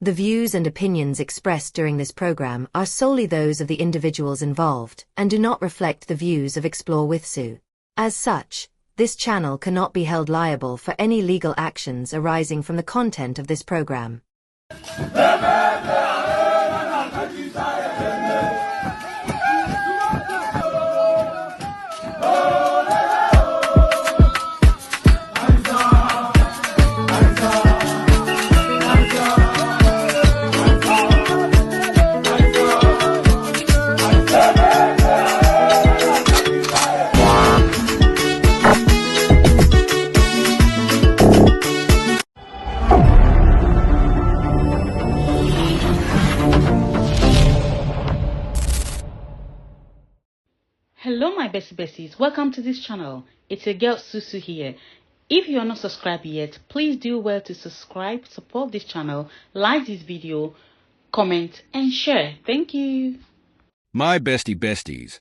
The views and opinions expressed during this program are solely those of the individuals involved and do not reflect the views of Explorewithsu. As such, this channel cannot be held liable for any legal actions arising from the content of this program. Hello my besties, welcome to this channel. It's your girl Susu here. If you are not subscribed yet, please do well to subscribe, support this channel, like this video, comment and share. Thank you. My besties,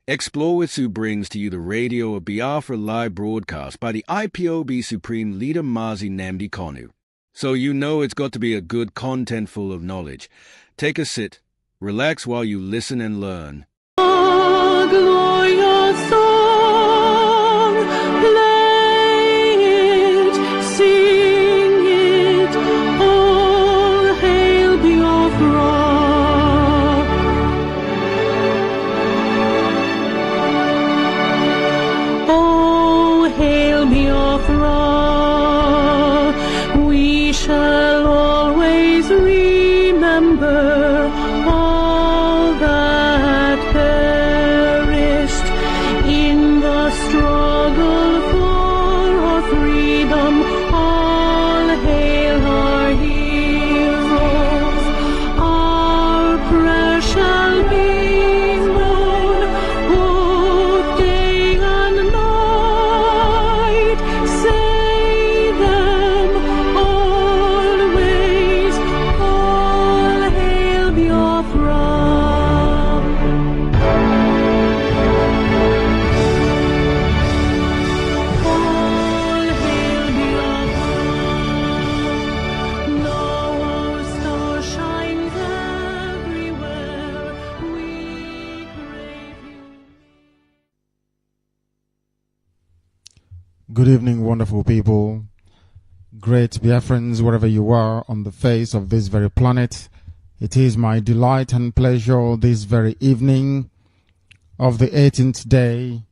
Explorewithsu brings to you the radio of Biafra live broadcast by the IPOB Supreme Leader Mazi Nnamdi KANU. So you know it's got to be a good content full of knowledge. Take a sit, relax while you listen and learn. Glorious song, play it, sing it, all hail Biafra. All hail Biafra. We shall always remember all that perished in the struggle for our freedom. All hail our heroes. Our prayer shall be known both day and night. Say them always. All hail Biafra. All hail Biafra. Now our star shines everywhere. We crave you. Good evening, wonderful people, great Biafrans, wherever you are on the face of this very planet. It is my delight and pleasure this very evening of the 18th day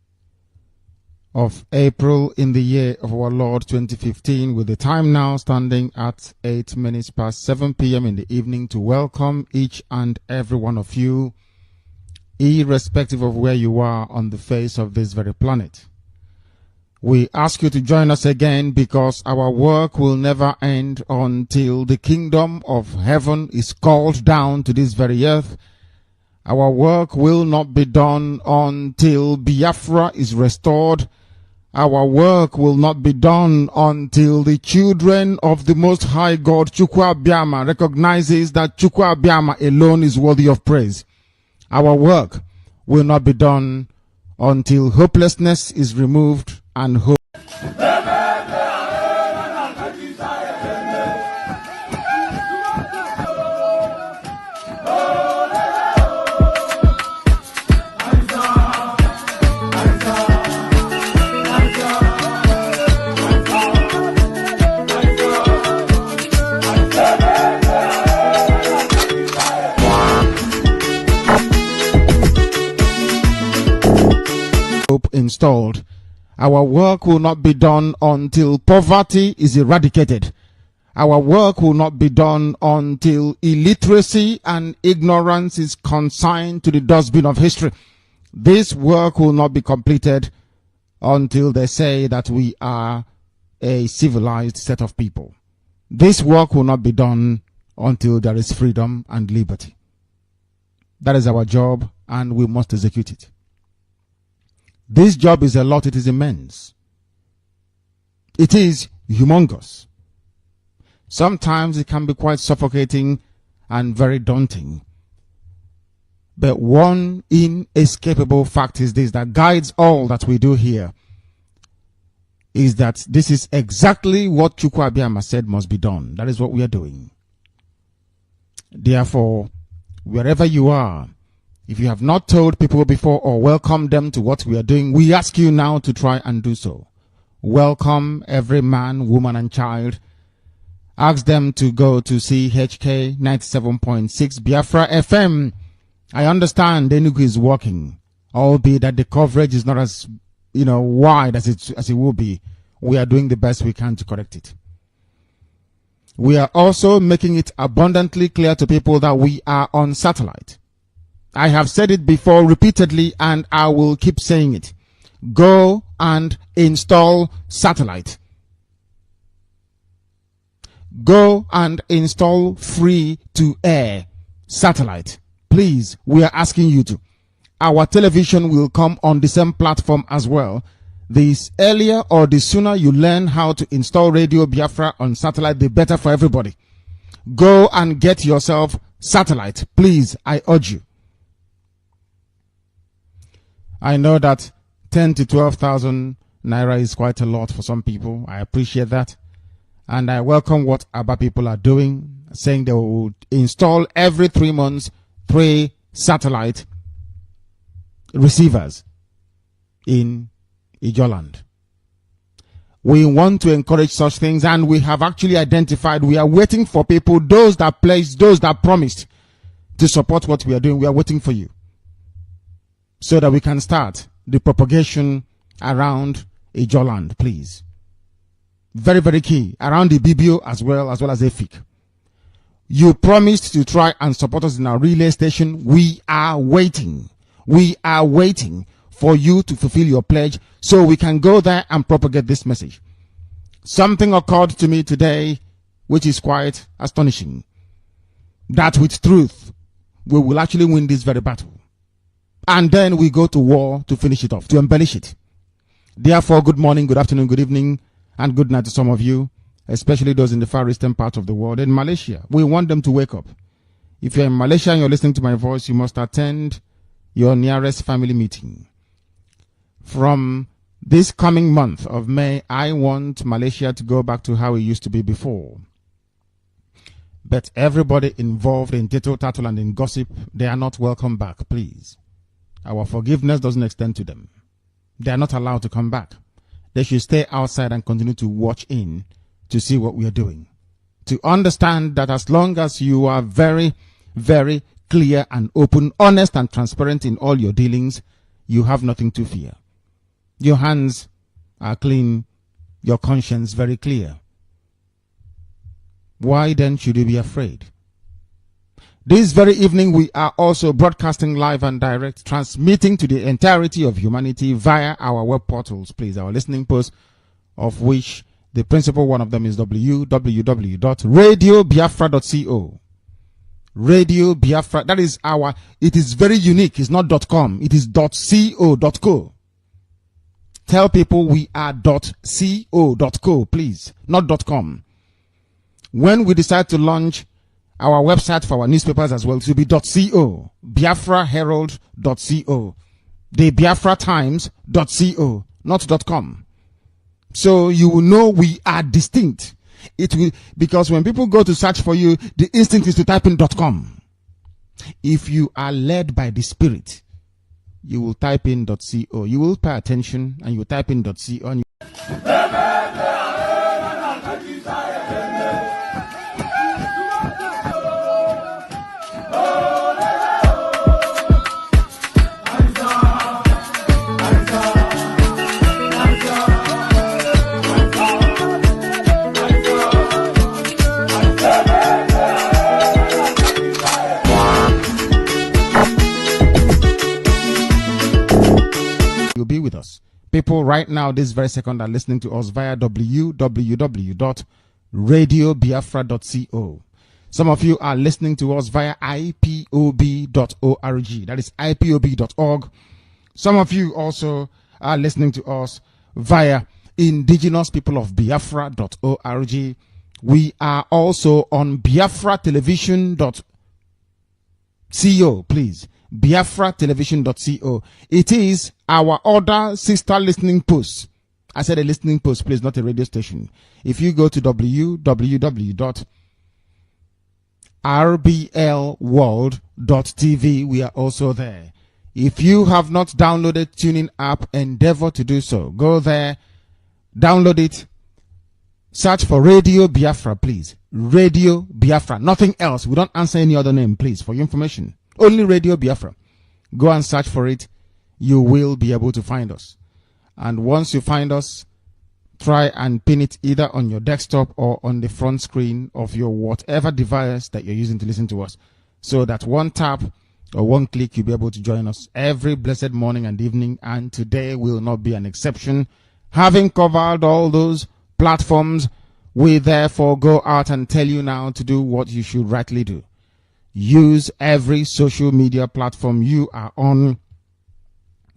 of April in the year of our Lord 2015, with the time now standing at 8 minutes past 7 p.m. in the evening, to welcome each and every one of you, irrespective of where you are on the face of this very planet. We ask you to join us again, because our work will never end until the kingdom of heaven is called down to this very earth. Our work will not be done until Biafra is restored. Our work will not be done until the children of the Most High God, Chukwu Abịama, recognizes that Chukwu Abịama alone is worthy of praise. Our work will not be done until hopelessness is removed and hope. Installed. Our work will not be done until poverty is eradicated. Our work will not be done until illiteracy and ignorance is consigned to the dustbin of history. This work will not be completed until they say that we are a civilized set of people. This work will not be done until there is freedom and liberty. That is our job, and we must execute it. This job is a lot, it is immense. It is humongous. Sometimes it can be quite suffocating and very daunting. But one inescapable fact is this, that guides all that we do here, is that this is exactly what Chukwu Abịama said must be done. That is what we are doing. Therefore, wherever you are, if you have not told people before or welcomed them to what we are doing, we ask you now to try and do so. Welcome every man, woman, and child. Ask them to go to CHK 97.6 Biafra FM. I understand Enugu is working, albeit that the coverage is not as wide as it will be. We are doing the best we can to correct it. We are also making it abundantly clear to people that we are on satellite. I have said it before repeatedly, and I will keep saying it. Go and install satellite. Go and install free-to-air satellite. Please, we are asking you to. Our television will come on the same platform as well. The earlier or the sooner you learn how to install Radio Biafra on satellite, the better for everybody. Go and get yourself satellite. Please, I urge you. I know that 10 to 12,000 naira is quite a lot for some people. I appreciate that. And I welcome what Aba people are doing, saying they will install every 3 months 3 satellite receivers in Ijoland. We want to encourage such things, and we have actually identified, we are waiting for people, those that pledged, those that promised to support what we are doing. We are waiting for you, so that we can start the propagation around Ijoland, please. Very, very key. Around the BBO as well as EFIC. You promised to try and support us in our relay station. We are waiting. We are waiting for you to fulfill your pledge so we can go there and propagate this message. Something occurred to me today which is quite astonishing. That with truth, we will actually win this very battle. And then we go to war to finish it off, to embellish it. Therefore, good morning, good afternoon, good evening, and good night to some of you, especially those in the far eastern part of the world. In Malaysia, we want them to wake up. If you're in Malaysia and you're listening to my voice, you must attend your nearest family meeting. From this coming month of May, I want Malaysia to go back to how it used to be before. But everybody involved in tittle-tattle and in gossip, they are not welcome back, please. Our forgiveness doesn't extend to them. They are not allowed to come back. They should stay outside and continue to watch in to see what we are doing. To understand that as long as you are very, very clear and open, honest and transparent in all your dealings, you have nothing to fear. Your hands are clean, your conscience very clear. Why then should you be afraid? This very evening, we are also broadcasting live and direct, transmitting to the entirety of humanity via our web portals, please, our listening posts, of which the principal one of them is www.radiobiafra.co. Radio Biafra, that is it is very unique. It's not .com, it is .co.co. Tell people we are .co.co, please, not .com. When we decide to launch our website for our newspapers as well, it will be .co, BiafraHerald.co, the BiafraTimes.co, not .com. So you will know we are distinct. It will, because when people go to search for you, the instinct is to type in .com. If you are led by the Spirit, you will type in .co. You will pay attention and you will type in .co. And you'll be with us. People right now, this very second, are listening to us via www.radiobiafra.co. Some of you are listening to us via ipob.org. That is ipob.org. Some of you also are listening to us via indigenouspeopleofbiafra.org. We are also on biafratelevision.co, please. biafratelevision.co. It is our other sister listening post. I said a listening post, please, not a radio station. If you go to rblworld.tv. We are also there. If you have not downloaded TuneIn app, endeavor to do so. Go there, download it, search for Radio Biafra, please. Radio Biafra, nothing else. We don't answer any other name, please, for your information. Only Radio Biafra. Go and search for it. You will be able to find us. And once you find us, try and pin it either on your desktop or on the front screen of your whatever device that you're using to listen to us, so that one tap or one click, you'll be able to join us every blessed morning and evening. And today will not be an exception. Having covered all those platforms, we therefore go out and tell you now to do what you should rightly do. Use every social media platform you are on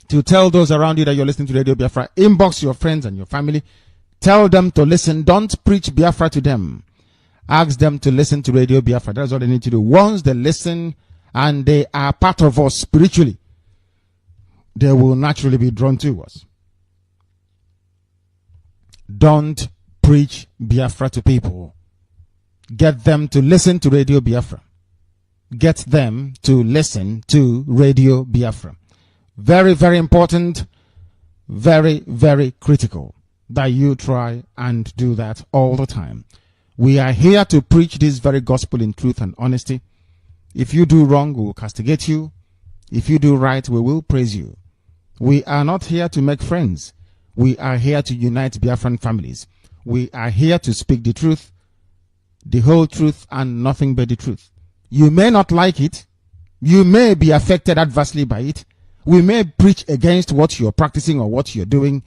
to tell those around you that you're listening to Radio Biafra. Inbox your friends and your family. Tell them to listen. Don't preach Biafra to them. Ask them to listen to Radio Biafra. That's what they need to do. Once they listen and they are part of us spiritually, they will naturally be drawn to us. Don't preach Biafra to people. Get them to listen to Radio Biafra. Get them to listen to Radio Biafra. Very, very important. Very, very critical that you try and do that all the time. We are here to preach this very gospel in truth and honesty. If you do wrong, we will castigate you. If you do right, we will praise you. We are not here to make friends. We are here to unite Biafran families. We are here to speak the truth, the whole truth, and nothing but the truth. You may not like it. You may be affected adversely by it. We may preach against what you're practicing or what you're doing.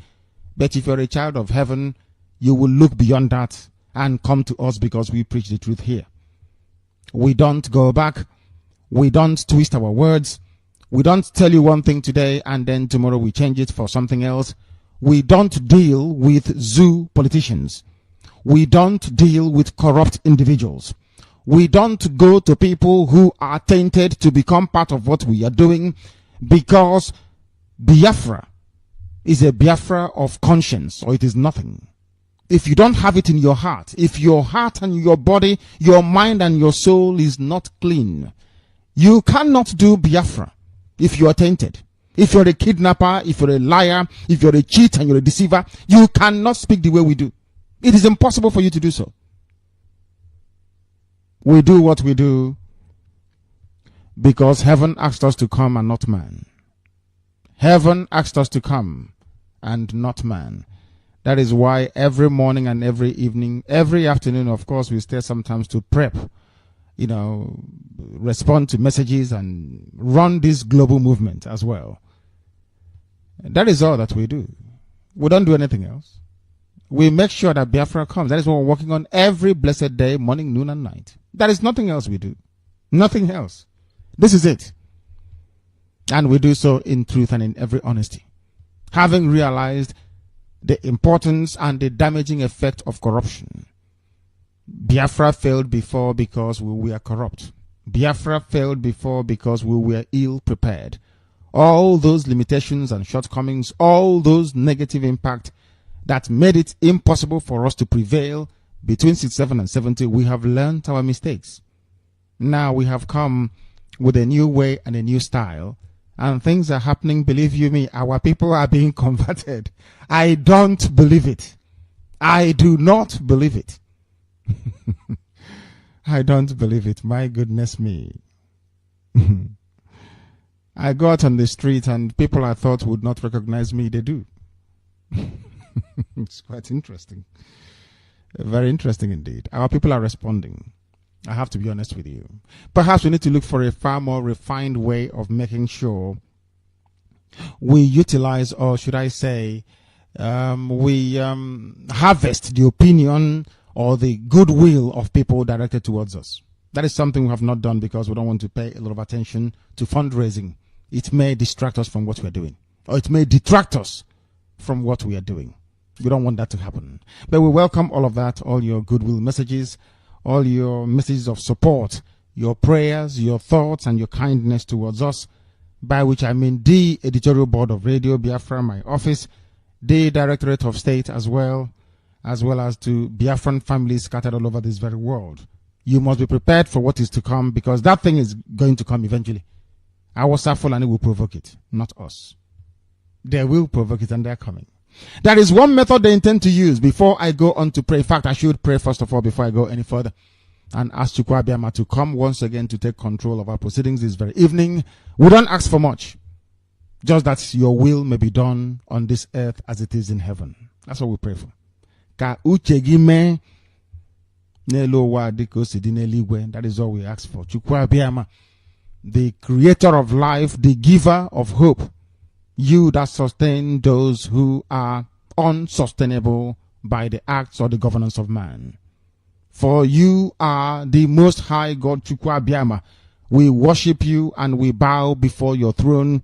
But if you're a child of heaven, you will look beyond that and come to us, because we preach the truth here. We don't go back. We don't twist our words. We don't tell you one thing today and then tomorrow we change it for something else. We don't deal with zoo politicians. We don't deal with corrupt individuals. We don't go to people who are tainted to become part of what we are doing, because Biafra is a Biafra of conscience, or it is nothing. If you don't have it in your heart, if your heart and your body, your mind and your soul is not clean, you cannot do Biafra if you are tainted. If you're a kidnapper, if you're a liar, if you're a cheat and you're a deceiver, you cannot speak the way we do. It is impossible for you to do so. We do what we do because heaven asked us to come and not man. Heaven asked us to come and not man. That is why every morning and every evening, every afternoon, of course, we stay sometimes to prep, respond to messages and run this global movement as well. That is all that we do. We don't do anything else. We make sure that Biafra comes. That is what we're working on every blessed day, morning, noon, and night. That is nothing else we do. Nothing else. This is it. And we do so in truth and in every honesty. Having realized the importance and the damaging effect of corruption. Biafra failed before because we were corrupt. Biafra failed before because we were ill prepared. All those limitations and shortcomings, all those negative impact that made it impossible for us to prevail between 67 and 70, we have learned our mistakes. Now we have come with a new way and a new style, and things are happening. Believe you me, our people are being converted. I don't believe it. I do not believe it. I don't believe it. My goodness me. I go out on the street and people I thought would not recognize me, they do. It's quite interesting. Very interesting indeed. Our people are responding. I have to be honest with you. Perhaps we need to look for a far more refined way of making sure we utilize, or should I say, we harvest the opinion or the goodwill of people directed towards us. That is something we have not done because we don't want to pay a lot of attention to fundraising. It may distract us from what we are doing, or it may detract us from what we are doing. We don't want that to happen. But we welcome all of that, all your goodwill messages, all your messages of support, your prayers, your thoughts, and your kindness towards us, by which I mean the editorial board of Radio Biafra, my office, the Directorate of State, as well as to Biafran families scattered all over this very world. You must be prepared for what is to come, because that thing is going to come eventually. Our Fulani will provoke it, not us. They will provoke it, and they're coming. There is one method they intend to use before I go on to pray. In fact, I should pray first of all before I go any further, and ask Chukwu Abiyama to come once again to take control of our proceedings this very evening. We don't ask for much, just that your will may be done on this earth as it is in heaven. That's what we pray for. Ka uche gi mee n'elu ụwa dịka o si dị n'eluigwe. That is all we ask for. Chukwu Abiyama, the creator of life, the giver of hope, you that sustain those who are unsustainable by the acts or the governance of man. For you are the most high God, Chukwu Abiyama. We worship you and we bow before your throne.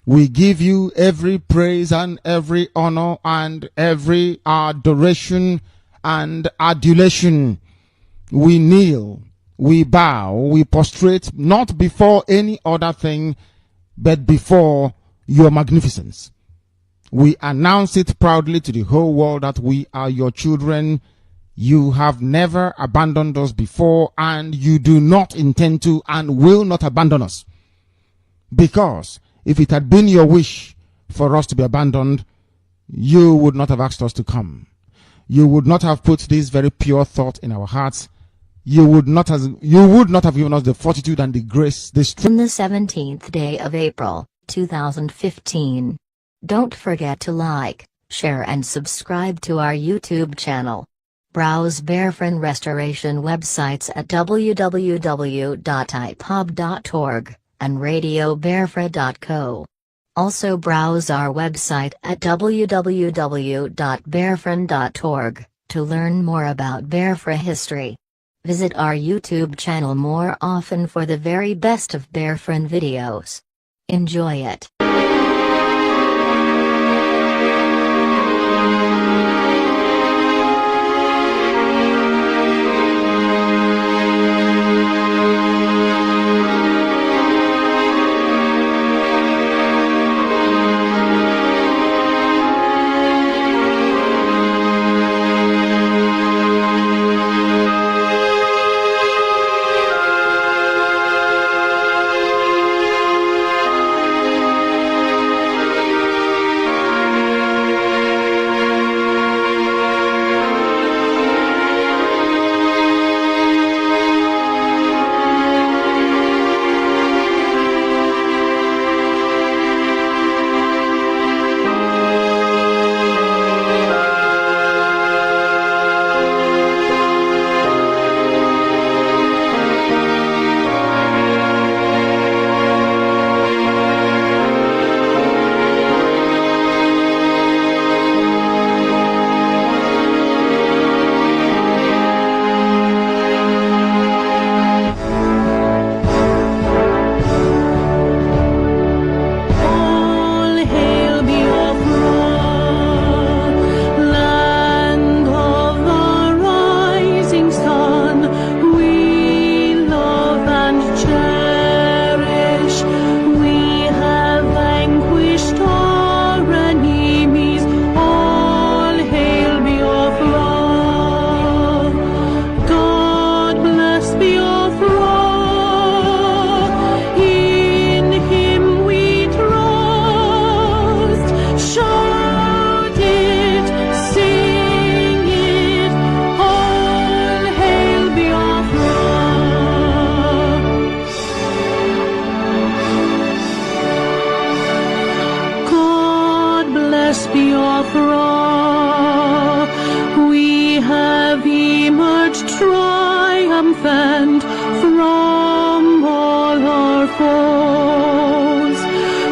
We give you every praise and every honor and every adoration and adulation. We kneel, we bow, we prostrate, not before any other thing, but before your magnificence. We announce it proudly to the whole world that we are your children. You have never abandoned us before, and you do not intend to and will not abandon us. Because if it had been your wish for us to be abandoned, you would not have asked us to come. You would not have put this very pure thought in our hearts. You would not have given us the fortitude and the grace, the strength. On the 17th day of April, 2015. Don't forget to like, share and subscribe to our YouTube channel. Browse Biafran Restoration websites at www.ipob.org and radiobiafra.co. Also browse our website at www.biafran.org to learn more about Biafra history. Visit our YouTube channel more often for the very best of Biafran videos. Enjoy it. Biafra, we have emerged triumphant from all our foes.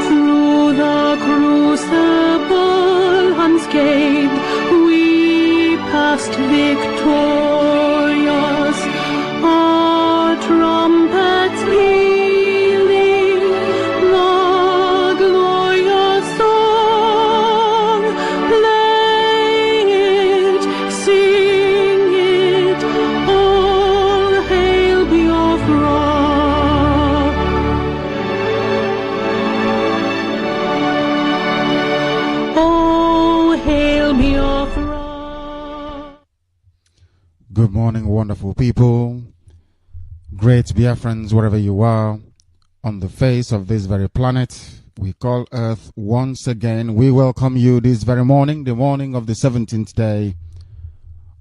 Through the crucible unscathed, we passed victorious. Our trumpets pealing the glorious song. Play it, sing it, all hail Biafra. Oh, hail Biafra. Good morning, wonderful people. Great Biafrans, wherever you are on the face of this very planet we call Earth, once again we welcome you this very morning, the morning of the 17th day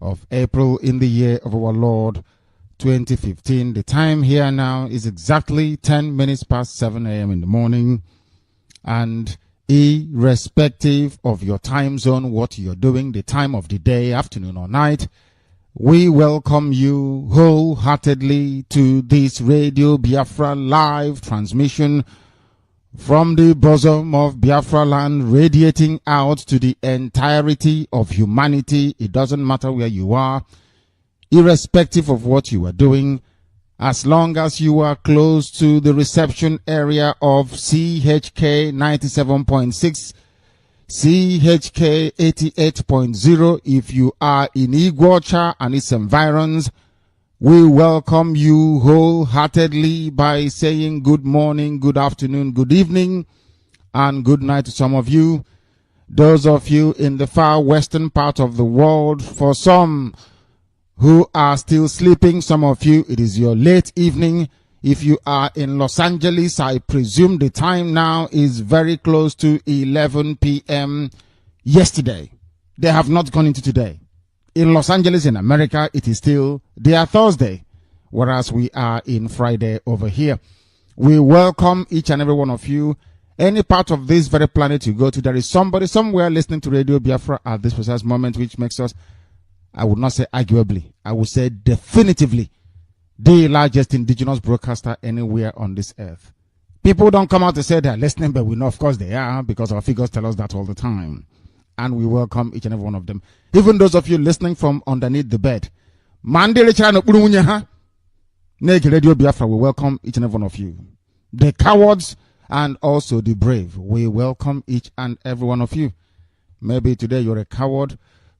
of April in the year of our Lord 2015. The time here now is exactly 10 minutes past 7 a.m. in the morning, and irrespective of your time zone, what you're doing, the time of the day, afternoon or night, we welcome you wholeheartedly to this Radio Biafra live transmission from the bosom of Biafra land, radiating out to the entirety of humanity. It doesn't matter where you are, irrespective of what you are doing, as long as you are close to the reception area of CHK 97.6, CHK 88.0. If you are in Iguacha and its environs, we welcome you wholeheartedly by saying good morning, good afternoon, good evening, and good night to some of you. Those of you in the far western part of the world, for some who are still sleeping, some of you, it is your late evening. If you are in Los Angeles, I presume the time now is very close to 11 p.m. yesterday. They have not gone into today. In Los Angeles, in America, it is still their Thursday, whereas we are in Friday over here. We welcome each and every one of you. Any part of this very planet you go to, there is somebody somewhere listening to Radio Biafra at this precise moment, which makes us, I would not say arguably, I would say definitively, the largest indigenous broadcaster anywhere on this earth. People don't come out to say they're listening, but we know, of course, they are, because our figures tell us that all the time. And we welcome each and every one of them. Even those of you listening from underneath the bed. Radio Biafra, we welcome each and every one of you. The cowards and also the brave, we welcome each and every one of you. Maybe today you're a coward.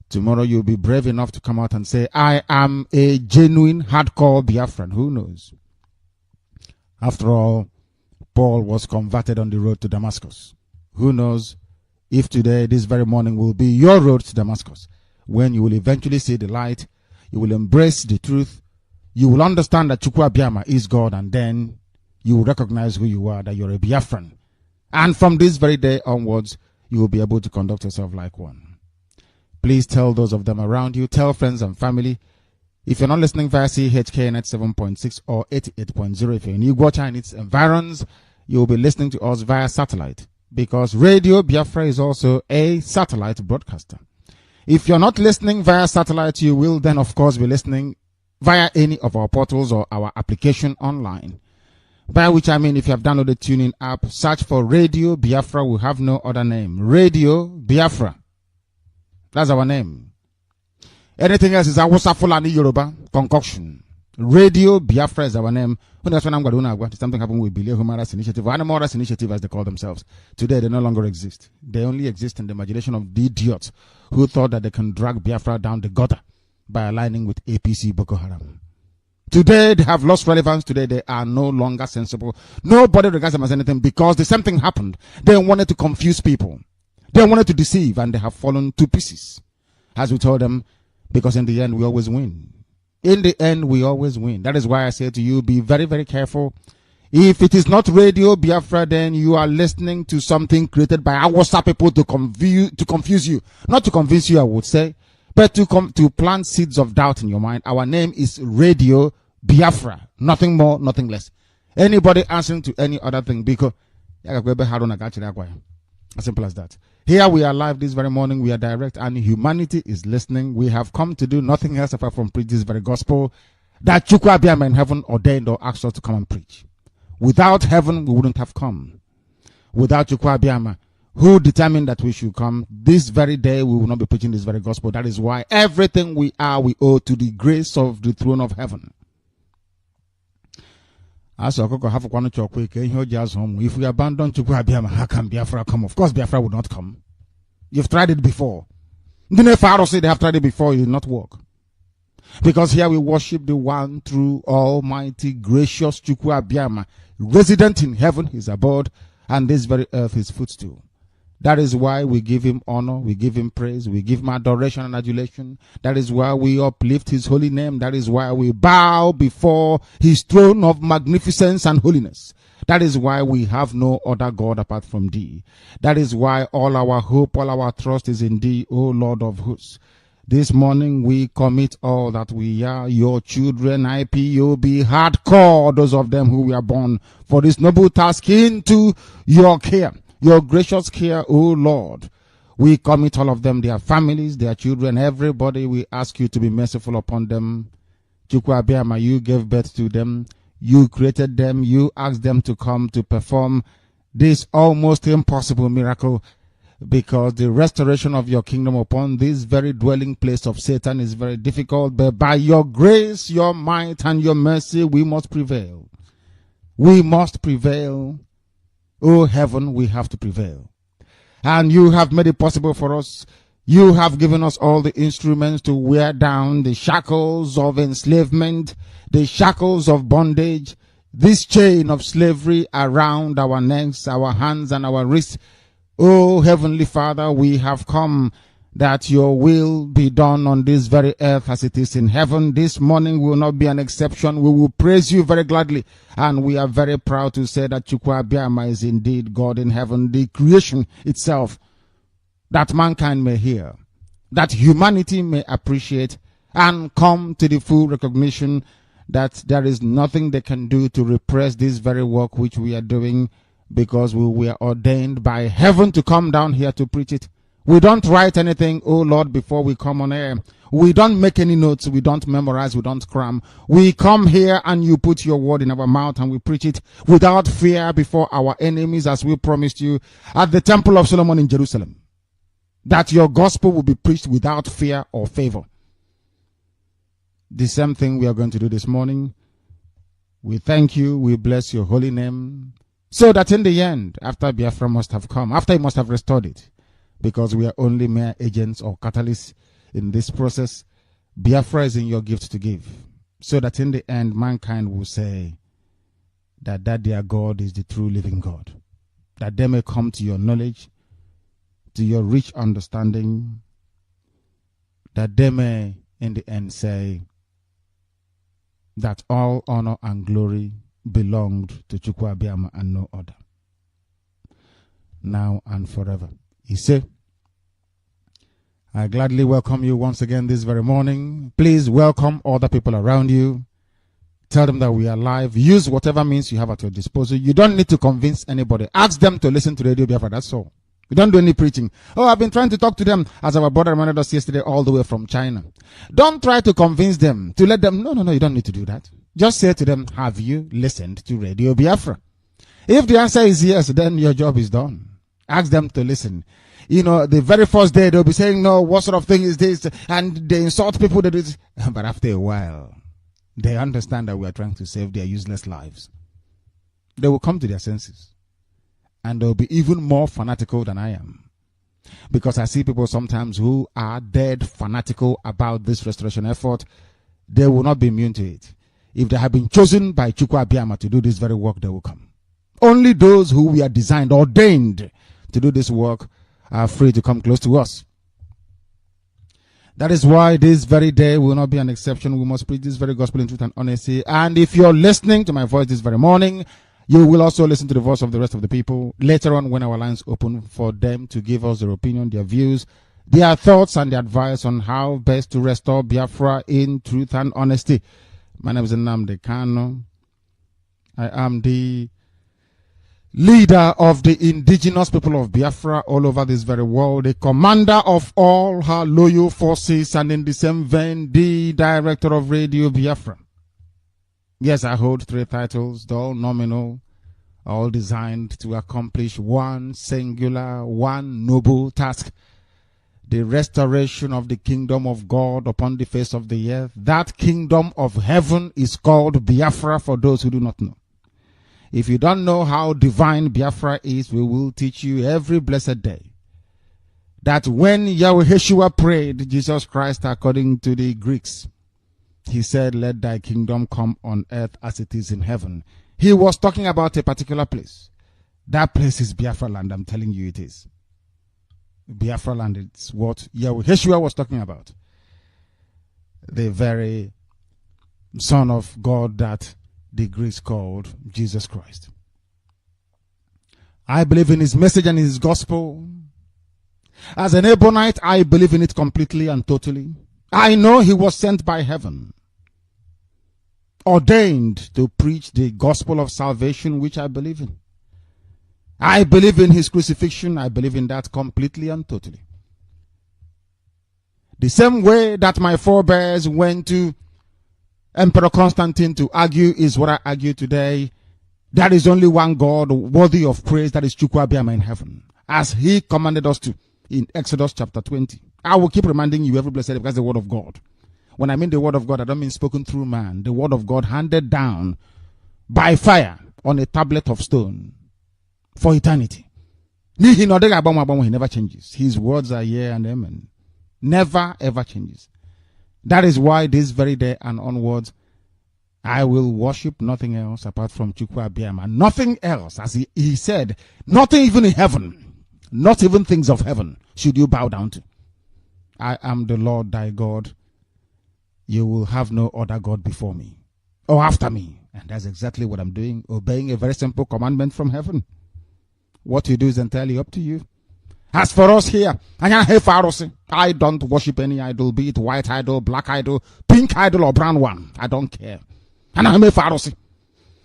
Tomorrow you'll be brave enough to come out and say, I am a genuine, hardcore Biafran. Who knows? After all, Paul was converted on the road to Damascus. Who knows if today, this very morning, will be your road to Damascus, when you will eventually see the light, you will embrace the truth, you will understand that Chukwu Abiyama is God, and then you will recognize who you are, that you're a Biafran. And from this very day onwards, you will be able to conduct yourself like one. Please tell those of them around you, tell friends and family. If you're not listening via CHK 97.6 or 88.0, if you're in Iguacha and its environs, you'll be listening to us via satellite, because Radio Biafra is also a satellite broadcaster. If you're not listening via satellite, you will then, of course, be listening via any of our portals or our application online. By which I mean, if you have downloaded the TuneIn app, search for Radio Biafra. We have no other name. Radio Biafra. That's our name. Anything else is Awusa Fulani Yoruba concoction. Radio Biafra is our name. Something happened with Billy Human Rights Initiative, or Animal Rights Initiative as they call themselves. Today they no longer exist. They only exist in the imagination of the idiots who thought that they can drag Biafra down the gutter by aligning with APC Boko Haram. Today they have lost relevance. Today they are no longer sensible. Nobody regards them as anything, because the same thing happened. They wanted to confuse people. They wanted to deceive, and they have fallen to pieces. As we told them, because in the end, we always win. In the end, we always win. That is why I say to you, be very, very careful. If it is not Radio Biafra, then you are listening to something created by our people to confuse you. Not to convince you, I would say, but to plant seeds of doubt in your mind. Our name is Radio Biafra. Nothing more, nothing less. Anybody answering to any other thing, because as simple as that. Here we are live this very morning. We are direct, and humanity is listening. We have come to do nothing else apart from preach this very gospel that Chukwu Abiyama in heaven ordained or asked us to come and preach. Without heaven, we wouldn't have come. Without Chukwu Abiyama, who determined that we should come, this very day we will not be preaching this very gospel. That is why everything we are, we owe to the grace of the throne of heaven. If we abandon Chukwu Abiyama, how can Biafra come? Of course, Biafra would not come. You've tried it before. Then Pharaoh said they have tried it before, it did not work. Because here we worship the one true, almighty, gracious Chukwu Abiyama, resident in heaven, his abode, and this very earth, his footstool. That is why we give him honor, we give him praise, we give him adoration and adulation. That is why we uplift his holy name. That is why we bow before his throne of magnificence and holiness. That is why we have no other God apart from thee. That is why all our hope, all our trust is in thee, O Lord of hosts. This morning we commit all that we are, your children, IPOB, hardcore, those of them who were born for this noble task, into your care. Your gracious care, O Lord. We commit all of them, their families, their children, everybody. We ask you to be merciful upon them. Chukwu Abiyama, you gave birth to them. You created them. You asked them to come to perform this almost impossible miracle, because the restoration of your kingdom upon this very dwelling place of Satan is very difficult. But by your grace, your might, and your mercy, we must prevail. We must prevail. Oh heaven, we have to prevail. And you have made it possible for us. You have given us all the instruments to wear down the shackles of enslavement, the shackles of bondage, this chain of slavery around our necks, our hands, and our wrists. Oh Heavenly Father, we have come that your will be done on this very earth as it is in heaven. This morning will not be an exception. We will praise you very gladly. And we are very proud to say that Chukwu Abiyama is indeed God in heaven, the creation itself, that mankind may hear, that humanity may appreciate and come to the full recognition that there is nothing they can do to repress this very work which we are doing, because we were ordained by heaven to come down here to preach it. We don't write anything, oh Lord, before we come on air. We don't make any notes. We don't memorize. We don't cram. We come here and you put your word in our mouth and we preach it without fear before our enemies, as we promised you at the Temple of Solomon in Jerusalem, that your gospel will be preached without fear or favor. The same thing we are going to do this morning. We thank you. We bless your holy name, so that in the end, after Biafra must have come, after he must have restored it, because we are only mere agents or catalysts in this process, Biafra is in your gift to give, so that in the end, mankind will say that their God is the true living God, that they may come to your knowledge, to your rich understanding, that they may in the end say that all honor and glory belonged to Chukwu Abiyama and no other, now and forever. He said, I gladly welcome you once again this very morning. Please welcome other people around you. Tell them that we are live. Use whatever means you have at your disposal. You don't need to convince anybody. Ask them to listen to Radio Biafra. That's all. We don't do any preaching. Oh, I've been trying to talk to them, as our brother reminded us yesterday, all the way from China. Don't try to convince them, to let them. No, you don't need to do that. Just say to them, have you listened to Radio Biafra? If the answer is yes, then your job is done. Ask them to listen. You know, the very first day they'll be saying, no, what sort of thing is this? And they insult people that is. But after a while, they understand that we are trying to save their useless lives. They will come to their senses. And they'll be even more fanatical than I am. Because I see people sometimes who are dead fanatical about this restoration effort. They will not be immune to it. If they have been chosen by Chukwu Abiyama to do this very work, they will come. Only those who we are designed, ordained to do this work are free to come close to us. That is why this very day will not be an exception. We must preach this very gospel in truth and honesty. And if you're listening to my voice this very morning, you will also listen to the voice of the rest of the people later on when our lines open for them to give us their opinion, their views, their thoughts, and their advice on how best to restore Biafra in truth and honesty. My name is Nnamdi KANU. I am the leader of the indigenous people of Biafra all over this very world, the commander of all her loyal forces, and in the same vein, the director of Radio Biafra. Yes, I hold 3 titles, all nominal, all designed to accomplish one singular, one noble task: the restoration of the kingdom of God upon the face of the earth. That kingdom of heaven is called Biafra, for those who do not know. If you don't know how divine Biafra is, we will teach you every blessed day that when Yahweh Yeshua prayed, Jesus Christ, according to the Greeks, he said, let thy kingdom come on earth as it is in heaven. He was talking about a particular place. That place is Biafra land. I'm telling you it is. Biafra land. It's what Yeshua was talking about. The very Son of God that the Greeks called Jesus Christ. I believe in his message and his gospel. As an Ebonite, I believe in it completely and totally. I know he was sent by heaven, ordained to preach the gospel of salvation, which I believe in. I believe in his crucifixion. I believe in that completely and totally. The same way that my forebears went to Emperor Constantine to argue is what I argue today. There is only one God worthy of praise, that is Chukwu Abiyama in heaven, as he commanded us to in Exodus chapter 20. I will keep reminding you every blessed day because the word of God. When I mean the word of God, I don't mean spoken through man. The word of God handed down by fire on a tablet of stone for eternity. He never changes. His words are yea and amen. Never ever changes. That is why this very day and onwards, I will worship nothing else apart from Chukwu Abiyama. Nothing else, as he said, nothing even in heaven, not even things of heaven should you bow down to. I am the Lord thy God. You will have no other God before me or after me. And that's exactly what I'm doing, obeying a very simple commandment from heaven. What you do is entirely up to you. As for us here, I don't worship any idol, be it white idol, black idol, pink idol, or brown one. I don't care. And I'm a Pharisee.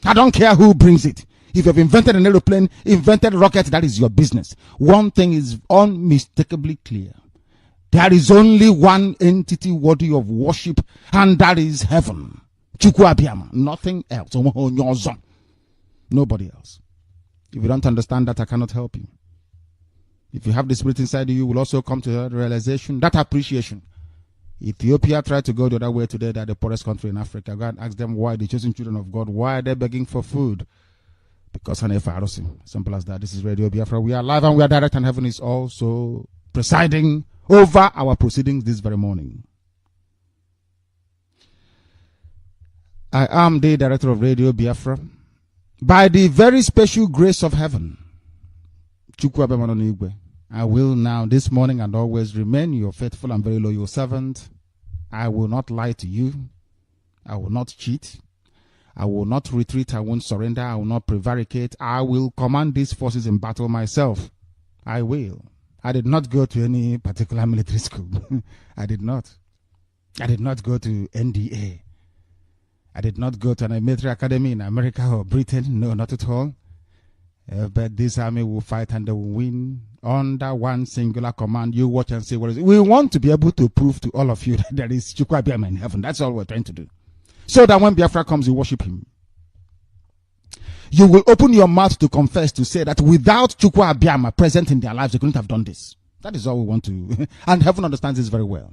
I don't care who brings it. If you've invented an aeroplane, invented a rocket, that is your business. One thing is unmistakably clear. There is only one entity worthy of worship, and that is heaven. Chukwu Abiyama. Nothing else. Nobody else. If you don't understand that, I cannot help you. If you have the spirit inside you, will also come to that realization, that appreciation. Ethiopia tried to go the other way today. They're the poorest country in Africa. God asked them why, the chosen children of God, why are they begging for food? Because I'm a Pharisee. Simple as that. This is Radio Biafra. We are live and we are direct, and heaven is also presiding over our proceedings this very morning. I am the director of Radio Biafra. By the very special grace of heaven, Chukwu Abiyama Igwe, I will now, this morning and always, remain your faithful and very loyal servant. I will not lie to you. I will not cheat. I will not retreat. I won't surrender. I will not prevaricate. I will command these forces in battle myself. I will. I did not go to any particular military school. I did not. I did not go to NDA. I did not go to an military academy in America or Britain. No, not at all. But this army will fight and they will win under one singular command. You watch and see what is it. We want to be able to prove to all of you that there is Chukwu Abiyama in heaven. That's all we're trying to do. So that when Biafra comes, you worship him. You will open your mouth to confess, to say that without Chukwu Abiyama present in their lives, they couldn't have done this. That is all we want to. And heaven understands this very well.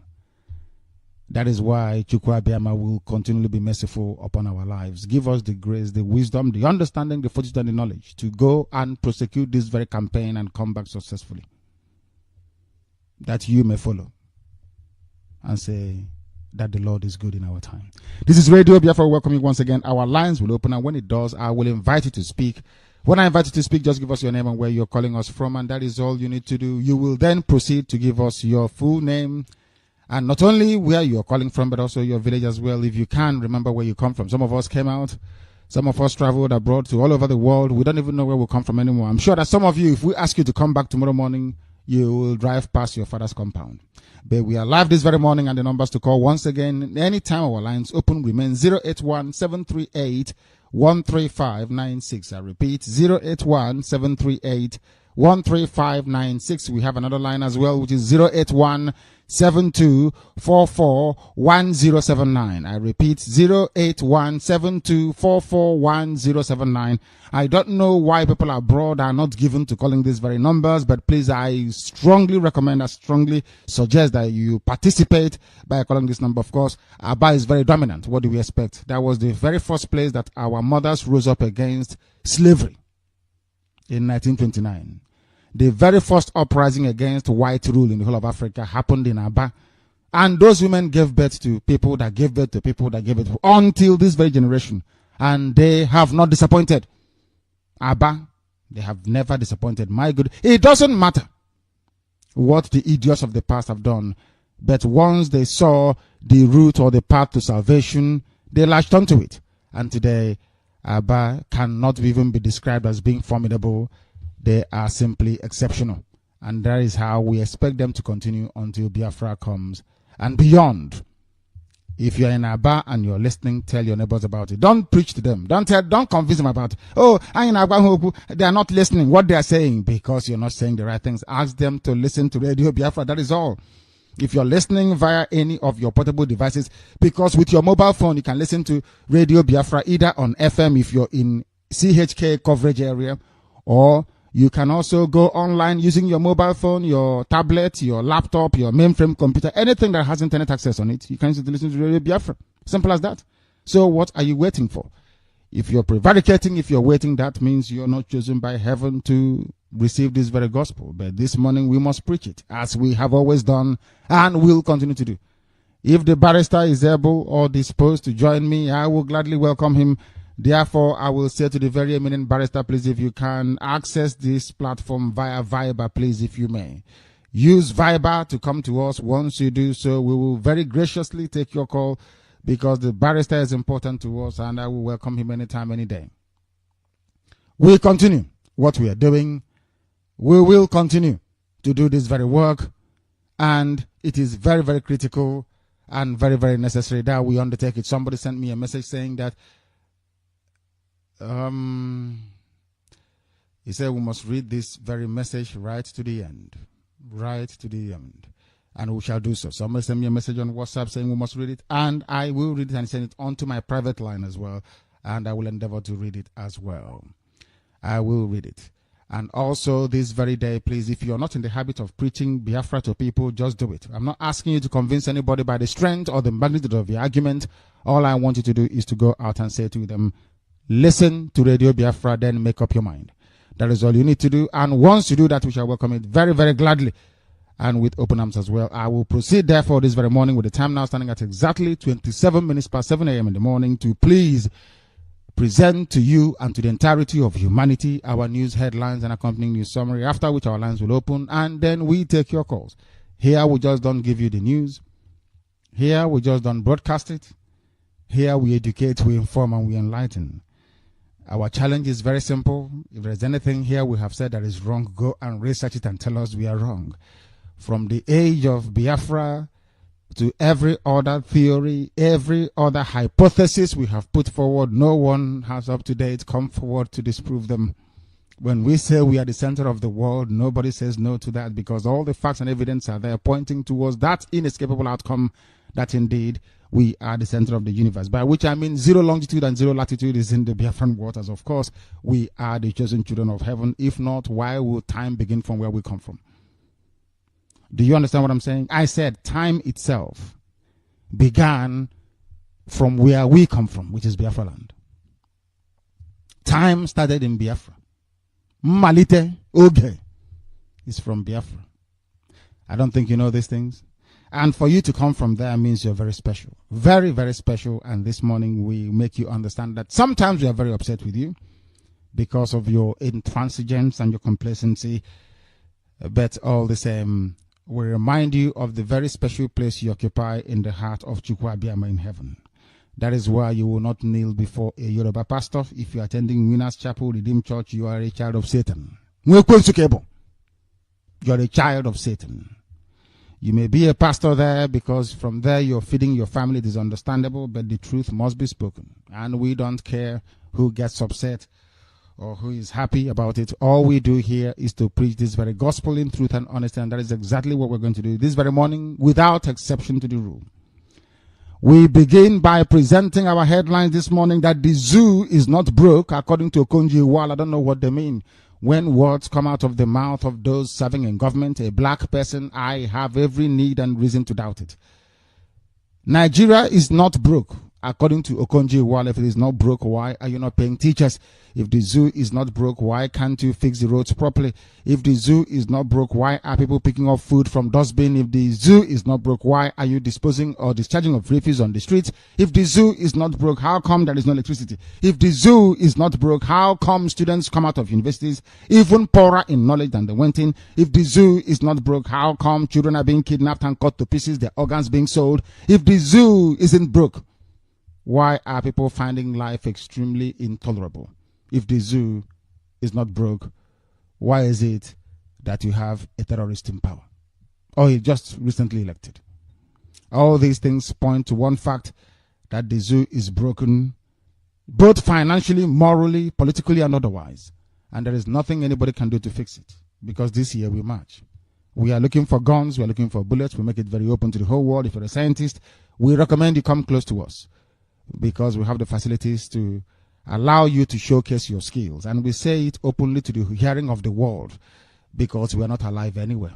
That is why Chukwu Abiyama will continually be merciful upon our lives. Give us the grace, the wisdom, the understanding, the fortitude, and the knowledge to go and prosecute this very campaign and come back successfully. That you may follow and say that the Lord is good in our time. This is Radio Biafra. Welcome you once again. Our lines will open, and when it does, I will invite you to speak. When I invite you to speak, just give us your name and where you're calling us from, and that is all you need to do. You will then proceed to give us your full name, and not only where you're calling from, but also your village as well. If you can, remember where you come from. Some of us came out. Some of us traveled abroad to all over the world. We don't even know where we come from anymore. I'm sure that some of you, if we ask you to come back tomorrow morning, you will drive past your father's compound. But we are live this very morning, and the numbers to call once again, anytime our lines open, remain 081-738-13596. I repeat, 081-738-13596. We have another line as well, which is 081-7244-1079. I repeat, 081-7244-1079. I don't know why people abroad are not given to calling these very numbers, but please, I strongly recommend, I strongly suggest that you participate by calling this number. Of course, Aba is very dominant. What do we expect? That was the very first place that our mothers rose up against slavery in 1929. The very first uprising against white rule in the whole of Africa happened in Aba. And those women gave birth to people that gave birth to people that gave birth to until this very generation. And they have not disappointed. Aba, they have never disappointed. My good, it doesn't matter what the idiots of the past have done. But once they saw the route or the path to salvation, they latched onto it. And today, Aba cannot even be described as being formidable. They are simply exceptional. And that is how we expect them to continue until Biafra comes and beyond. If you're in Aba and you're listening, tell your neighbors about it. Don't preach to them. Don't convince them about it. Oh, I'm in Aba. They are not listening what they are saying because you're not saying the right things. Ask them to listen to Radio Biafra. That is all. If you're listening via any of your portable devices, because with your mobile phone, you can listen to Radio Biafra either on FM if you're in CHK coverage area, or you can also go online using your mobile phone, your tablet, your laptop, your mainframe computer, anything that has internet access on it. You can listen to Radio Biafra. Simple as that. So what are you waiting for? If you're prevaricating, if you're waiting, that means you're not chosen by heaven to receive this very gospel. But this morning we must preach it, as we have always done and will continue to do. If the barrister is able or disposed to join me, I will gladly welcome him. Therefore, I will say to the very eminent barrister, please, if you can access this platform via Viber, please, if you may. Use Viber to come to us. Once you do so, we will very graciously take your call, because the barrister is important to us, and I will welcome him anytime, any day. We'll continue what we are doing. We will continue to do this very work, and it is very, very critical and very, very necessary that we undertake it. Somebody sent me a message saying that he said we must read this very message right to the end. Right to the end. And we shall do so. Somebody sent me a message on WhatsApp saying we must read it, and I will read it and send it onto my private line as well, and I will endeavor to read it as well. I will read it. And also this very day, please, if you're not in the habit of preaching Biafra to people, just do it. I'm not asking you to convince anybody by the strength or the magnitude of the argument. All I want you to do is to go out and say to them, listen to Radio Biafra, then make up your mind. That is all you need to do. And once you do that, we shall welcome it very, very gladly and with open arms as well. I will proceed therefore this very morning, with the time now standing at exactly 27 minutes past 7 a.m. in the morning, to please present to you and to the entirety of humanity our news headlines and accompanying news summary, after which our lines will open and then we take your calls. Here we just don't give you the news. Here we just don't broadcast it. Here we educate, we inform, and we enlighten. Our challenge is very simple. If there's anything here we have said that is wrong, go and research it and tell us we are wrong. From the age of Biafra to every other theory, every other hypothesis we have put forward, no one has up to date come forward to disprove them. When we say we are the center of the world, nobody says no to that, because all the facts and evidence are there pointing towards that inescapable outcome, that indeed we are the center of the universe. By which I mean zero longitude and zero latitude is in the Biafran waters. Of course, we are the chosen children of heaven. If not, why will time begin from where we come from? Do you understand what I'm saying? I said time itself began from where we come from, which is Biafra land. Time started in Biafra. Malite Oge is from Biafra. I don't think you know these things. And for you to come from there means you're very special. Very, very special. And this morning we make you understand that sometimes we are very upset with you because of your intransigence and your complacency. But all the same, we remind you of the very special place you occupy in the heart of Chukwu Abiyama in heaven. That is why you will not kneel before a Yoruba pastor. If you are attending Winners Chapel, Redeemed Church, you are a child of Satan. You are a child of Satan. You may be a pastor there because from there you're feeding your family. It is understandable, but the truth must be spoken. And we don't care who gets upset or who is happy about it. All we do here is to preach this very gospel in truth and honesty, and that is exactly what we're going to do this very morning, without exception to the rule. We begin by presenting our headlines this morning that the zoo is not broke, according to Okonjo Iweala. I don't know what they mean. When words come out of the mouth of those serving in government, a black person, I have every need and reason to doubt it. Nigeria is not broke, according to Okonjo-Iweala, if it is not broke, why are you not paying teachers? If the zoo is not broke, why can't you fix the roads properly? If the zoo is not broke, why are people picking up food from dustbin? If the zoo is not broke, why are you disposing or discharging of refuse on the streets? If the zoo is not broke, how come there is no electricity? If the zoo is not broke, how come students come out of universities even poorer in knowledge than they went in? If the zoo is not broke, how come children are being kidnapped and cut to pieces, their organs being sold? If the zoo isn't broke, why are people finding life extremely intolerable? If the zoo is not broke, why is it that you have a terrorist in power? Or he just recently elected? All these things point to one fact, that the zoo is broken, both financially, morally, politically, and otherwise. And there is nothing anybody can do to fix it, because this year we march. We are looking for guns, we are looking for bullets, we make it very open to the whole world. If you're a scientist, we recommend you come close to us, because we have the facilities to allow you to showcase your skills. And we say it openly to the hearing of the world, because we are not alive anywhere.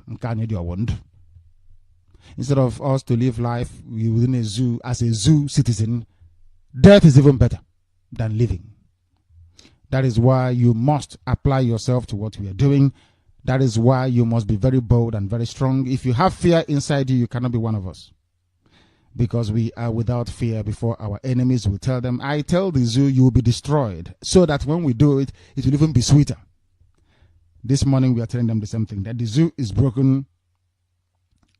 Instead of us to live life within a zoo as a zoo citizen, death is even better than living. That is why you must apply yourself to what we are doing. That is why you must be very bold and very strong. If you have fear inside you, you cannot be one of us, because we are without fear before our enemies. Will tell them, I tell the zoo you will be destroyed, so that when we do it, it will even be sweeter. This morning we are telling them the same thing, that the zoo is broken.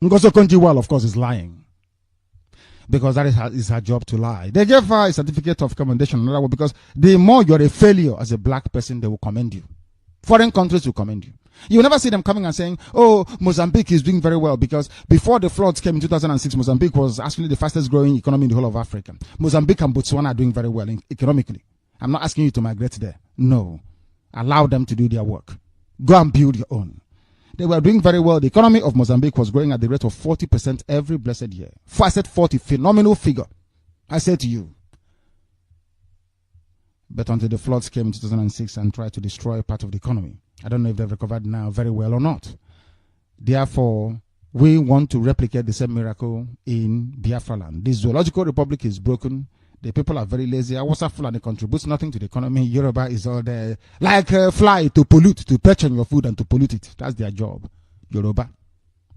Ngozi Okonjo-Iweala, of course, is lying, because that is her job, to lie. They gave her a certificate of commendation, another one, because the more you're a failure as a black person, they will commend you. Foreign countries will commend you. You will never see them coming and saying, oh, Mozambique is doing very well, because before the floods came in 2006, Mozambique was actually the fastest growing economy in the whole of Africa. Mozambique and Botswana are doing very well economically. I'm not asking you to migrate there. No. Allow them to do their work. Go and build your own. They were doing very well. The economy of Mozambique was growing at the rate of 40% every blessed year. I said 40, phenomenal figure. I said to you. But until the floods came in 2006 and tried to destroy part of the economy. I don't know if they've recovered now very well or not. Therefore, we want to replicate the same miracle in Biafra land. The zoological republic is broken. The people are very lazy. Awasa Fulani contributes nothing to the economy. Yoruba is all there like a fly to pollute, to perch on your food and to pollute it. That's their job. Yoruba.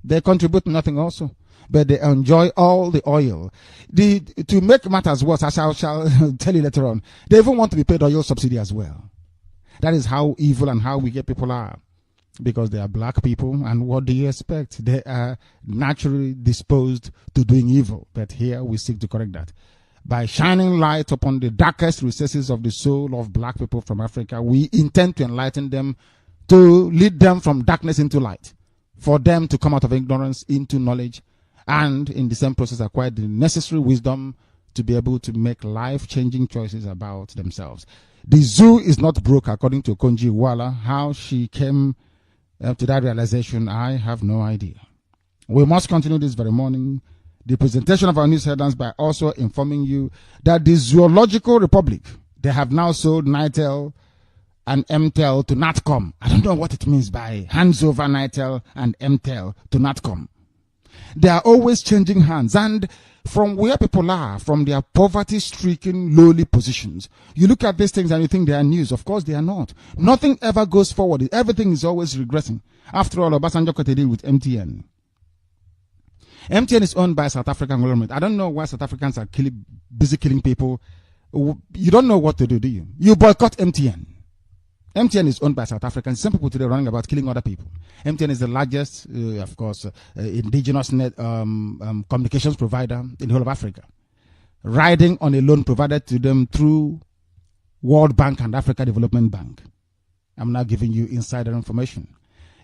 They contribute nothing also, but they enjoy all the oil. To make matters worse, I shall tell you later on, they even want to be paid oil subsidy as well. That is how evil and how wicked people are, because they are black people. And what do you expect? They are naturally disposed to doing evil. But here we seek to correct that. By shining light upon the darkest recesses of the soul of black people from Africa, we intend to enlighten them, to lead them from darkness into light, for them to come out of ignorance into knowledge, and in the same process acquire the necessary wisdom to be able to make life-changing choices about themselves. The zoo is not broke, according to Okonjo-Iweala. How she came to that realization, I have no idea. We must continue this very morning the presentation of our news headlines by also informing you that the Zoological Republic, they have now sold Nitel and MTEL to NATCOM. I don't know what it means by hands over Nitel and MTEL to NATCOM. They are always changing hands, and from where people are, from their poverty-stricken, lowly positions, you look at these things and you think they are news. Of course they are not. Nothing ever goes forward. Everything is always regressing. After all, Obasanjo got a deal with MTN. MTN is owned by a South African government. I don't know why South Africans are busy killing people. You don't know what to do you? You boycott MTN. MTN is owned by South Africans. Some people today running about killing other people. MTN is the largest, of course, indigenous net communications provider in the whole of Africa, riding on a loan provided to them through World Bank and Africa Development Bank. I'm now giving you insider information.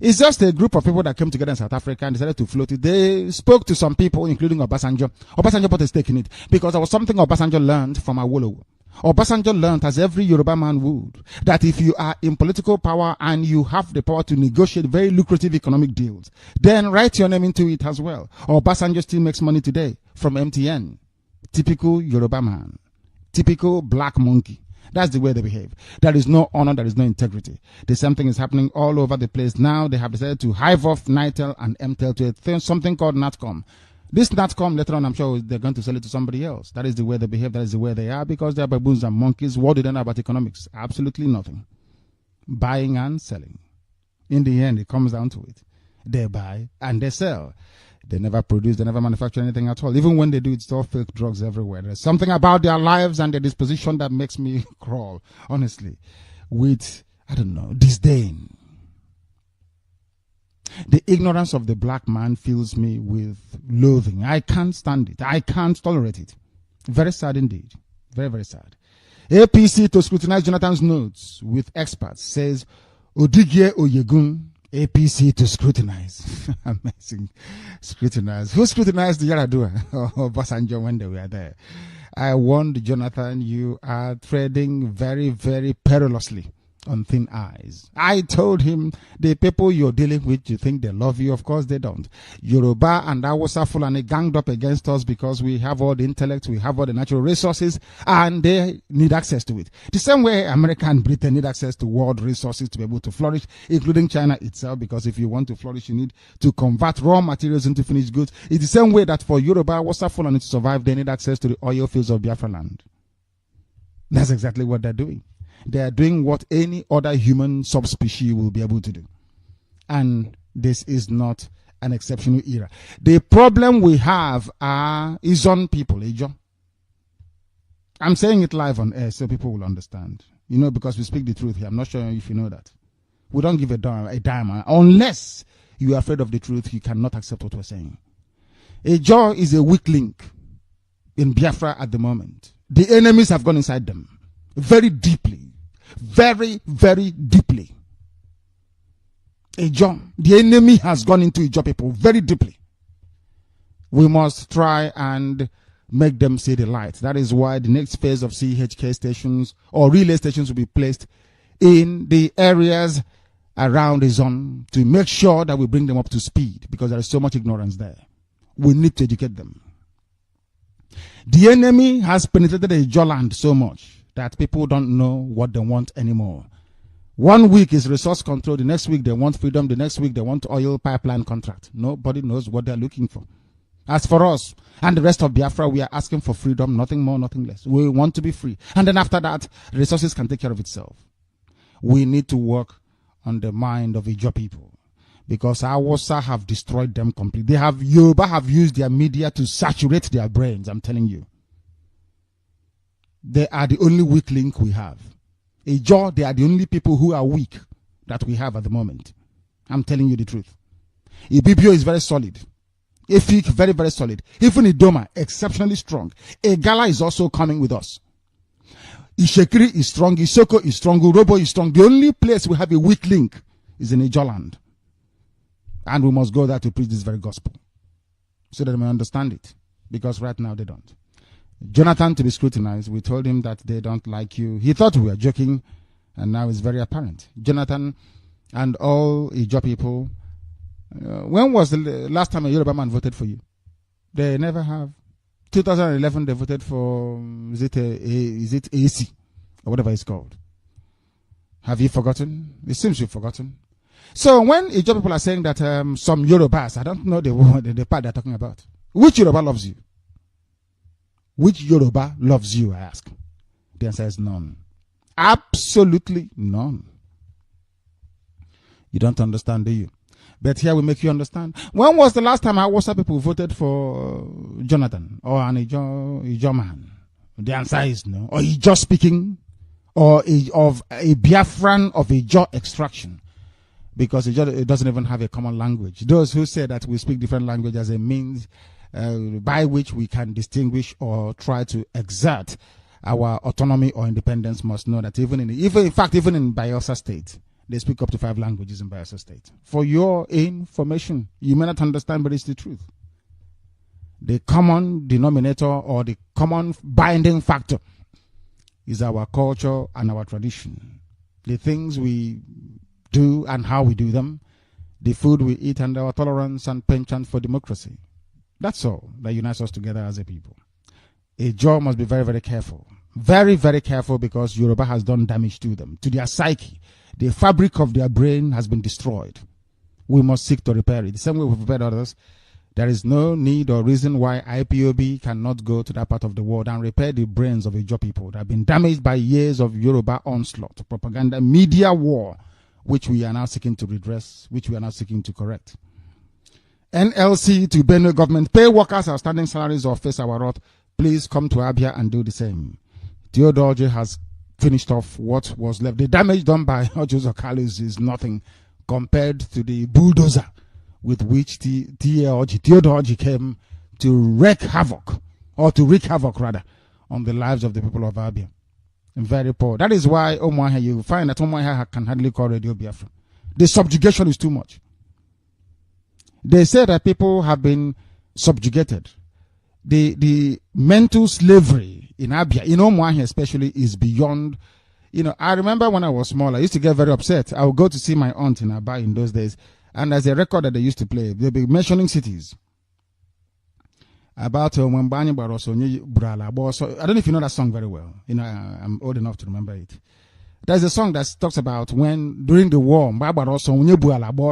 It's just a group of people that came together in South Africa and decided to float it. They spoke to some people, including Obasanjo. Obasanjo put a stake in it, because there was something Obasanjo learned from Awolowo. Obasanjo learned, as every Yoruba man would, that if you are in political power and you have the power to negotiate very lucrative economic deals, then write your name into it as well. Obasanjo still makes money today from MTN. Typical Yoruba man. Typical black monkey. That's the way they behave. There is no honor, there is no integrity. The same thing is happening all over the place. Now they have decided to hive off Nitel and MTEL to something called NATCOM. This NatCom later on, I'm sure they're going to sell it to somebody else. That is the way they behave. That is the way they are, because they're baboons and monkeys. What do they know about economics? Absolutely nothing. Buying and selling. In the end, it comes down to it. They buy and they sell. They never produce, they never manufacture anything at all. Even when they do, it's all fake drugs everywhere. There's something about their lives and their disposition that makes me crawl, honestly, with, I don't know, disdain. The ignorance of the black man fills me with loathing. I can't stand it. I can't tolerate it. Very sad indeed. Very, very sad. APC to scrutinize Jonathan's notes with experts says, Odigye Oyegun, APC to scrutinize. Amazing. Scrutinize. Who scrutinized the Yaradua or Basanjo when they were there? I warned Jonathan, you are treading very, very perilously on thin ice. I told him, the people you're dealing with, you think they love you? Of course they don't. Yoruba and Hausa Fulani ganged up against us because we have all the intellect, we have all the natural resources, and they need access to it. The same way America and Britain need access to world resources to be able to flourish, including China itself, because if you want to flourish, you need to convert raw materials into finished goods. It's the same way that for Yoruba, Hausa Fulani to survive, they need access to the oil fields of Biafra land. That's exactly what they're doing. They are doing what any other human subspecies will be able to do. And this is not an exceptional era. The problem we have is on people, Ejo. I'm saying it live on air so people will understand. You know, because we speak the truth here. I'm not sure if you know that. We don't give a dime. Unless you are afraid of the truth, you cannot accept what we're saying. Ejo is a weak link in Biafra at the moment. The enemies have gone inside them very deeply. Very, very deeply. Ejo, the enemy has gone into Ejo people very deeply. We must try and make them see the light. That is why the next phase of CHK stations or relay stations will be placed in the areas around the zone to make sure that we bring them up to speed, because there is so much ignorance there. We need to educate them. The enemy has penetrated the Ejo land so much that people don't know what they want anymore. 1 week is resource control. The next week they want freedom. The next week they want oil pipeline contract. Nobody knows what they're looking for. As for us and the rest of Biafra, we are asking for freedom, nothing more, nothing less. We want to be free. And then after that, resources can take care of itself. We need to work on the mind of Ijo people, because Hausa have destroyed them completely. Yoruba have used their media to saturate their brains, I'm telling you. They are the only weak link we have. Ejo, they are the only people who are weak that we have at the moment. I'm telling you the truth. Ibibio is very solid. Efik, very, very solid. Even Idoma, exceptionally strong. Egala is also coming with us. Ishekiri is strong. Isoko is strong. Urobo is strong. The only place we have a weak link is in Ejo land. And we must go there to preach this very gospel, so that they may understand it. Because right now they don't. Jonathan to be scrutinized. We told him that they don't like you. He thought we were joking, and now it's very apparent. Jonathan and all Ijo people, when was the last time a Yoruba man voted for you? They never have. 2011 they voted for, is it AC or whatever it's called. Have you forgotten? It seems you've forgotten. So when Ijo people are saying that some Yorubas, I don't know the part they're talking about. Which Yoruba loves you? Which Yoruba loves you, I ask? The answer is none. Absolutely none. You don't understand, do you? But here we make you understand. When was the last time Hausa people voted for Jonathan or an Ijo man? The answer is no. Or Ijo speaking, or of a Biafran of Ijo extraction. Because it doesn't even have a common language. Those who say that we speak different language as a means by which we can distinguish or try to exert our autonomy or independence must know that even in Bayelsa State, they speak up to 5 languages in Bayelsa State. For your information, you may not understand, but it's the truth. The common denominator or the common binding factor is our culture and our tradition. The things we do and how we do them, the food we eat, and our tolerance and penchant for democracy. That's all that unites us together as a people. Ejo must be very, very careful. Very, very careful, because Yoruba has done damage to them, to their psyche. The fabric of their brain has been destroyed. We must seek to repair it. The same way we've prepared others, There is no need or reason why IPOB cannot go to that part of the world and repair the brains of Ijaw people that have been damaged by years of Yoruba onslaught, propaganda, media war, which we are now seeking to redress, which we are now seeking to correct. NLC to Benue government, pay workers outstanding salaries or face our wrath. Please come to Abia and do the same. Theodore has finished off what was left. The damage done by Ojo's Okalis is nothing compared to the bulldozer with which Theodore came to wreak havoc, or to wreak havoc rather, on the lives of the people of Abia. Very poor. That is why Omoahe, you find that Omoahe can hardly call Radio Biafra. The subjugation is too much. They say that people have been subjugated. The mental slavery in Abia, in Omoahe especially, is beyond. I remember when I was small, I used to get very upset. I would go to see my aunt in Aba in those days, and there's a record that they used to play. They'd be mentioning cities. About when Bani Baroso, I don't know if you know that song very well. I'm old enough to remember it. There's a song that talks about when, during the war,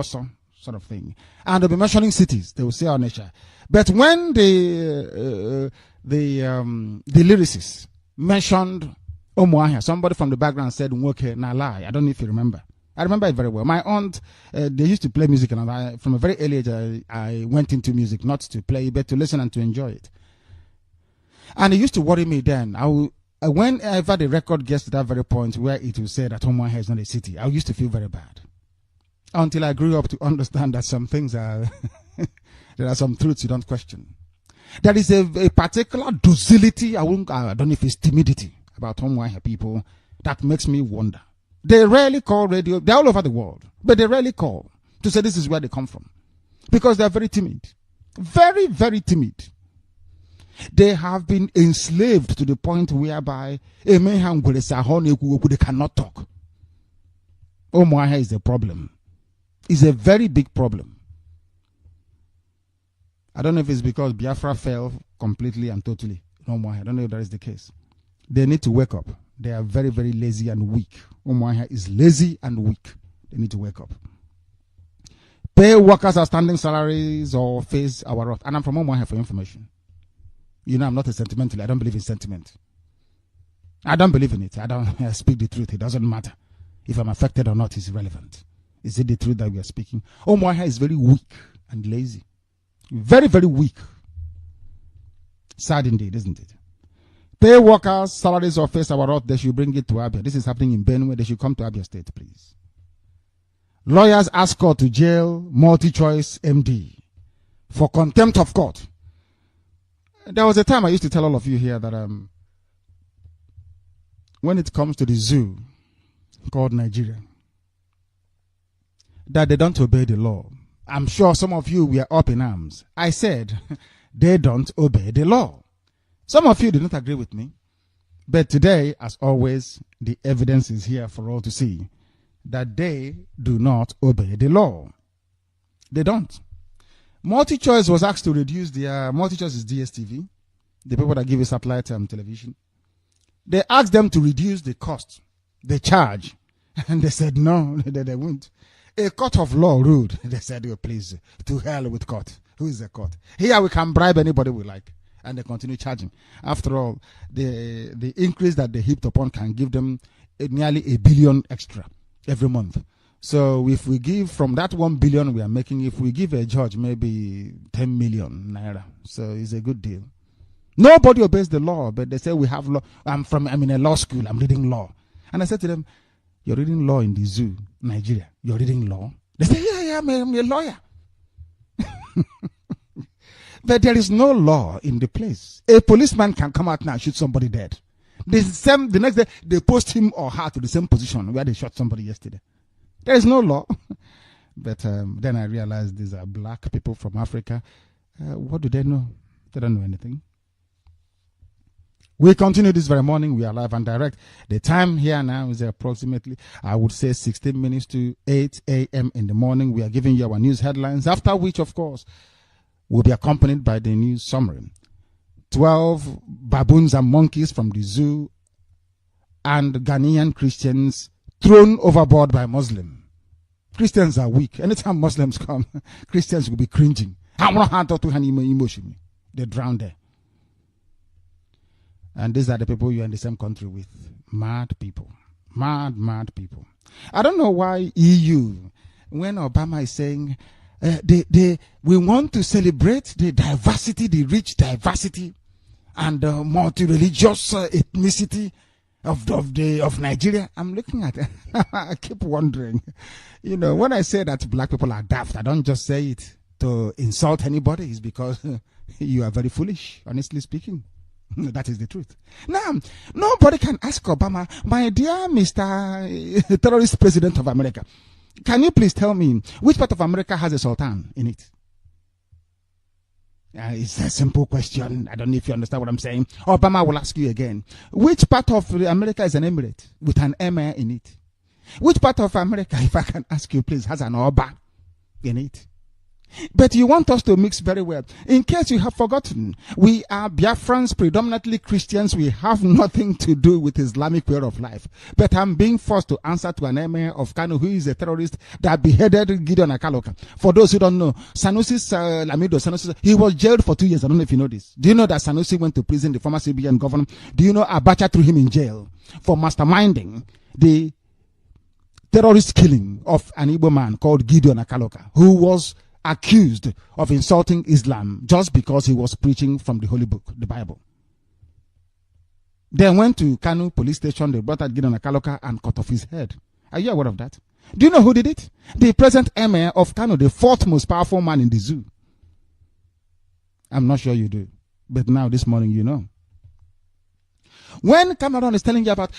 sort of thing. And they'll be mentioning cities. They will say our nature. But when the lyricists mentioned Omoahe, somebody from the background said, "Nwoke na lie." I don't know if you remember. I remember it very well. My aunt, they used to play music, and from a very early age, I went into music, not to play, but to listen and to enjoy it. And it used to worry me then. Whenever the record gets to that very point where it will say that Omoahe is not a city, I used to feel very bad. Until I grew up to understand that some things are, there are some truths you don't question. There is a particular docility, I don't know if it's timidity, about Omoahe people that makes me wonder. They rarely call radio. They're all over the world, but they rarely call to say this is where they come from, because they're very timid, very, very timid. They have been enslaved to the point whereby they cannot talk. Omoahe is a problem. It's a very big problem. I don't know if it's because Biafra fell completely and totally. Omoahe, I don't know if that is the case. They need to wake up. They are very, very lazy and weak. Omoahe is lazy and weak. They need to wake up. Pay workers outstanding salaries or face our wrath. And I'm from Omoahe for information. I'm not a sentimentalist. I don't believe in sentiment. I don't believe in it. I speak the truth. It doesn't matter. If I'm affected or not is irrelevant. Is it the truth that we are speaking? Omoahe is very weak and lazy. Very, very weak. Sad indeed, isn't it? Pay workers salaries or face our wrath. They should bring it to Abia. This is happening in Benue. They should come to Abia State, please. Lawyers ask court to jail multi-choice MD for contempt of court. There was a time I used to tell all of you here that when it comes to the zoo called Nigeria, that they don't obey the law. I'm sure some of you were up in arms. I said they don't obey the law. Some of you did not agree with me. But today, as always, the evidence is here for all to see that they do not obey the law. They don't. MultiChoice was asked to reduce their, MultiChoice is DSTV, the people that give you satellite television. They asked them to reduce the cost, the charge, and they said no, they won't. A court of law ruled. They said, oh, please, to hell with court. Who is the court? Here we can bribe anybody we like. And they continue charging. After all, the increase that they heaped upon can give them nearly $1 billion extra every month. So if we give from that 1 billion we are making, if we give a judge maybe 10 million naira, so it's a good deal. Nobody obeys the law, but they say we have law. I'm in a law school. I'm reading law. And I said to them, you're reading law in the zoo, Nigeria. You're reading law? They say, yeah, I'm a lawyer. But there is no law in the place. A policeman can come out now and shoot somebody dead. The next day, they post him or her to the same position where they shot somebody yesterday. There is no law. But then I realized these are black people from Africa. What do they know? They don't know anything. We continue this very morning. We are live and direct. The time here now is approximately, I would say, 16 minutes to 8 a.m. in the morning. We are giving you our news headlines, after which, of course, will be accompanied by the news summary. 12 baboons and monkeys from the zoo and Ghanaian Christians thrown overboard by Muslim. Christians are weak. Anytime Muslims come, Christians will be cringing. They drown there. And these are the people you're in the same country with. Mad people. Mad people. I don't know why EU, when Obama is saying, we want to celebrate the diversity, the rich diversity, and the multi-religious ethnicity of Nigeria. I'm looking at it. I keep wondering. You know, when I say that black people are daft, I don't just say it to insult anybody. It's because you are very foolish, honestly speaking. That is the truth. Now, nobody can ask Obama, my dear Mr. Terrorist President of America, can you please tell me which part of America has a sultan in it? It's a simple question. I don't know if you understand what I'm saying. Obama will ask you again. Which part of America is an emirate with an emir in it? Which part of America, if I can ask you please, has an Oba in it? But you want us to mix very well. In case you have forgotten, we are Biafrans, predominantly Christians. We have nothing to do with Islamic way of life. But I'm being forced to answer to an emir of Kanu who is a terrorist that beheaded Gideon Akaloka. For those who don't know, Sanusi, he was jailed for 2 years. I don't know if you know this. Do you know that Sanusi went to prison, the former CBN governor? Do you know Abacha threw him in jail for masterminding the terrorist killing of an Igbo man called Gideon Akaloka, who was accused of insulting Islam just because he was preaching from the Holy Book, the Bible. They went to Kanu police station, they brought out Gideon Akaloka and cut off his head. Are you aware of that? Do you know who did it? The present emir of Kanu, the fourth most powerful man in the zoo. I'm not sure you do, but now this morning you know. When Cameron is telling you about,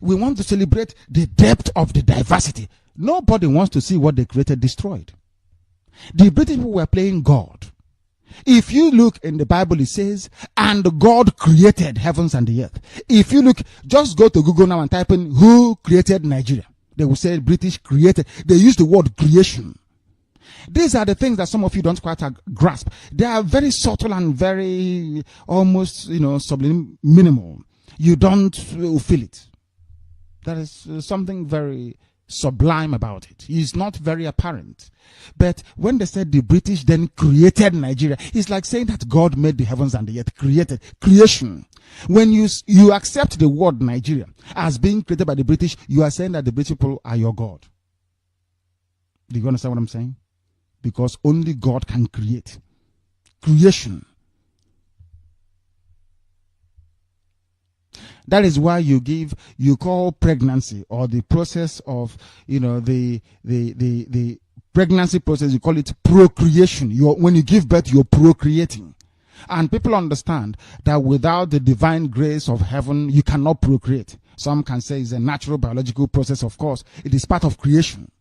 we want to celebrate the depth of the diversity, nobody wants to see what they created destroyed. The British people were playing God. If you look in the Bible, it says, and God created heavens and the earth. If you look, just go to Google now and type in who created Nigeria. They will say British created. They use the word creation. These are the things that some of you don't quite grasp. They are very subtle and very almost, subliminal. You don't feel it. There is something very sublime about it. It's not very apparent. But when they said the British then created Nigeria, it's like saying that God made the heavens and the earth, created creation. When you accept the word Nigeria as being created by the British, you are saying that the British people are your God. Do you understand what I'm saying? Because only God can create. Creation. That is why you call pregnancy or the process of, the pregnancy process, you call it procreation. When you give birth, you're procreating. And people understand that without the divine grace of heaven, you cannot procreate. Some can say it's a natural biological process, of course. It is part of creation.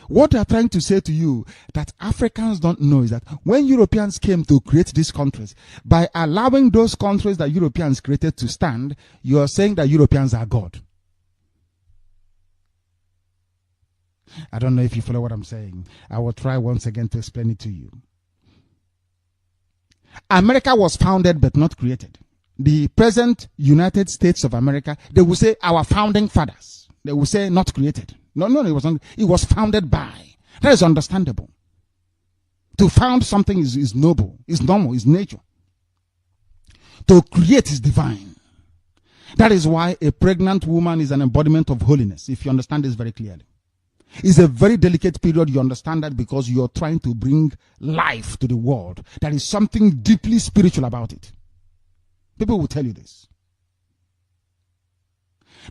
What they are trying to say to you that Africans don't know is that when Europeans came to create these countries, by allowing those countries that Europeans created to stand, you are saying that Europeans are God. I don't know if you follow what I'm saying. I will try once again to explain it to you. America was founded but not created. The present United States of America, they will say our founding fathers. They will say not created. No, it was not. It was founded by. That is understandable. To found something is noble, is normal, is nature. To create is divine. That is why a pregnant woman is an embodiment of holiness, if you understand this very clearly. It's a very delicate period. You understand that because you're trying to bring life to the world. There is something deeply spiritual about it. People will tell you this.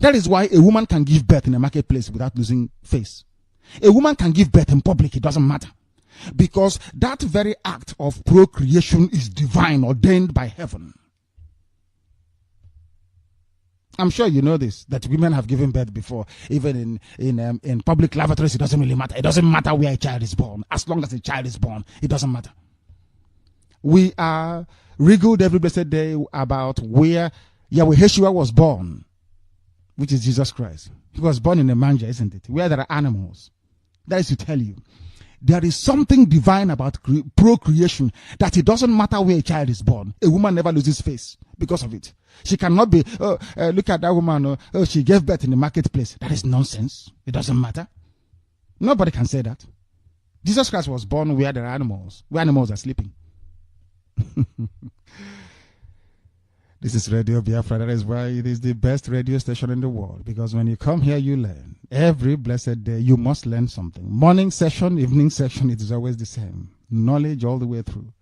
That is why a woman can give birth in a marketplace without losing face. A woman can give birth in public. It doesn't matter. Because that very act of procreation is divine, ordained by heaven. I'm sure you know this, that women have given birth before. Even in public lavatories, it doesn't really matter. It doesn't matter where a child is born. As long as a child is born, it doesn't matter. We are regaled every blessed day about where Yahweh Yeshua was born, which is Jesus Christ. He was born in a manger, isn't it? Where there are animals. That is to tell you, there is something divine about procreation, that it doesn't matter where a child is born. A woman never loses face because of it. She cannot be, look at that woman, she gave birth in the marketplace. That is nonsense. It doesn't matter. Nobody can say that. Jesus Christ was born where there are animals, where animals are sleeping. This is Radio Biafra. That is why it is the best radio station in the world. Because when you come here, you learn. Every blessed day, you must learn something. Morning session, evening session, it is always the same. Knowledge all the way through.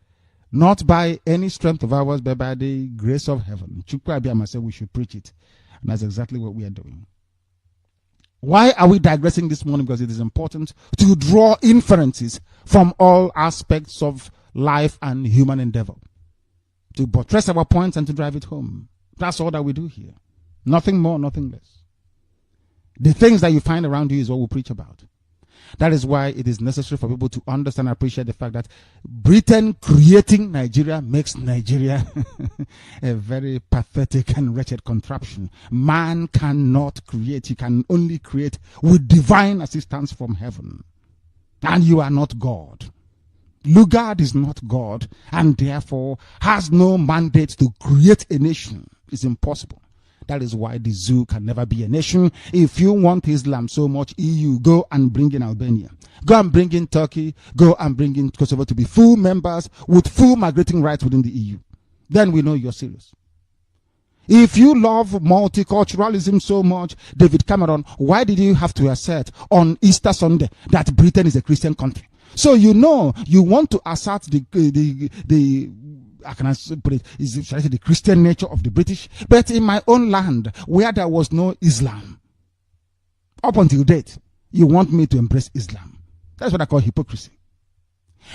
Not by any strength of ours, but by the grace of heaven. Chukwu Abiyama said we should preach it. And that's exactly what we are doing. Why are we digressing this morning? Because it is important to draw inferences from all aspects of life and human endeavor. To buttress our points and to drive it home. That's all that we do here. Nothing more, nothing less. The things that you find around you is what we preach about. That is why it is necessary for people to understand and appreciate the fact that Britain creating Nigeria makes Nigeria a very pathetic and wretched contraption. Man cannot create. He can only create with divine assistance from heaven. And you are not God. Lugard is not God and therefore has no mandate to create a nation. It's impossible. That is why the zoo can never be a nation. If you want Islam so much, EU, go and bring in Albania. Go and bring in Turkey. Go and bring in Kosovo to be full members with full migrating rights within the EU. Then we know you're serious. If you love multiculturalism so much, David Cameron, why did you have to assert on Easter Sunday that Britain is a Christian country? So you know you want to assert I can put it, is the Christian nature of the British. But in my own land, where there was no Islam, up until date, you want me to embrace Islam. That's what I call hypocrisy.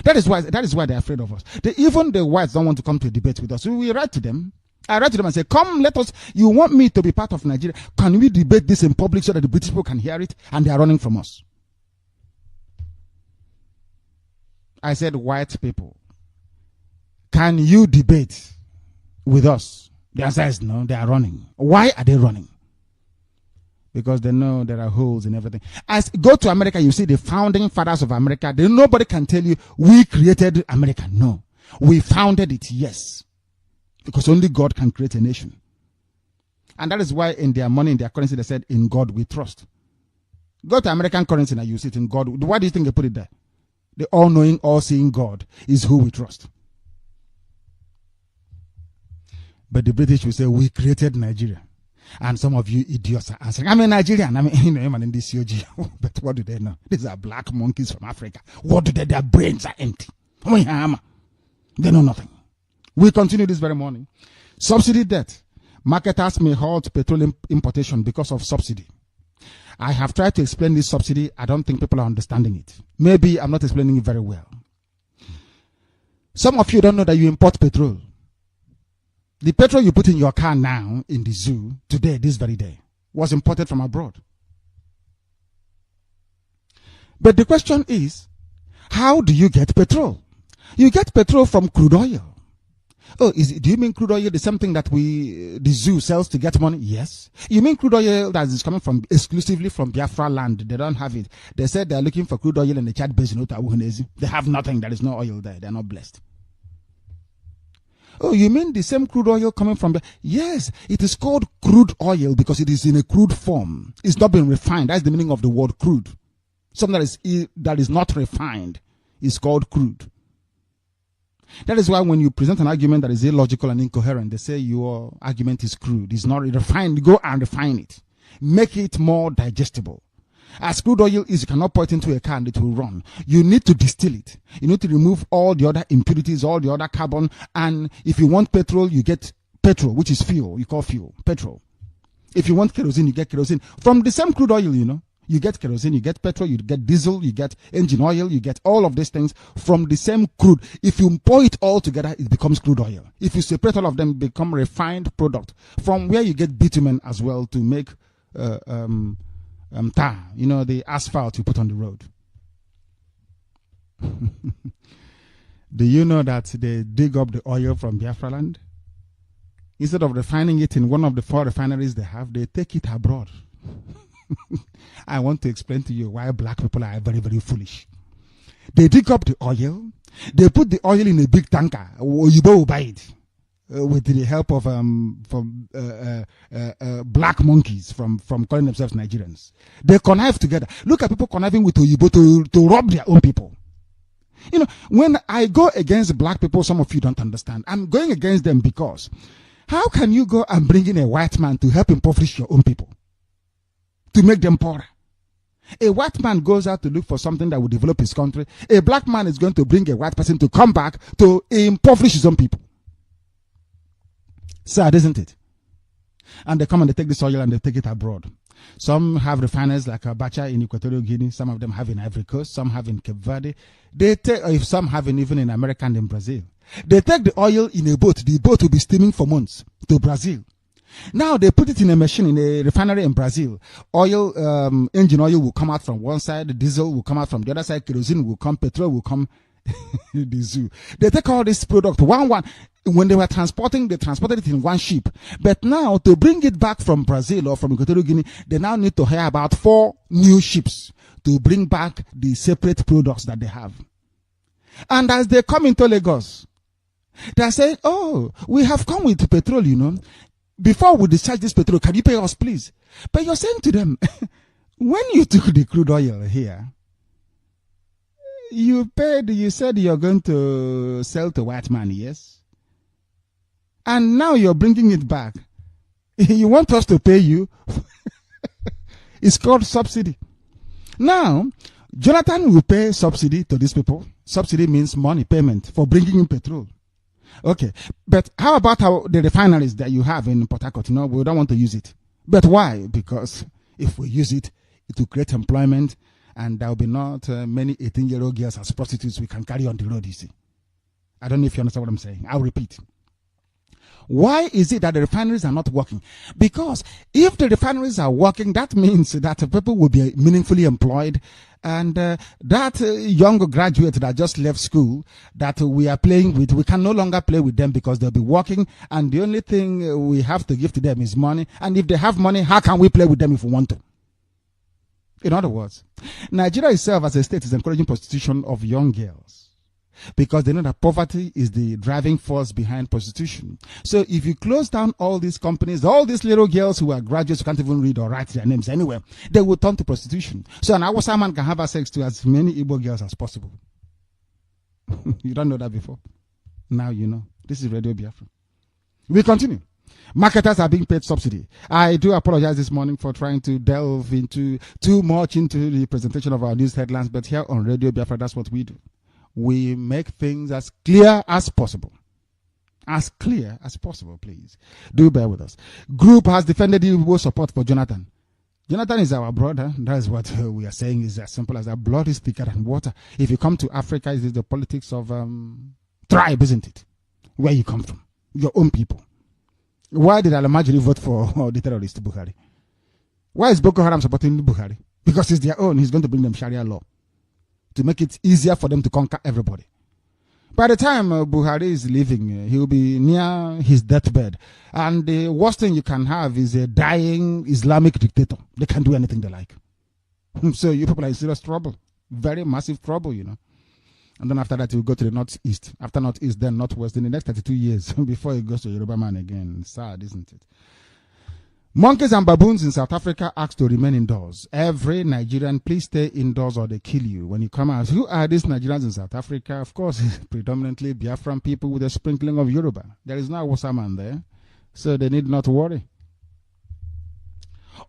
That is why they're afraid of us. Even the whites don't want to come to a debate with us. So we write to them. I write to them and say, come, let us, you want me to be part of Nigeria. Can we debate this in public so that the British people can hear it? And they are running from us. I said, white people, can you debate with us? The answer is no, they are running. Why are they running? Because they know there are holes in everything. As go to America, you see the founding fathers of America. Nobody can tell you, we created America. No. We founded it, yes. Because only God can create a nation. And that is why in their money, in their currency, they said, in God we trust. Go to American currency now, you see it in God. Why do you think they put it there? The all-knowing, all-seeing God is who we trust. But the British will say, we created Nigeria. And some of you idiots are answering, I'm a Nigerian. I'm in this COG. But what do they know? These are black monkeys from Africa. What do they? Their brains are empty. They know nothing. We continue this very morning. Subsidy debt. Marketers may halt petroleum importation because of subsidy. I have tried to explain this subsidy. I don't think people are understanding it. Maybe I'm not explaining it very well. Some of you don't know that you import petrol. The petrol you put in your car now in the zoo, today, this very day, was imported from abroad. But the question is, how do you get petrol? You get petrol from crude oil. Oh, do you mean crude oil is something that the zoo sells to get money? Yes. You mean crude oil that is coming from exclusively from Biafra land? They don't have it. They said they're looking for crude oil in the Chad Basin. They have nothing. There is no oil there. They're not blessed. Oh, you mean the same crude oil coming from there? Yes, it is called crude oil because it is in a crude form. It's not been refined. That's the meaning of the word crude. Something that is not refined is called crude. That is why when you present an argument that is illogical and incoherent, they say your argument is crude. It's not refined. Go and refine it. Make it more digestible. As crude oil is, you cannot pour it into a car and it will run. You need to distill it. You need to remove all the other impurities, all the other carbon. And if you want petrol, you get petrol, which is fuel. You call fuel, petrol. If you want kerosene, you get kerosene. From the same crude oil, you know. You get kerosene, you get petrol, you get diesel, you get engine oil, you get all of these things from the same crude. If you pour it all together, it becomes crude oil. If you separate all of them, it becomes refined product. From where you get bitumen as well to make tar, you know, the asphalt you put on the road. Do you know that they dig up the oil from Biafra land? Instead of refining it in one of the 4 refineries they have, they take it abroad. I want to explain to you why black people are very, very foolish. They dig up the oil, they put the oil in a big tanker, you will buy it with the help of black monkeys from calling themselves Nigerians. They connive together. Look at people conniving with Oyibo to rob their own people. You know, when I go against black people, some of you don't understand. I'm going against them because how can you go and bring in a white man to help impoverish your own people? To make them poorer? A white man goes out to look for something that will develop his country. A black man is going to bring a white person to come back to impoverish his own people. Sad, isn't it? And they come and they take this oil and they take it abroad. Some have refiners like Abacha in Equatorial Guinea. Some of them have in Ivory Coast. Some have in Cape Verde. They take, some have even in America and in Brazil. They take the oil in a boat. The boat will be steaming for months to Brazil. Now they put it in a machine in a refinery in Brazil. Oil, engine oil will come out from one side. Diesel will come out from the other side. Kerosene will come. Petrol will come. The zoo. They take all this product one. When they were transporting, they transported it in one ship. But now to bring it back from Brazil or from Equatorial Guinea, they now need to hire about 4 new ships to bring back the separate products that they have. And as they come into Lagos, they are saying, oh, we have come with petrol, you know. Before we discharge this petrol, can you pay us, please? But you're saying to them, when you took the crude oil here, you said you're going to sell to white man, yes? And now you're bringing it back. You want us to pay you? It's called subsidy. Now, Jonathan will pay subsidy to these people. Subsidy means money, payment for bringing in petrol. Okay, but how about the refineries that you have in Port Harcourt? No, we don't want to use it. But why? Because if we use it, it will create employment, and there will be not many 18-year-old girls as prostitutes we can carry on the road, you see. I don't know if you understand what I'm saying. I'll repeat. Why is it that the refineries are not working? Because if the refineries are working, that means that people will be meaningfully employed, and that young graduate that just left school that we are playing with, we can no longer play with them because they'll be working, and the only thing we have to give to them is money. And if they have money, how can we play with them if we want to? In other words, Nigeria itself as a state is encouraging prostitution of young girls, because they know that poverty is the driving force behind prostitution. So if you close down all these companies, all these little girls who are graduates who can't even read or write their names anywhere, they will turn to prostitution. So an Hausa man can have sex to as many Igbo girls as possible. You don't know that before. Now you know. This is Radio Biafra. We continue. Marketers are being paid subsidy. I do apologize this morning for trying to delve into too much into the presentation of our news headlines, but here on Radio Biafra, that's what we do. We make things as clear as possible. As clear as possible, please. Do bear with us. Group has defended Igbo support for Jonathan. Jonathan is our brother. That is what we are saying. Is as simple as that. Blood is thicker than water. If you come to Africa, it is the politics of tribe, isn't it? Where you come from. Your own people. Why did Alamajiri vote for the terrorist Buhari? Why is Boko Haram supporting Buhari? Because it's their own. He's going to bring them Sharia law to make it easier for them to conquer everybody. By the time Buhari is leaving, he will be near his deathbed. And the worst thing you can have is a dying Islamic dictator. They can do anything they like. So you people are in serious trouble. Very massive trouble, you know. And then after that, he will go to the northeast. After northeast, then northwest in the next 32 years before he goes to Yoruba man again. Sad, isn't it? Monkeys and baboons in South Africa asked to remain indoors. Every Nigerian, please stay indoors or they kill you. When you come out, who are these Nigerians in South Africa? Of course, predominantly Biafran people with a sprinkling of Yoruba. There is no Hausa man there, so they need not worry.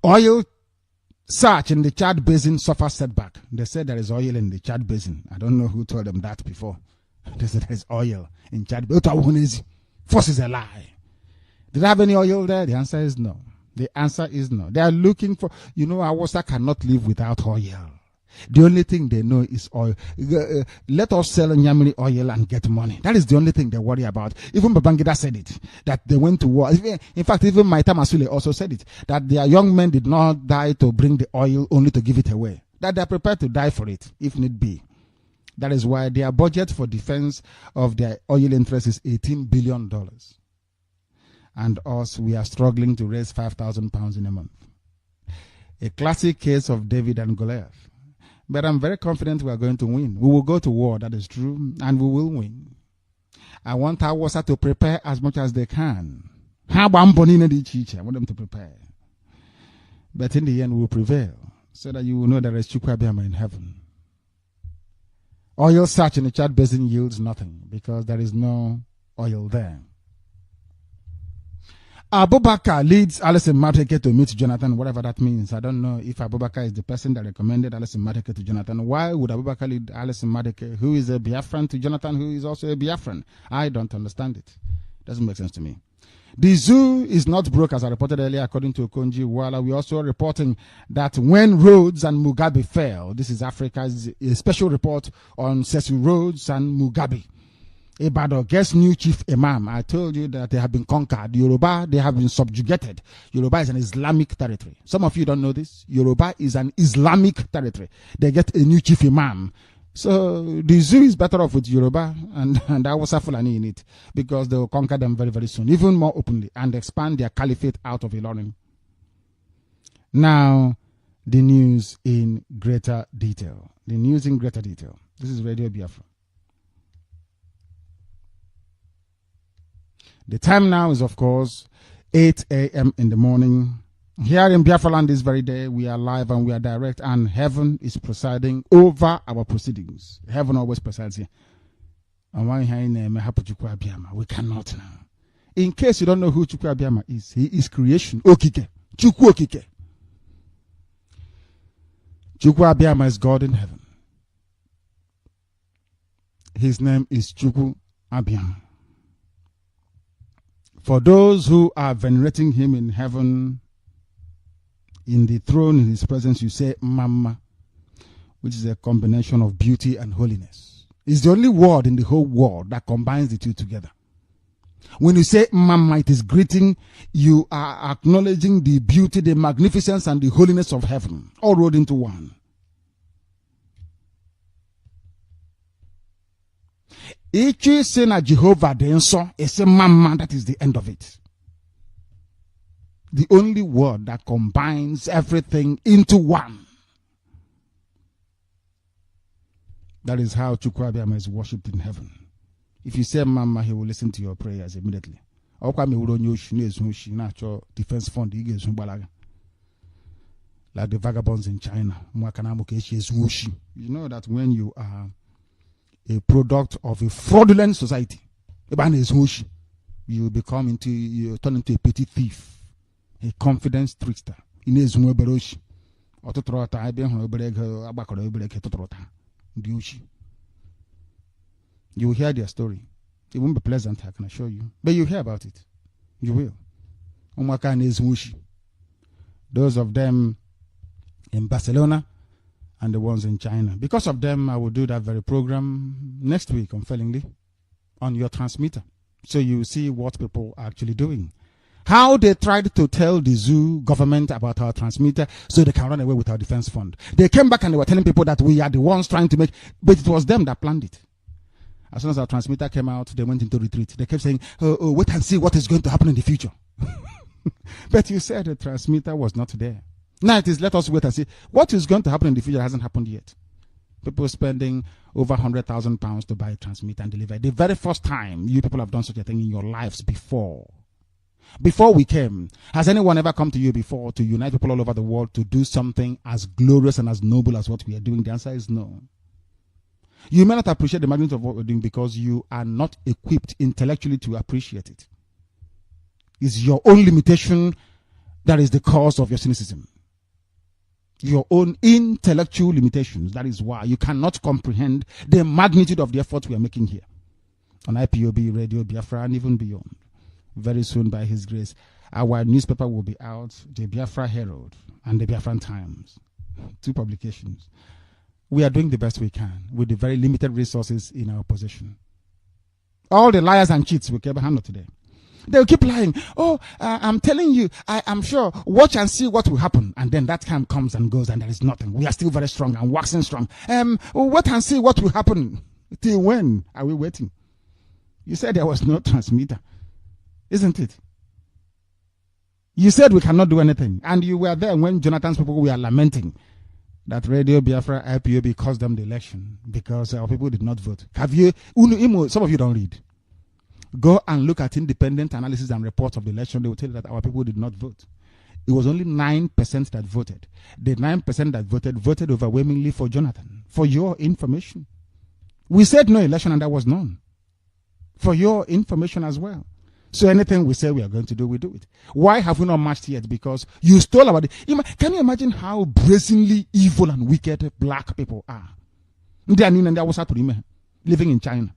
Oil search in the Chad Basin suffers setback. They said there is oil in the Chad Basin. I don't know who told them that before. They said there is oil in Chad Basin. Force is a lie. Did they have any oil there? The answer is no. The answer is no. They are looking for, you know, Hausa cannot live without oil. The only thing they know is oil. Let us sell Nyamiri oil and get money. That is the only thing they worry about. Even Babangida said it, that they went to war. In fact, even Maita Masule also said it, that their young men did not die to bring the oil, only to give it away. That they are prepared to die for it, if need be. That is why their budget for defense of their oil interest is $18 billion. And us, we are struggling to raise £5,000 in a month. A classic case of David and Goliath. But I'm very confident we are going to win. We will go to war, that is true, and we will win. I want our Hausa to prepare as much as they can. I want them to prepare. But in the end, we will prevail, so that you will know there is Chukwabiyama in heaven. Oil search in the Chad Basin yields nothing because there is no oil there. Abubakar leads Alison Mateke to meet Jonathan, whatever that means. I don't know if Abubakar is the person that recommended Alison Mateke to Jonathan. Why would Abubakar lead Alison Mateke, who is a Biafran, to Jonathan, who is also a Biafran? I don't understand it. Doesn't make sense to me. The zoo is not broke, as I reported earlier, according to Okonji Iweala. We're also reporting that when Rhodes and Mugabe fell, this is Africa's special report on Cecil Rhodes and Mugabe. Ibadan gets new chief imam. I told you that they have been conquered. Yoruba, they have been subjugated. Yoruba is an Islamic territory. Some of you don't know this. Yoruba is an Islamic territory. They get a new chief imam. So the zoo is better off with Yoruba and Hausa Fulani in it because they will conquer them very, very soon, even more openly, and expand their caliphate out of Ilorin. Now, the news in greater detail. The news in greater detail. This is Radio Biafra. The time now is, of course, 8 a.m. in the morning. Here in Biafra land this very day, we are live and we are direct, and heaven is presiding over our proceedings. Heaven always presides here. And we cannot now. In case you don't know who Chukwu Abiyama is, he is creation. Okike. Chukwu Okike. Chukwu Abiyama is God in heaven. His name is Chukwu Abiyama. For those who are venerating him in heaven, in the throne, in his presence, you say Mama, which is a combination of beauty and holiness. It's the only word in the whole world that combines the two together. When you say Mama, it is greeting, you are acknowledging the beauty, the magnificence, and the holiness of heaven, all rolled into one. Each saying that Jehovah then saw is a Mama, that is the end of it. The only word that combines everything into one. That is how Chukwu Abiyama is worshipped in heaven. If you say Mama, he will listen to your prayers immediately. Defense fund, like the vagabonds in China. You know that when you are a product of a fraudulent society, you turn into a petty thief. A confidence trickster. You will hear their story. It won't be pleasant, I can assure you. But you hear about it. You will. Those of them in Barcelona and the ones in China. Because of them, I will do that very program next week, unfailingly, on your transmitter. So you see what people are actually doing. How they tried to tell the zoo government about our transmitter so they can run away with our defense fund. They came back and they were telling people that we are the ones trying to make, but it was them that planned it. As soon as our transmitter came out, they went into retreat. They kept saying, oh, wait and see what is going to happen in the future. But you said the transmitter was not there. Now it is, let us wait and see. What is going to happen in the future hasn't happened yet. People spending over £100,000 to buy a transmitter and deliver it. The very first time you people have done such a thing in your lives before. Before we came, has anyone ever come to you before to unite people all over the world to do something as glorious and as noble as what we are doing? The answer is no. You may not appreciate the magnitude of what we're doing because you are not equipped intellectually to appreciate it. It's your own limitation that is the cause of your cynicism. Your own intellectual limitations. That is why you cannot comprehend the magnitude of the effort we are making here on IPOB, Radio Biafra, and even beyond. Very soon, by His grace, our newspaper will be out, the Biafra Herald and the Biafran Times, 2 publications. We are doing the best we can with the very limited resources in our possession. All the liars and cheats will ever handle today. They'll keep lying. Oh, I'm telling you, I am sure. Watch and see what will happen. And then that time comes and goes and there is nothing. We are still very strong and waxing strong. Wait and see what will happen. Till when are we waiting? You said there was no transmitter. Isn't it? You said we cannot do anything. And you were there when Jonathan's people were lamenting that Radio Biafra IPOB cost them the election because our people did not vote. Have you? Some of you don't read. Go and look at independent analysis and reports of the election. They will tell you that our people did not vote. It was only 9% that voted. The 9% that voted overwhelmingly for Jonathan. For your information. We said no election and that was none. For your information as well. So anything we say we are going to do, we do it. Why have we not marched yet? Because you stole our... Can you imagine how brazenly evil and wicked black people are? Living in China.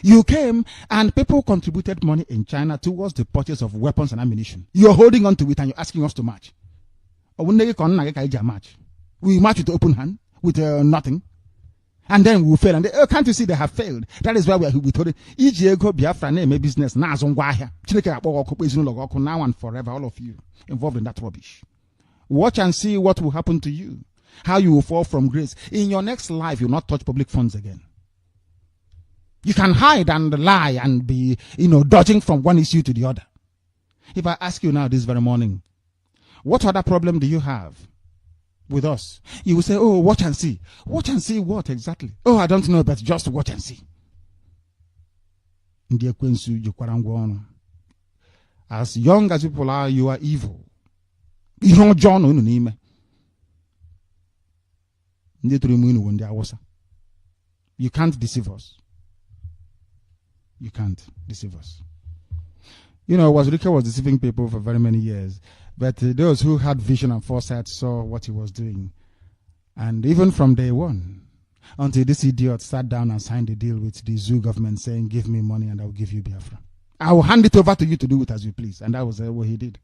You came and people contributed money in China towards the purchase of weapons and ammunition. You're holding on to it and you're asking us to march. We march with open hand, with nothing. And then we will fail. And can't you see they have failed? That is why we are told Biafra name business now and forever, all of you involved in that rubbish. Watch and see what will happen to you. How you will fall from grace. In your next life, you will not touch public funds again. You can hide and lie and be, dodging from one issue to the other. If I ask you now this very morning, what other problem do you have with us? You will say, oh, watch and see. Watch and see what exactly? Oh, I don't know, but just watch and see. As young as people are, you are evil. You don't John. You can't deceive us. You can't deceive us. Wazirika was deceiving people for very many years. But those who had vision and foresight saw what he was doing. And even from day one, until this idiot sat down and signed a deal with the zoo government saying, give me money and I will give you Biafra. I will hand it over to you to do it as you please. And that was what he did.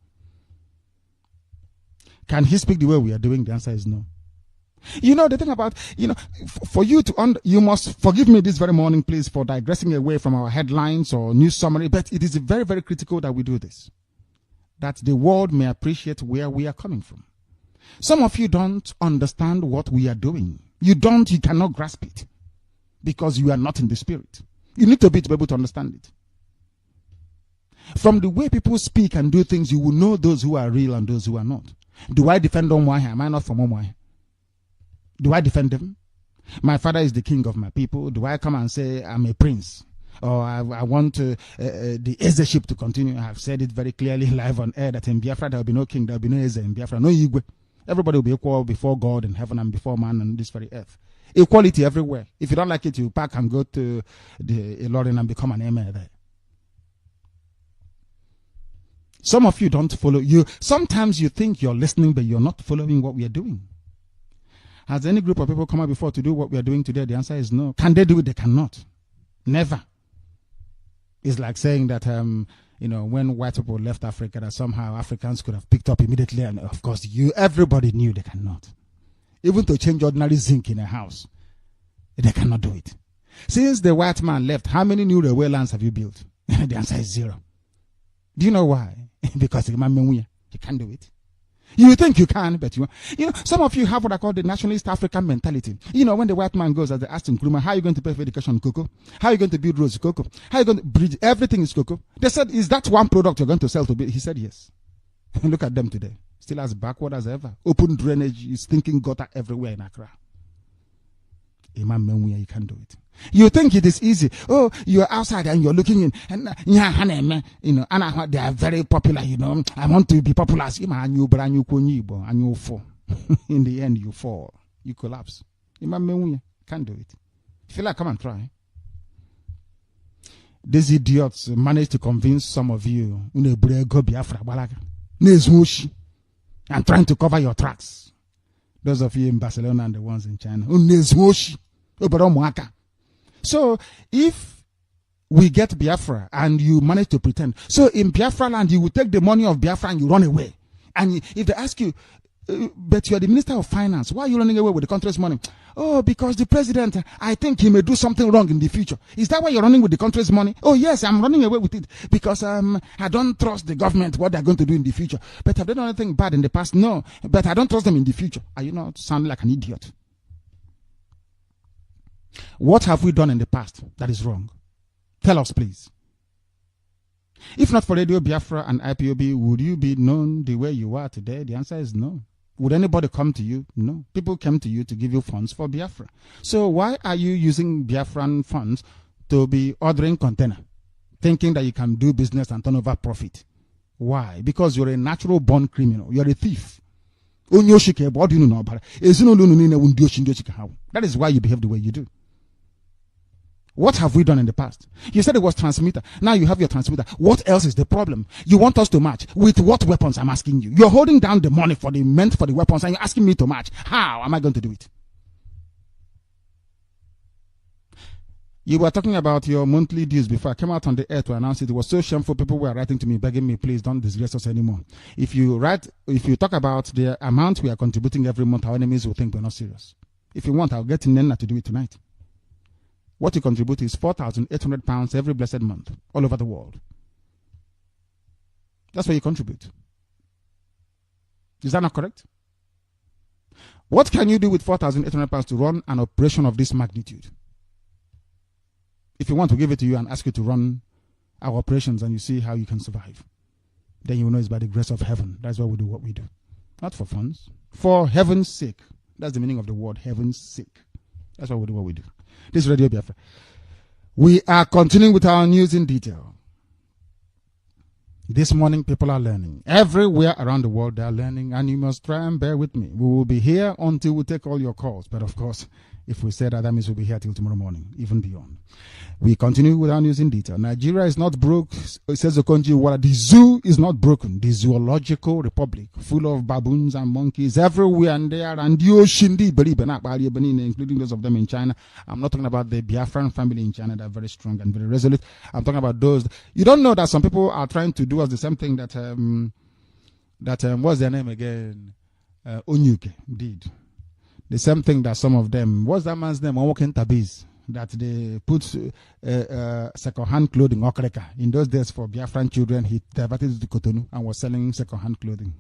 Can he speak the way we are doing? The answer is no. The thing about, for you to, you must forgive me this very morning, please, for digressing away from our headlines or news summary, but it is very, very critical that we do this. That the world may appreciate where we are coming from. Some of you don't understand what we are doing. You cannot grasp it because you are not in the spirit. You need to be able to understand it. From the way people speak and do things, you will know those who are real and those who are not. Do I defend Omwai? Am I not from Omwai? Do I defend them? My father is the king of my people. Do I come and say I'm a prince? Or I want the Ezeship to continue? I have said it very clearly live on air that in Biafra there will be no king, there will be no Eze in Biafra, no Igwe. Everybody will be equal before God in heaven and before man on this very earth. Equality everywhere. If you don't like it, you pack and go to the Ilorin and become an emir there. Some of you don't follow. Sometimes you think you're listening, but you're not following what we are doing. Has any group of people come out before to do what we are doing today? The answer is no. Can they do it? They cannot. Never. It's like saying that, when white people left Africa, that somehow Africans could have picked up immediately. And of course, everybody knew they cannot. Even to change ordinary zinc in a house, they cannot do it. Since the white man left, how many new railway lines have you built? The answer is zero. Do you know why? Because you can't do it. You think you can, but some of you have what I call the nationalist African mentality. When the white man goes, as they asked in Nkrumah, how are you going to pay for education? Cocoa. How are you going to build roads? Cocoa. How are you going to bridge? Everything is cocoa. They said, is that one product you're going to sell to be? He said, yes. Look at them today. Still as backward as ever. Open drainage, stinking gutter everywhere in Accra. Imam Menwia, you can't do it. You think it is easy. Oh, you're outside and you're looking in. And they are very popular, I want to be popular. In the end, you fall. You collapse. Imam Menwia, can't do it. If you like, come and try. These idiots managed to convince some of you and trying to cover your tracks. Those of you in Barcelona and the ones in China. So, if we get Biafra and you manage to pretend, so in Biafra land, you will take the money of Biafra and you run away. And if they ask you, but you are the Minister of Finance, why are you running away with the country's money? Oh, because the president, I think he may do something wrong in the future. Is that why you're running with the country's money? Oh, yes, I'm running away with it because I don't trust the government, what they're going to do in the future. But have they done anything bad in the past? No, but I don't trust them in the future. Are you not sounding like an idiot? What have we done in the past that is wrong? Tell us, please. If not for Radio Biafra and IPOB, would you be known the way you are today? The answer is no. Would anybody come to you? No. People came to you to give you funds for Biafra. So why are you using Biafran funds to be ordering container, thinking that you can do business and turn over profit? Why? Because you're a natural born criminal. You're a thief. That is why you behave the way you do. What have we done in the past? You said it was transmitter. Now you have your transmitter. What else is the problem? You want us to match with what weapons? I'm asking you. You're holding down the money for the weapons and you're asking me to match. How am I going to do it? You were talking about your monthly dues before I came out on the air to announce it. It was so shameful. People were writing to me, begging me, please don't disgrace us anymore. If you talk about the amount we are contributing every month, our enemies will think we're not serious. If you want, I'll get Nena to do it tonight. What you contribute is £4,800 every blessed month, all over the world. That's what you contribute. Is that not correct? What can you do with £4,800 to run an operation of this magnitude? If you want to give it to you and ask you to run our operations and you see how you can survive, then you will know it's by the grace of heaven. That's why we do what we do. Not for funds. For heaven's sake. That's the meaning of the word, heaven's sake. That's why we do what we do. This is Radio Biafra. We are continuing with our news in detail. This morning, people are learning. Everywhere around the world, they are learning, and you must try and bear with me. We will be here until we take all your calls. But of course, if we say that, that means we'll be here till tomorrow morning, even beyond. We continue with our news in detail. Nigeria is not broke, says Okonjo Iweala. The zoo is not broken. The zoological republic, full of baboons and monkeys everywhere and there, and including those of them in China. I'm not talking about the Biafran family in China that are very strong and very resolute. I'm talking about those. You don't know that some people are trying to do us the same thing that what's their name again? Onyuke did. The same thing that some of them, what's that man's name? Onwoken Tabiz, that they put second-hand clothing, okreka. In those days for Biafran children, he diverted to Cotonou and was selling second-hand clothing.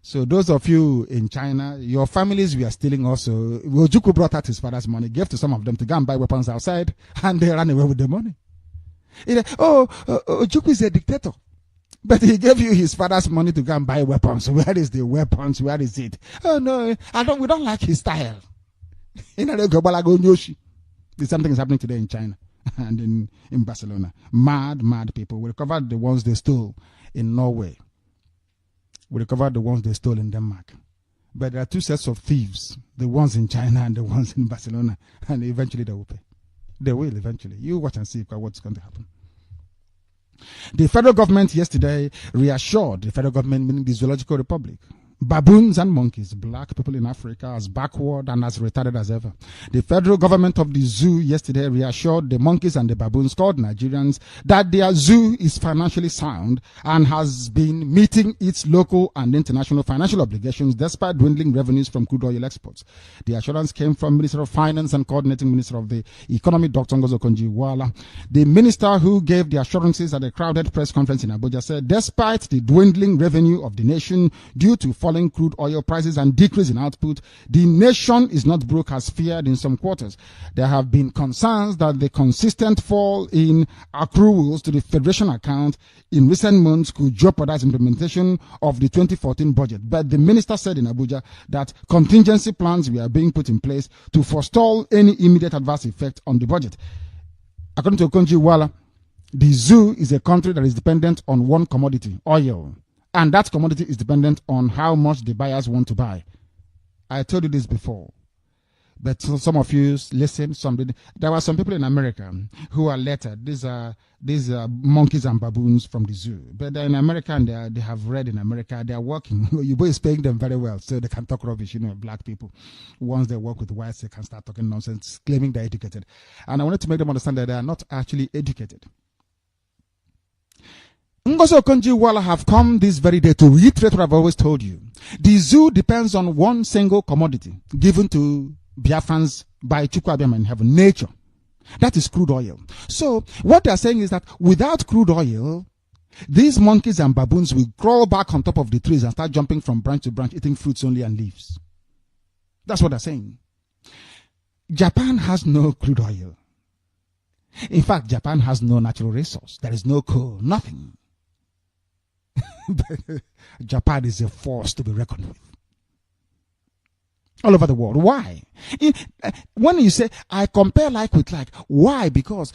So those of you in China, your families were stealing also. Ojukwu brought out his father's money, gave to some of them to go and buy weapons outside, and they ran away with the money. Ojukwu is a dictator. But he gave you his father's money to go and buy weapons. Where is the weapons? Where is it? Oh no, we don't like his style. The same thing is happening today in China and in Barcelona. Mad people. We recovered the ones they stole in Norway. We recovered the ones they stole in Denmark. But there are two sets of thieves, the ones in China and the ones in Barcelona. And eventually they will pay. They will eventually. You watch and see what's going to happen. The federal government yesterday reassured, the federal government meaning the Zoological Republic, baboons and monkeys, black people in Africa, as backward and as retarded as ever. The federal government of the zoo yesterday reassured the monkeys and the baboons, called Nigerians, that their zoo is financially sound and has been meeting its local and international financial obligations despite dwindling revenues from crude oil exports. The assurance came from Minister of Finance and Coordinating Minister of the Economy, Dr. Okonjo Iweala. The minister who gave the assurances at a crowded press conference in Abuja said, despite the dwindling revenue of the nation due to falling crude oil prices and decrease in output, the nation is not broke as feared in some quarters. There have been concerns that the consistent fall in accruals to the Federation account in recent months could jeopardize implementation of the 2014 budget. But the minister said in Abuja that contingency plans were being put in place to forestall any immediate adverse effect on the budget. According to Okonjo Iweala, the zoo is a country that is dependent on one commodity, oil. And that commodity is dependent on how much the buyers want to buy. I told you this before. But some of you listen. There were some people in America who are lettered. These are monkeys and baboons from the zoo. But they're in America and they have read in America. They are working. Yoruba is paying them very well, so they can talk rubbish. Black people. Once they work with whites, they can start talking nonsense, claiming they're educated. And I wanted to make them understand that they are not actually educated. Ngozi Okonjo Iweala have come this very day to reiterate what I've always told you. The zoo depends on one single commodity given to Biafrans by Chukwu Abiyama in heaven, nature. That is crude oil. So what they are saying is that without crude oil, these monkeys and baboons will crawl back on top of the trees and start jumping from branch to branch, eating fruits only and leaves. That's what they're saying. Japan has no crude oil. In fact, Japan has no natural resource. There is no coal, nothing. Japan is a force to be reckoned with. All over the world. Why? When you say, I compare like with like, why? Because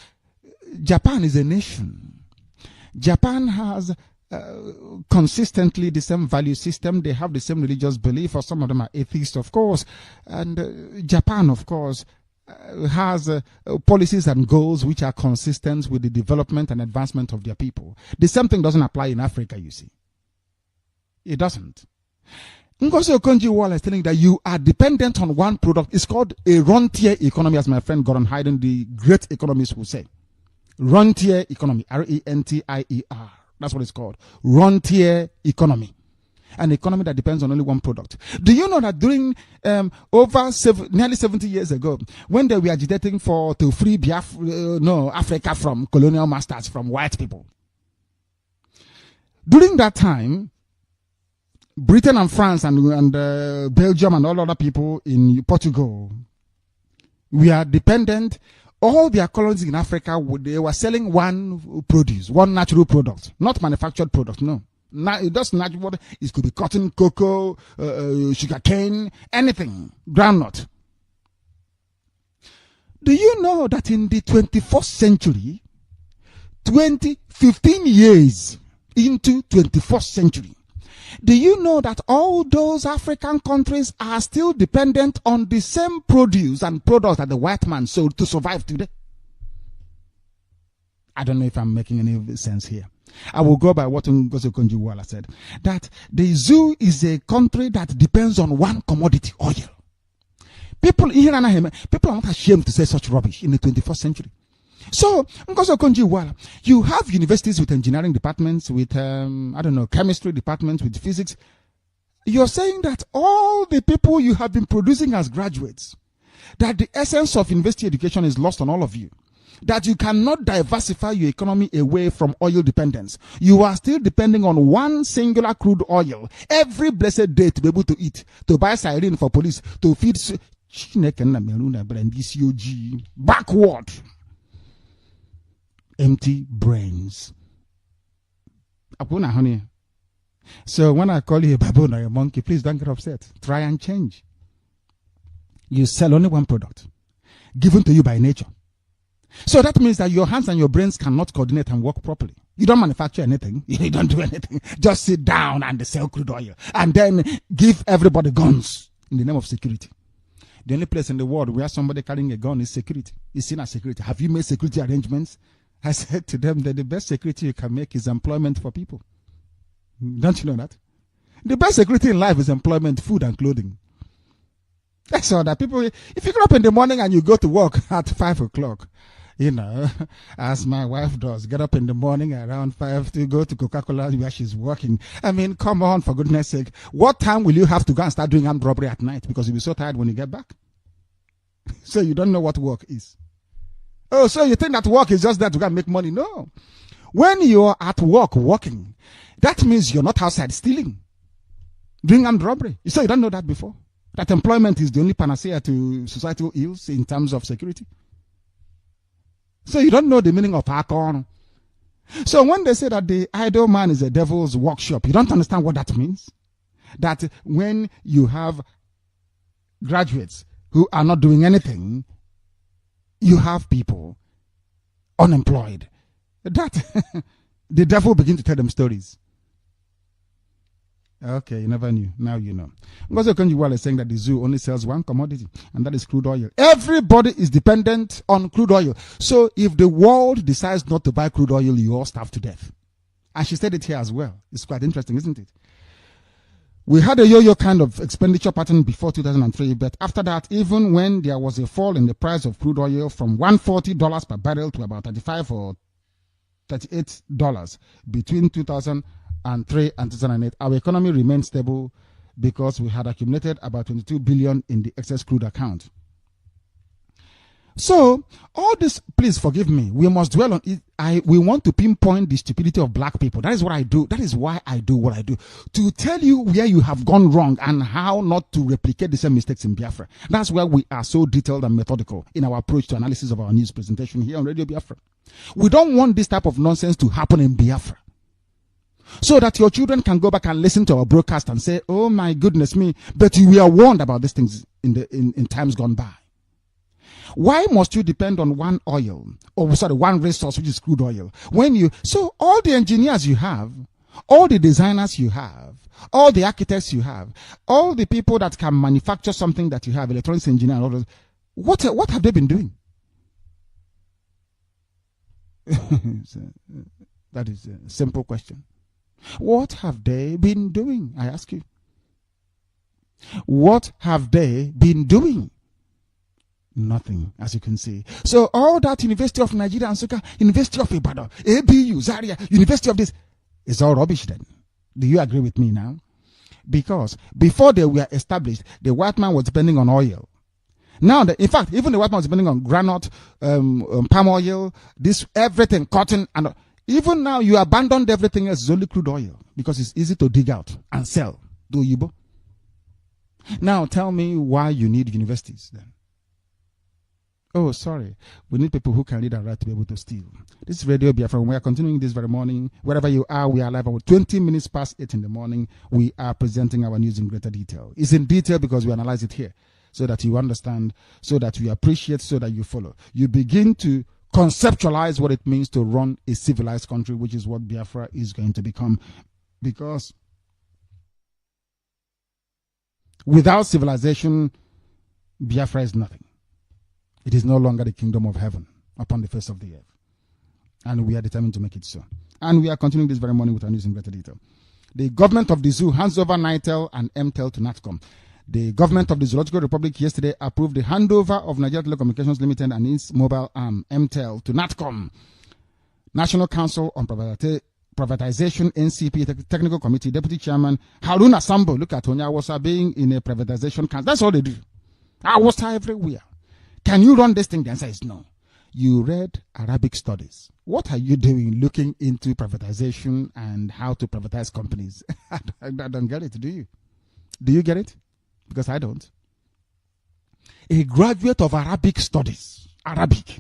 Japan is a nation. Japan has consistently the same value system. They have the same religious belief, or some of them are atheists, of course. And Japan, of course, has policies and goals which are consistent with the development and advancement of their people. The same thing doesn't apply in Africa, you see. It doesn't. Ngozi Okonjo-Iweala is telling you that you are dependent on one product. It's called a rentier economy, as my friend Gordon Hayden, the great economist, will say. Rentier economy, R-E-N-T-I-E-R. That's what it's called. Rentier economy. An economy that depends on only one product. Do you know that during nearly 70 years ago, when they were agitating to free Africa from colonial masters, from white people, during that time, Britain and France and Belgium and all other people in Portugal, we are dependent. All their colonies in Africa, they were selling one produce, one natural product, not manufactured product, no. That's natural. It could be cotton, cocoa, sugarcane, anything, groundnut. Do you know that in the 21st century, 15 years into 21st century, do you know that all those African countries are still dependent on the same produce and products that the white man sold to survive today? I don't know if I'm making any sense here. I will go by what Ngozi Okonjo-Iweala said, that the zoo is a country that depends on one commodity, oil. People are not ashamed to say such rubbish in the 21st century. So, Ngozi Okonjo-Iweala, you have universities with engineering departments, with, chemistry departments, with physics. You're saying that all the people you have been producing as graduates, that the essence of university education is lost on all of you. That you cannot diversify your economy away from oil dependence. You are still depending on one singular crude oil every blessed day to be able to eat, to buy siren for police, to feed backward. Empty brains. So when I call you a baboon or a monkey, please don't get upset. Try and change. You sell only one product given to you by nature. So that means that your hands and your brains cannot coordinate and work properly. You don't manufacture anything. You don't do anything. Just sit down and sell crude oil. And then give everybody guns in the name of security. The only place in the world where somebody carrying a gun is security. Is seen as security. Have you made security arrangements? I said to them that the best security you can make is employment for people. Don't you know that? The best security in life is employment, food, and clothing. That's all that people, if you get up in the morning and you go to work at 5 o'clock, as my wife does, get up in the morning around 5 to go to Coca-Cola where she's working. I mean, come on, for goodness sake. What time will you have to go and start doing armed robbery at night? Because you'll be so tired when you get back. So you don't know what work is. Oh, so you think that work is just there to go and make money? No. When you're at work working, that means you're not outside stealing, doing armed robbery. So you don't know that before? That employment is the only panacea to societal ills in terms of security. So you don't know the meaning of akon. So when they say that the idle man is a devil's workshop, you don't understand what that means. That when you have graduates who are not doing anything, you have people unemployed. That the devil begins to tell them stories. Okay, you never knew. Now you know. Ngozi Okonjo-Iweala is saying that the zoo only sells one commodity, and that is crude oil. Everybody is dependent on crude oil. So if the world decides not to buy crude oil, you all starve to death. And she said it here as well. It's quite interesting, isn't it? We had a yo-yo kind of expenditure pattern before 2003, but after that, even when there was a fall in the price of crude oil from $140 per barrel to about $35 or $38 between 2003 and 2008, our economy remained stable because we had accumulated about 22 billion in the excess crude account. So all this, please forgive me, we must dwell on it. We want to pinpoint the stupidity of black people. That is what I do. That is why I do what I do, to tell you where you have gone wrong and how not to replicate the same mistakes in Biafra. That's why we are so detailed and methodical in our approach to analysis of our news presentation here on Radio Biafra. We don't want this type of nonsense to happen in Biafra, so that your children can go back and listen to our broadcast and say, oh my goodness me, but we are warned about these things in times gone by. Why must you depend on one oil, or one resource, which is crude oil? So all the engineers you have, All the designers you have, all the architects you have, all the people that can manufacture something that you have, electronics engineer and all those, what have they been doing? That is a simple question. What have they been doing? I ask you. What have they been doing? Nothing, as you can see. So all that University of Nigeria and Nsukka, University of Ibadan, ABU, Zaria, University of this, is all rubbish then. Do you agree with me now? Because before they were established, the white man was depending on oil. Now, in fact, even the white man was depending on granite, palm oil, this, everything, cotton, and even now you abandoned everything else. It's only crude oil because it's easy to dig out and sell. Do you? Now tell me why you need universities then. Oh, sorry. We need people who can read and write to be able to steal. This is Radio Biafra. We are continuing this very morning. Wherever you are, we are live. About 20 minutes past 8 in the morning. We are presenting our news in greater detail. It's in detail because we analyze it here so that you understand, so that you appreciate, so that you follow. You begin to conceptualize what it means to run a civilized country, which is what Biafra is going to become. Because without civilization, Biafra is nothing. It is no longer the kingdom of heaven upon the face of the earth. And we are determined to make it so. And we are continuing this very morning with our news in greater detail. The government of the zoo hands over NITEL and MTEL to NATCOM. The government of the Zoological Republic yesterday approved the handover of Nigeria Telecommunications Limited and its mobile arm, MTEL, to NATCOM. National Council on Privatization, NCP Technical Committee, Deputy Chairman Haruna Sambo. Look at Tonya Awasa being in a privatization council. That's all they do. Awasa everywhere. Can you run this thing? The answer is no. You read Arabic studies. What are you doing looking into privatization and how to privatize companies? I don't get it, do you? Do you get it? Because I don't. A graduate of Arabic studies, Arabic,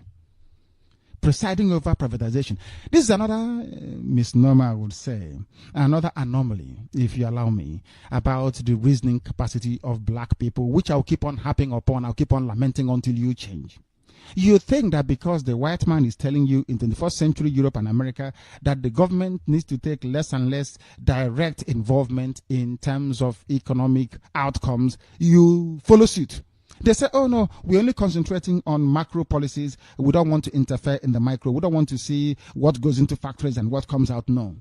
presiding over privatization. This is another misnomer, I would say, another anomaly, if you allow me, about the reasoning capacity of black people, which I'll keep on harping upon, I'll keep on lamenting until you change. You think that because the white man is telling you in 21st century Europe and America that the government needs to take less and less direct involvement in terms of economic outcomes, you follow suit. They say, oh no, we're only concentrating on macro policies. We don't want to interfere in the micro. We don't want to see what goes into factories and what comes out. No.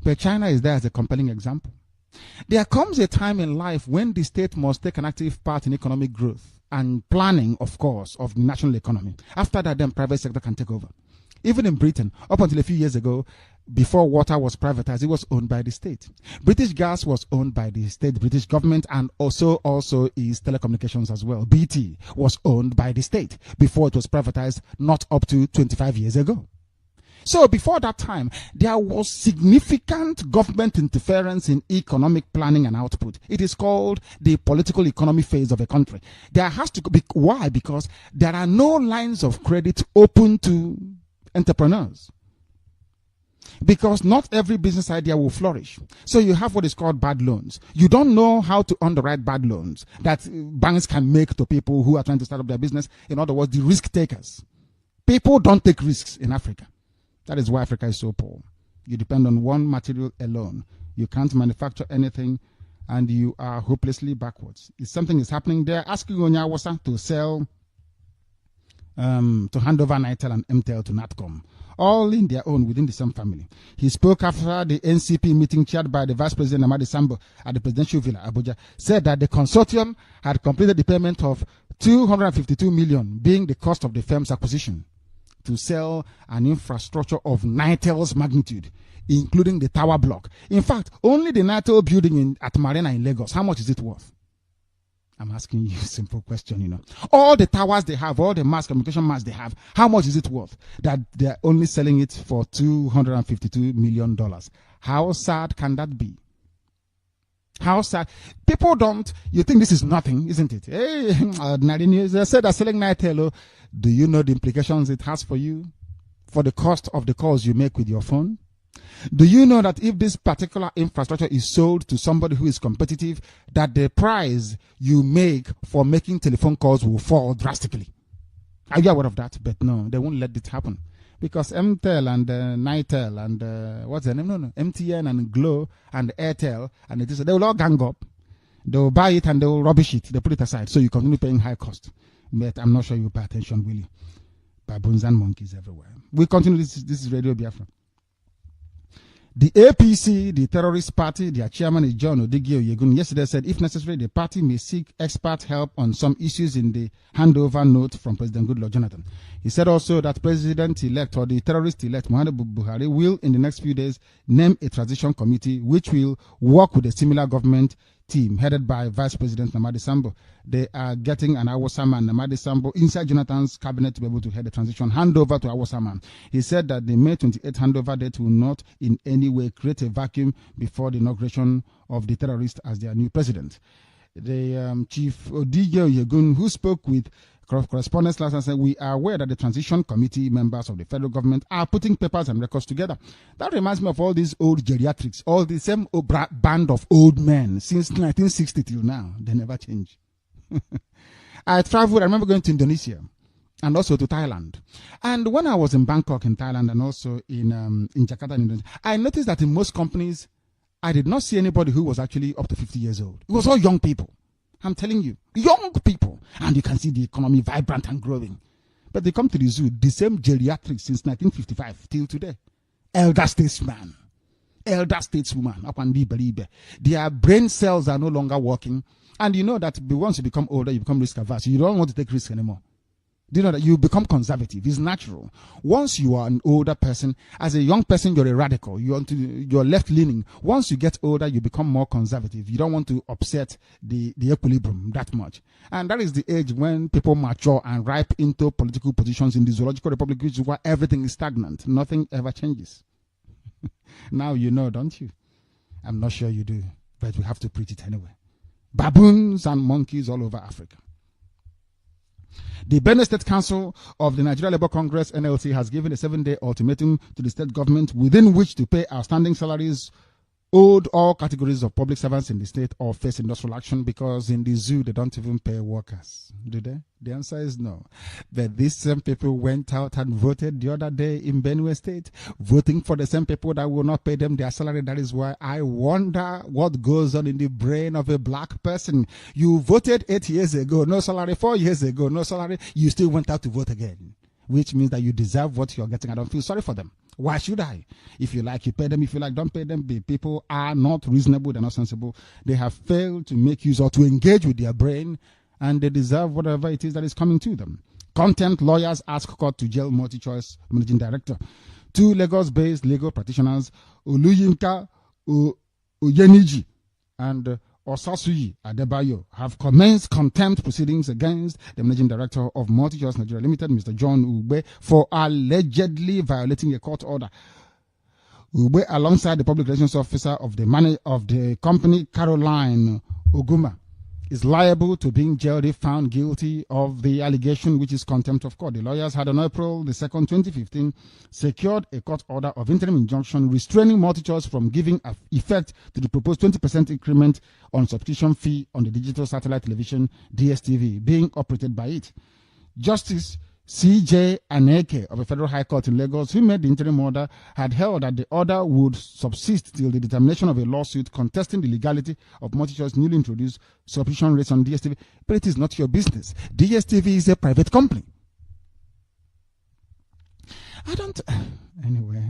But China is there as a compelling example. There comes a time in life when the state must take an active part in economic growth and planning, of course, of the national economy. After that, then private sector can take over. Even in Britain, up until a few years ago, before water was privatized, it was owned by the state. British gas was owned by the state, British government, and also is telecommunications as well. BT was owned by the state before it was privatized, not up to 25 years ago. So before that time, there was significant government interference in economic planning and output. It is called the political economy phase of a country. There has to be, why? Because there are no lines of credit open to entrepreneurs. Because not every business idea will flourish. So you have what is called bad loans. You don't know how to underwrite bad loans that banks can make to people who are trying to start up their business. In other words, the risk takers. People don't take risks in Africa. That is why Africa is so poor. You depend on one material alone. You can't manufacture anything and you are hopelessly backwards. If something is happening there, ask Onyawasa to sell, to hand over NITEL and MTEL to NATCOM. All in their own, within the same family. He spoke after the NCP meeting chaired by the Vice President Mazi Nnamdi at the Presidential Villa, Abuja, said that the consortium had completed the payment of 252 million, being the cost of the firm's acquisition, to sell an infrastructure of NITEL's magnitude, including the tower block. In fact, only the NITEL building at Marina in Lagos, how much is it worth? I'm asking you a simple question, you know. All the towers they have, all the mass communication mass they have, how much is it worth that they're only selling it for $252 million? How sad can that be? How sad. People don't, you think this is nothing, isn't it? Hey, ordinary news. They said they're selling NITEL. Do you know the implications it has for you? For the cost of the calls you make with your phone? Do you know that if this particular infrastructure is sold to somebody who is competitive, that the price you make for making telephone calls will fall drastically? Are you aware of that? But no, they won't let it happen Because MTEL and Nitel and what's the name? No, MTN and Glo and Airtel and it is, they will all gang up. They will buy it and they will rubbish it. They put it aside. So you continue paying high cost. But I'm not sure you pay attention, will you? Baboons and monkeys everywhere. We continue. This is Radio Biafra. The APC, the terrorist party, their chairman is John Odigio Yegun, yesterday said if necessary, the party may seek expert help on some issues in the handover note from President Goodluck Jonathan. He said also that President-elect or the terrorist-elect Muhammadu Buhari will, in the next few days, name a transition committee which will work with a similar government team headed by Vice President Namadi Sambo. They are getting an Awosaman, Namadi Sambo, inside Jonathan's cabinet to be able to head the transition handover to Awosaman. He said that the May 28 handover date will not in any way create a vacuum before the inauguration of the terrorist as their new president. The Chief Odigio Yegun, who spoke with correspondents last night, said, we are aware that the transition committee members of the federal government are putting papers and records together. That reminds me of all these old geriatrics, all the same band of old men since 1960 till now. They never change. I traveled, I remember going to Indonesia and also to Thailand. And when I was in Bangkok in Thailand and also in Jakarta in Indonesia, I noticed that in most companies, I did not see anybody who was actually up to 50 years old. It was all young people. I'm telling you, young people. And you can see the economy vibrant and growing. But they come to the zoo, the same geriatrics since 1955 till today. Elder statesman, elder stateswoman, up and believe. Their brain cells are no longer working. And you know that once you become older, you become risk averse. You don't want to take risks anymore. Do you know that you become conservative? It's natural. Once you are an older person, as a young person, you're a radical. You're left-leaning. Once you get older, you become more conservative. You don't want to upset the equilibrium that much. And that is the age when people mature and ripe into political positions in the Zoological Republic, which is where everything is stagnant. Nothing ever changes. Now you know, don't you? I'm not sure you do, but we have to preach it anyway. Baboons and monkeys all over Africa. The Benue State Council of the Nigeria Labour Congress, NLC, has given a 7-day ultimatum to the state government within which to pay outstanding salaries owed all categories of public servants in the state or face industrial action, because in the zoo they don't even pay workers. Do they? The answer is no. But these same people went out and voted the other day in Benue State, voting for the same people that will not pay them their salary. That is why I wonder what goes on in the brain of a black person. You voted 8 years ago, no salary. 4 years ago, no salary. You still went out to vote again, which means that you deserve what you're getting. I don't feel sorry for them. Why should I? If you like, you pay them. If you like, don't pay them. The people are not reasonable. They're not sensible. They have failed to make use or to engage with their brain, and they deserve whatever it is that is coming to them. Content lawyers ask court to jail multi-choice managing director. 2 Lagos-based legal practitioners, Oluyinka Oyeniji and Osasuyi Adebayo, have commenced contempt proceedings against the managing director of MultiChoice Nigeria Limited, Mr. John Ugbe, for allegedly violating a court order. Ugbe, alongside the public relations officer of the company, Caroline Oguma, is liable to being jailed if found guilty of the allegation, which is contempt of court. The lawyers had on April 2nd, 2015, secured a court order of interim injunction restraining MultiChoice from giving effect to the proposed 20% increment on subscription fee on the digital satellite television DSTV being operated by it. Justice C.J. Aneke of a federal high court in Lagos, who made the interim order, had held that the order would subsist till the determination of a lawsuit contesting the legality of MultiChoice newly introduced subscription rates on DSTV. But it is not your business. DSTV is a private company. Anyway.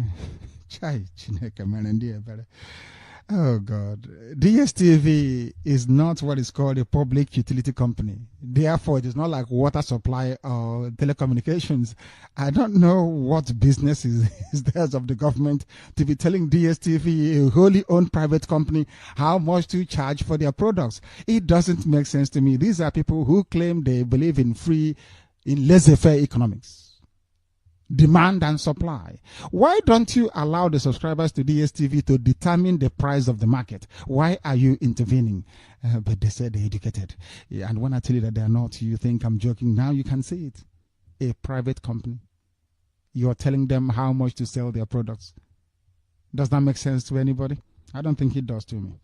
Oh God. DSTV is not what is called a public utility company. Therefore, it is not like water supply or telecommunications. I don't know what business is theirs of the government to be telling DSTV, a wholly owned private company, how much to charge for their products. It doesn't make sense to me. These are people who claim they believe in laissez-faire economics. Demand and supply. Why don't you allow the subscribers to DSTV to determine the price of the market? Why are you intervening? But they say they're educated. Yeah, and when I tell you that they're not, you think I'm joking. Now you can see it. A private company. You're telling them how much to sell their products. Does that make sense to anybody? I don't think it does to me.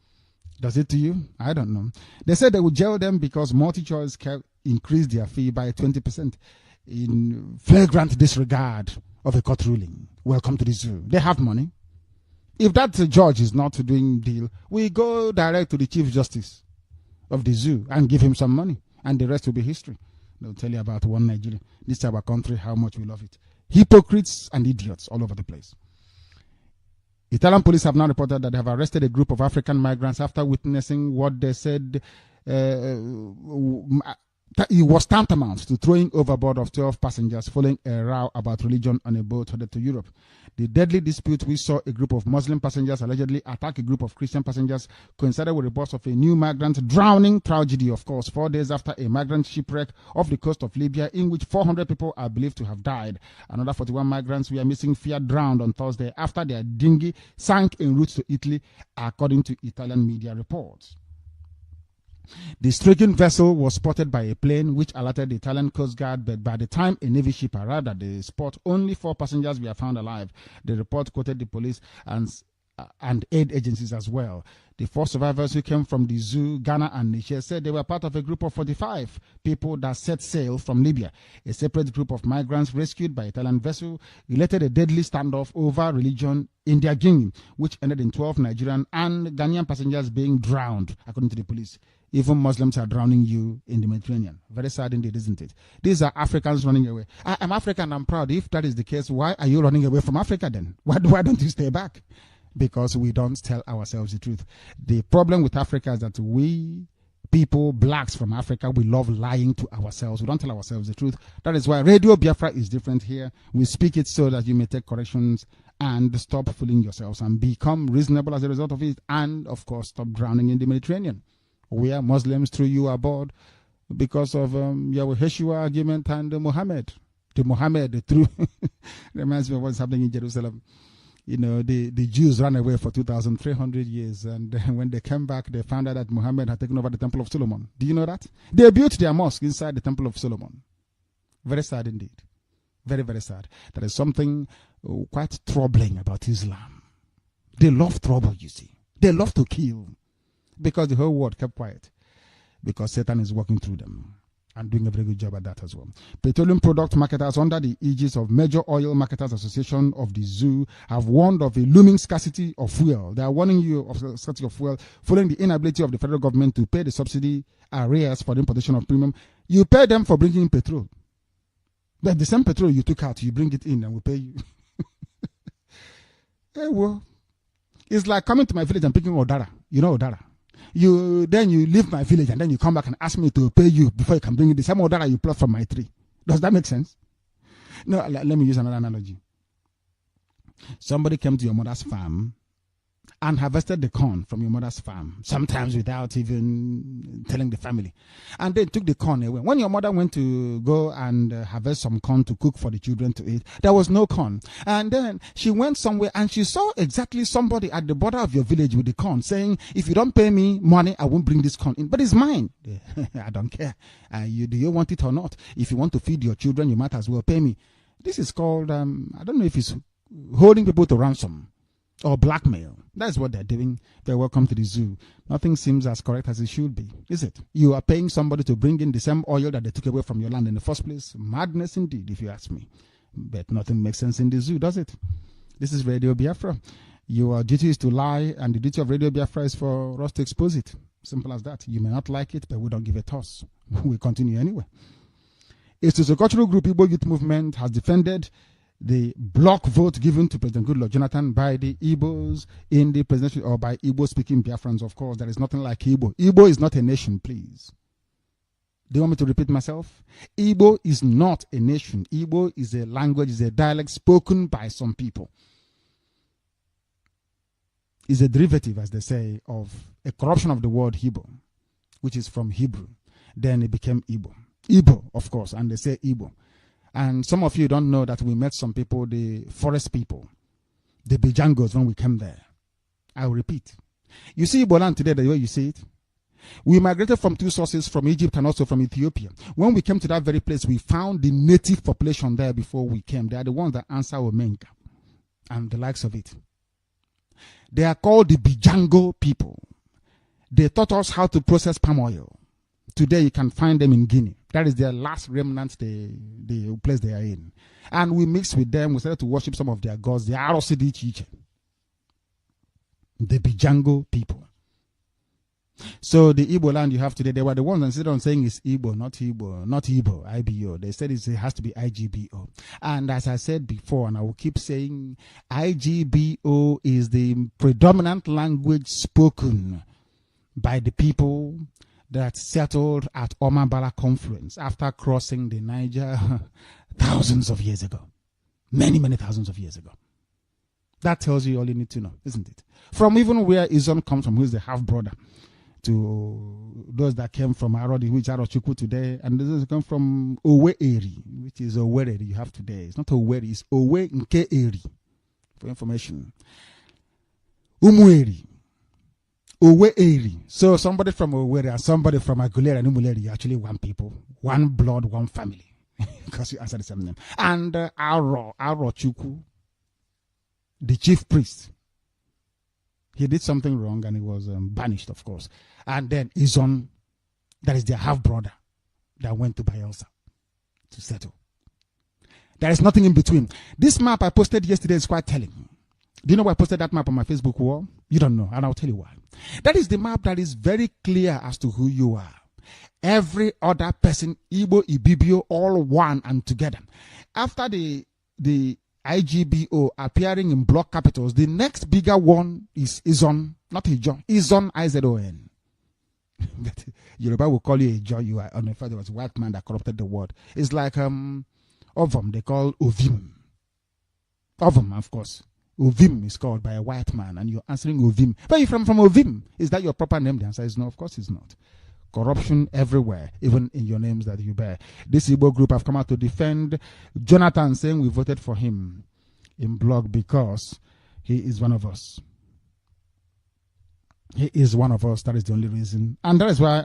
Does it to you? I don't know. They said they would jail them because MultiChoice increased their fee by 20%. In flagrant disregard of a court ruling. Welcome to the zoo. They have money. If that judge is not doing deal, we go direct to the Chief Justice of the zoo and give him some money, and the rest will be history. They'll tell you about one Nigeria. This is our country, how much we love it. Hypocrites and idiots all over the place. Italian police have now reported that they have arrested a group of African migrants after witnessing what they said it was tantamount to throwing overboard of 12 passengers following a row about religion on a boat headed to Europe. The deadly dispute, we saw a group of Muslim passengers allegedly attack a group of Christian passengers, coincided with reports of a new migrant drowning tragedy, of course, 4 days after a migrant shipwreck off the coast of Libya in which 400 people are believed to have died. Another 41 migrants were missing fear drowned on Thursday after their dinghy sank en route to Italy, according to Italian media reports. The stricken vessel was spotted by a plane which alerted the Italian Coast Guard, but by the time a Navy ship arrived at the spot, only 4 passengers were found alive. The report quoted the police and aid agencies as well. The 4 survivors who came from the zoo, Ghana and Niger said they were part of a group of 45 people that set sail from Libya. A separate group of migrants rescued by Italian vessel related a deadly standoff over religion in their Guinea, which ended in 12 Nigerian and Ghanaian passengers being drowned, according to the police. Even Muslims are drowning you in the Mediterranean. Very sad indeed, isn't it? These are Africans running away. I'm African, I'm proud. If that is the case, why are you running away from Africa then? Why don't you stay back? Because we don't tell ourselves the truth. The problem with Africa is that we, people, blacks from Africa, we love lying to ourselves. We don't tell ourselves the truth. That is why Radio Biafra is different here. We speak it so that you may take corrections and stop fooling yourselves and become reasonable as a result of it. And, of course, stop drowning in the Mediterranean. We are Muslims threw you aboard because of your Yeshua argument and Muhammad. The Muhammad threw reminds me of what's happening in Jerusalem. You know, the Jews ran away for 2,300 years, and when they came back, they found out that Muhammad had taken over the Temple of Solomon. Do you know that? They built their mosque inside the Temple of Solomon. Very sad indeed. Very, very sad. There is something quite troubling about Islam. They love trouble, you see. They love to kill. Because the whole world kept quiet. Because Satan is working through them and doing a very good job at that as well. Petroleum product marketers under the aegis of Major Oil Marketers Association of the Zoo have warned of a looming scarcity of fuel. They are warning you of scarcity of fuel following the inability of the federal government to pay the subsidy arrears for the importation of premium. You pay them for bringing in petrol. But the same petrol you took out, you bring it in and we pay you. Hey, well, it's like coming to my village and picking Odara. You know Odara. Then you leave my village and then you come back and ask me to pay you before you can bring the same order that you pluck from my tree. Does that make sense? No, let me use another analogy. Somebody came to your mother's farm and harvested the corn from your mother's farm, sometimes without even telling the family. And they took the corn away. When your mother went to go and harvest some corn to cook for the children to eat, there was no corn. And then she went somewhere and she saw exactly somebody at the border of your village with the corn saying, if you don't pay me money, I won't bring this corn in. But it's mine. I don't care. Do you want it or not? If you want to feed your children, you might as well pay me. This is called, I don't know if it's holding people to ransom or blackmail. That's what they're doing. They're welcome to the zoo. Nothing seems as correct as it should be, is it? You are paying somebody to bring in the same oil that they took away from your land in the first place. Madness indeed, if you ask me. But nothing makes sense in the zoo, does it? This is Radio Biafra. Your duty is to lie, and the duty of Radio Biafra is for us to expose it. Simple as that. You may not like it, but we don't give a toss. We continue anyway. A sociocultural group, Igbo Youth Movement, has defended the block vote given to President Goodluck Jonathan by the Igbos in the presidential, or by Igbo-speaking Biafrans, of course. There is nothing like Igbo. Igbo is not a nation, please. Do you want me to repeat myself? Igbo is not a nation. Igbo is a language, is a dialect spoken by some people. It's a derivative, as they say, of a corruption of the word Hebrew, which is from Hebrew. Then it became Igbo. Igbo, of course, and they say Igbo. And some of you don't know that we met some people, the forest people, the Bijangos, when we came there. I will repeat. You see Igbo land today the way you see it? We migrated from 2 sources, from Egypt and also from Ethiopia. When we came to that very place, we found the native population there before we came. They are the ones that answer Omenka and the likes of it. They are called the Bijango people. They taught us how to process palm oil. Today you can find them in Guinea. That is their last remnant, the place they are in. And we mix with them. We started to worship some of their gods, the Arosidi Chiche, the Bijango people. So the Igbo land you have today, they were the ones that insisted on saying it's Igbo, not Igbo, IBO. They said it has to be IGBO. And as I said before, and I will keep saying, IGBO is the predominant language spoken by the people that settled at Omabala Confluence after crossing the Niger thousands of years ago. Many, many thousands of years ago. That tells you all you need to know, isn't it? From even where Izon comes from, who is the half-brother, to those that came from Arodi, which are Arochukwu today, and those that come from Owe-Eri, which is Owerri you have today. It's not Owerri, it's Owe-Nke-Eri, for information. Umueri, Owe-Eri. So somebody from Owerri and somebody from Aguilera and Umuleri are actually one people, one blood, one family, because you answer the same name. And Arochukwu, the chief priest, he did something wrong and he was banished, of course. And then Izon, that is their half-brother, that went to Bayelsa to settle. There is nothing in between. This map I posted yesterday is quite telling. Do you know why I posted that map on my Facebook wall? You don't know, and I'll tell you why. That is the map that is very clear as to who you are. Every other person, Igbo, Ibibio, all one and together. After the IGBO appearing in block capitals, the next bigger one is Izon, not Ijon. Izon, Izon. But Yoruba will call you Ijon. You are on the fact there was a white man that corrupted the word. It's like Ovom, they call Ovim. Ovom, of course. Ovim is called by a white man, and you're answering Ovim. But you're from Ovim. Is that your proper name? The answer is no, of course it's not. Corruption everywhere, even in your names that you bear. This Igbo group have come out to defend Jonathan, saying we voted for him in blog because he is one of us. He is one of us. That is the only reason. And that is why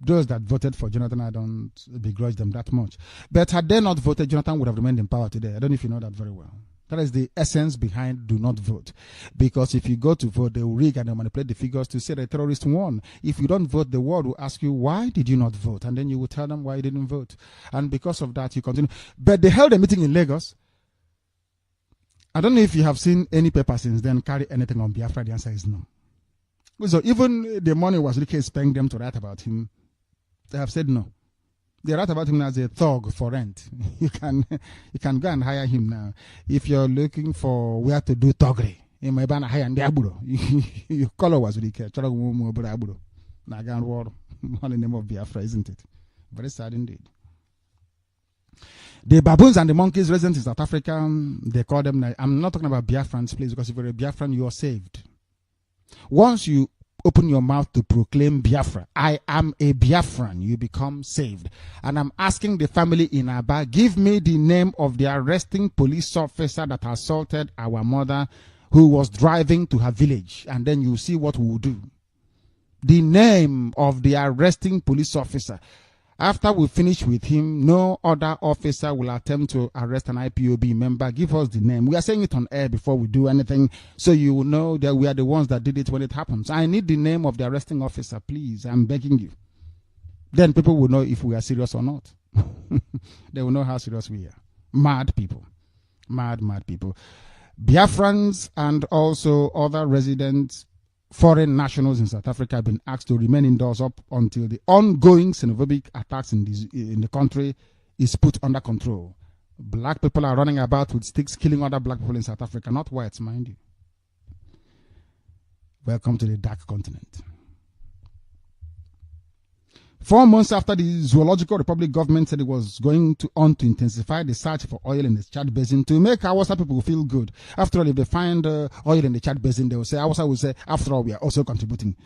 those that voted for Jonathan, I don't begrudge them that much. But had they not voted, Jonathan would have remained in power today. I don't know if you know that very well. That is the essence behind do not vote. Because if you go to vote, they will rig and they manipulate the figures to say the terrorist won. If you don't vote, the world will ask you, why did you not vote? And then you will tell them why you didn't vote. And because of that, you continue. But they held a meeting in Lagos. I don't know if you have seen any paper since then carry anything on Biafra. The answer is no. So even the money was really spending them to write about him. They have said no. They write about him as a thug for rent. You can go and hire him now. If you're looking for where to do thuggery, you may ban a hire and your color was really care. On the name of Biafra, isn't it? Very sad indeed. The baboons and the monkeys resident in South Africa, they call them, I'm not talking about Biafrans, please, because if you're a Biafran, you are saved. Once you open your mouth to proclaim Biafra, I am a Biafran, you become saved. And I'm asking the family in Aba, give me the name of the arresting police officer that assaulted our mother who was driving to her village. And then you see what we will do. The name of the arresting police officer. After we finish with him, no other officer will attempt to arrest an IPOB member. Give us the name. We are saying it on air before we do anything, so you will know that we are the ones that did it when it happens. I need the name of the arresting officer, please. I'm begging you. Then people will know if we are serious or not. They will know how serious we are. Mad people. Mad people. Biafrans and also other residents, foreign nationals in South Africa have been asked to remain indoors up until the ongoing xenophobic attacks in the country is put under control. Black people are running about with sticks killing other black people in South Africa, not whites, mind you. Welcome to the dark continent. 4 months after the Zoological Republic government said it was going to intensify the search for oil in the Chad Basin to make Hausa people feel good. After all, if they find oil in the Chad Basin, they will say, Hausa will say, after all, we are also contributing.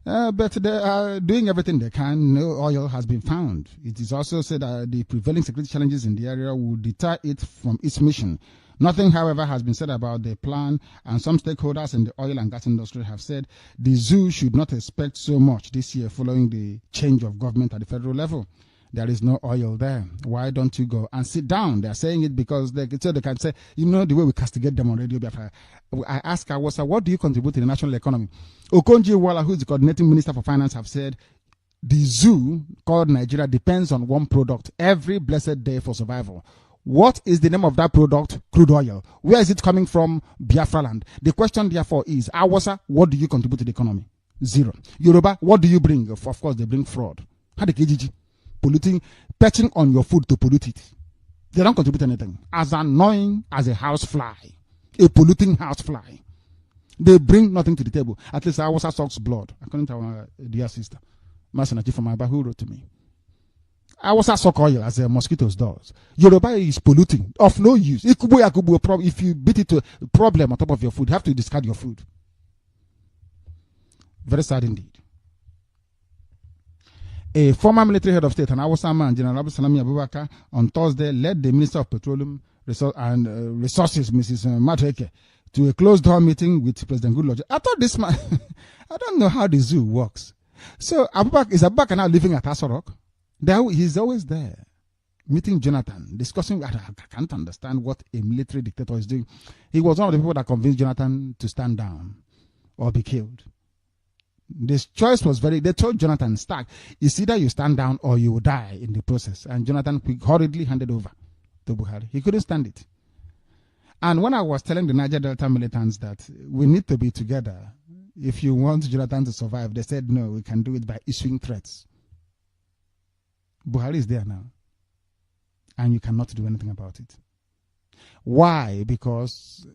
But they are doing everything they can. No oil has been found. It is also said that the prevailing security challenges in the area will deter it from its mission. Nothing, however, has been said about the plan, and some stakeholders in the oil and gas industry have said the zoo should not expect so much this year following the change of government at the federal level. There is no oil there. Why don't you go and sit down? They are saying it because they can say, you know, the way we castigate them on radio. I ask Awasa, what do you contribute to the national economy? Okonjo-Iweala, who is the coordinating minister for finance, have said The zoo called Nigeria depends on one product every blessed day for survival. What is the name of that product? Crude oil. Where is it coming from? Biafra land. The question therefore is, Awasa, what do you contribute to the economy? Zero. Yoruba, what do you bring? Of course, they bring fraud. Polluting, perching on your food to pollute it. They don't contribute anything. As annoying as a housefly, a polluting housefly. They bring nothing to the table. At least Awasa sucks blood, according to our dear sister, Masinachi from Aba, who wrote to me. Awasa suck oil as the mosquitoes does. Yoruba is polluting, of no use. If you beat it to a problem on top of your food, you have to discard your food. Very sad indeed. A former military head of state, an Awasa man, General Abu Salami Abubakar, on Thursday led the Minister of Petroleum and Resources, Mrs. Matreke, to a closed-door meeting with President Goodluck. I thought this man, I don't know how the zoo works. So is Abubakar now living at Aso Rock? He's always there, meeting Jonathan, discussing. I can't understand what a military dictator is doing. He was one of the people that convinced Jonathan to stand down or be killed. This choice was they told Jonathan, Stark, it's either you stand down or you will die in the process. And Jonathan hurriedly handed over to Buhari. He couldn't stand it. And when I was telling the Niger Delta militants that we need to be together, if you want Jonathan to survive, they said, no, we can do it by issuing threats. Buhari is there now. And you cannot do anything about it. Why? Because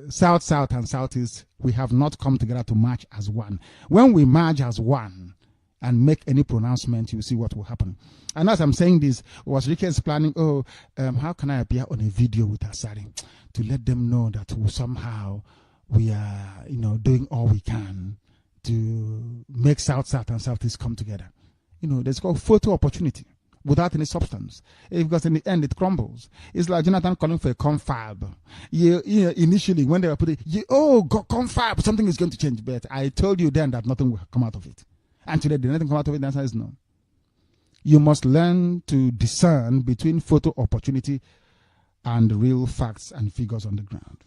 South, and Southeast, we have not come together to march as one. When we march as one and make any pronouncement, you will see what will happen. And as I'm saying this, was Rikes planning, how can I appear on a video with Asari to let them know that somehow we are, doing all we can to make South, and Southeast come together. There's called photo opportunity without any substance, because in the end it crumbles. It's like Jonathan calling for a confab. Initially when they were putting, confab, something is going to change. But I told you then that nothing will come out of it. And today, did anything come out of it? The answer is no. You must learn to discern between photo opportunity and real facts and figures on the ground.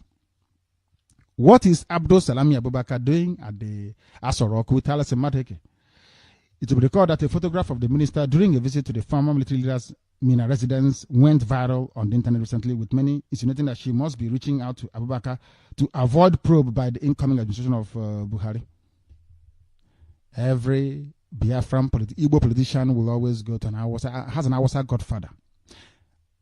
What is Abdul Salami Abubakar doing at the Aso Rock with Alice Mateke? It will be recalled that a photograph of the minister during a visit to the former military leader's Mina residence went viral on the internet recently, with many insinuating that she must be reaching out to Abubakar to avoid probe by the incoming administration of Buhari. Every Biafran Igbo politician will always go to has an Awasa godfather.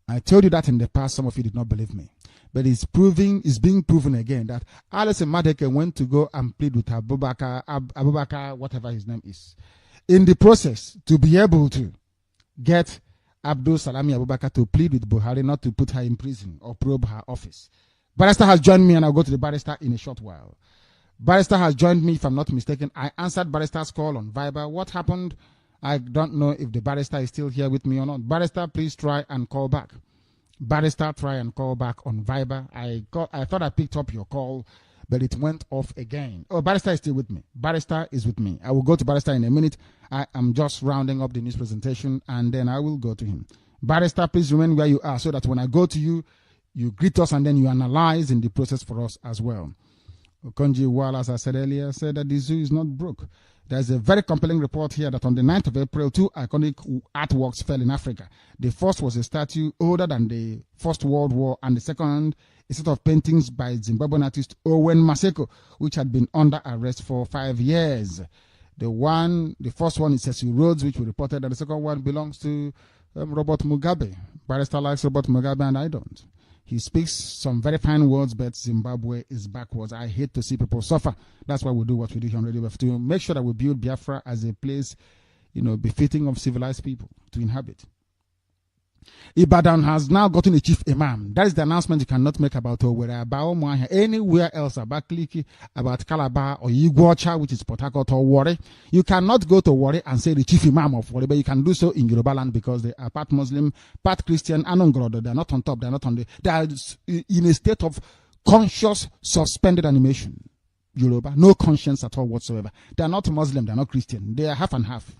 I told you that in the past, some of you did not believe me. But it's being proven again that Alice Madeke went to go and plead with Abubakar, whatever his name is, in the process to be able to get Abdul Salami Abubakar to plead with Buhari not to put her in prison or probe her office. Barrister has joined me, and I'll go to the barrister in a short while. Barrister has joined me, if I'm not mistaken. I answered Barrister's call on Viber. What happened? I don't know if the barrister is still here with me or not. Barrister, please try and call back. Barrister, try and call back on Viber. I thought I picked up your call, but it went off again. Oh, Barrister is still with me. Barrister is with me. I will go to Barrister in a minute. I am just rounding up the news presentation, and then I will go to him. Barrister, please remain where you are so that when I go to you, you greet us and then you analyze in the process for us as well. Okonji Wall, as I said earlier, said that the zoo is not broke. There's a very compelling report here that on the 9th of April, 2 iconic artworks fell in Africa. The first was a statue older than the First World War, and the second, a set of paintings by Zimbabwean artist Owen Maseko, which had been under arrest for 5 years. The first one is Cecil Rhodes, which we reported, and the second one belongs to Robert Mugabe. Barrister likes Robert Mugabe, and I don't. He speaks some very fine words, but Zimbabwe is backwards. I hate to see people suffer. That's why we do what we do here on Radio Biafra, to make sure that we build Biafra as a place, befitting of civilized people to inhabit. Ibadan has now gotten a chief imam. That is the announcement you cannot make about Owerri, about Umuahia, anywhere else, about Kliki, about Calabar, or Iguacha, which is Port Harcourt, or Warri. You cannot go to Warri and say the chief imam of Warri, but you can do so in Yoruba land because they are part Muslim, part Christian, and Ongorodo. They are not on top, they are not on they are in a state of conscious, suspended animation. Yoruba, no conscience at all whatsoever. They are not Muslim, they are not Christian. They are half and half.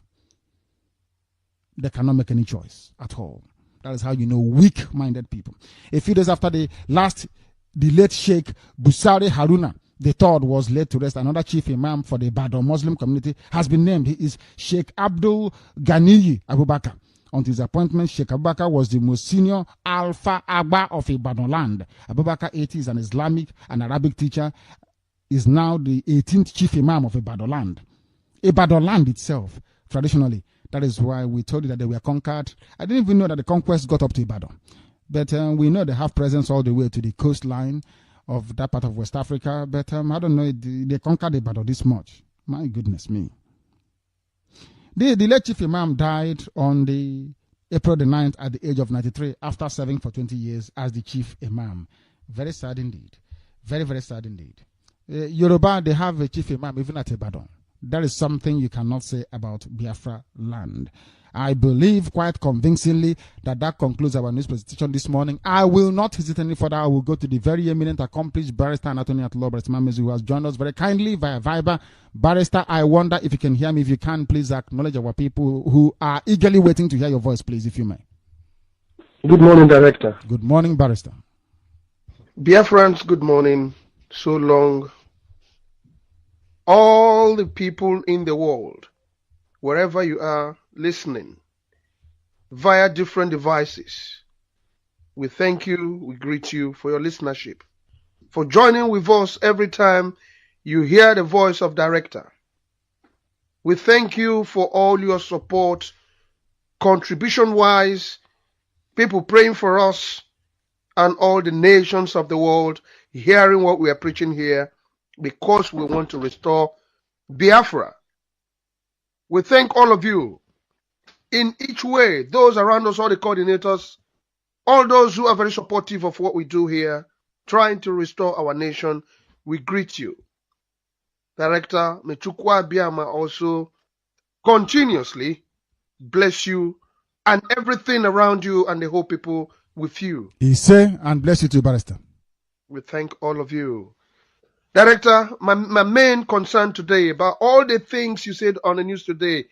They cannot make any choice at all. That is how you know weak-minded people. A few days after the late Sheikh Busari Haruna the third was laid to rest. Another chief imam for the Ibadan Muslim community has been named. He is Sheikh Abdul Ganiyi Abubakar. Until his appointment, Sheikh Abubakar was the most senior Alpha Agba of Ibadan land. Abubakar 80 is an Islamic and Arabic teacher, is now the 18th chief imam of Ibadan land. Ibadan land itself, traditionally, that is why we told you that they were conquered. I didn't even know that the conquest got up to Ibadan. But we know they have presence all the way to the coastline of that part of West Africa. But I don't know, they conquered Ibadan this much. My goodness me. The late chief imam died on the April the 9th at the age of 93 after serving for 20 years as the chief imam. Very sad indeed. Very, very sad indeed. Yoruba, they have a chief imam even at Ibadan. That is something you cannot say about Biafra land. I believe quite convincingly that concludes our news presentation this morning. I will not hesitate any further. I will go to the very eminent, accomplished barrister and attorney at law, Barrister Mazi, who has joined us very kindly via Viber. Barrister, I wonder if you can hear me. If you can, please acknowledge our people who are eagerly waiting to hear your voice, please, if you may. Good morning, Director. Good morning, Barrister. Biafrans, good morning. So long. All the people in the world, wherever you are listening, via different devices, we thank you, we greet you for your listenership, for joining with us every time you hear the voice of Director. We thank you for all your support, contribution-wise, people praying for us, and all the nations of the world hearing what we are preaching here, because we want to restore Biafra. We thank all of you in each way, those around us, all the coordinators, all those who are very supportive of what we do here, trying to restore our nation. We greet you. Director Mechukwa Biama also continuously bless you and everything around you and the whole people with you. He say, and bless you too, Barrister. We thank all of you. Director, my main concern today about all the things you said on the news today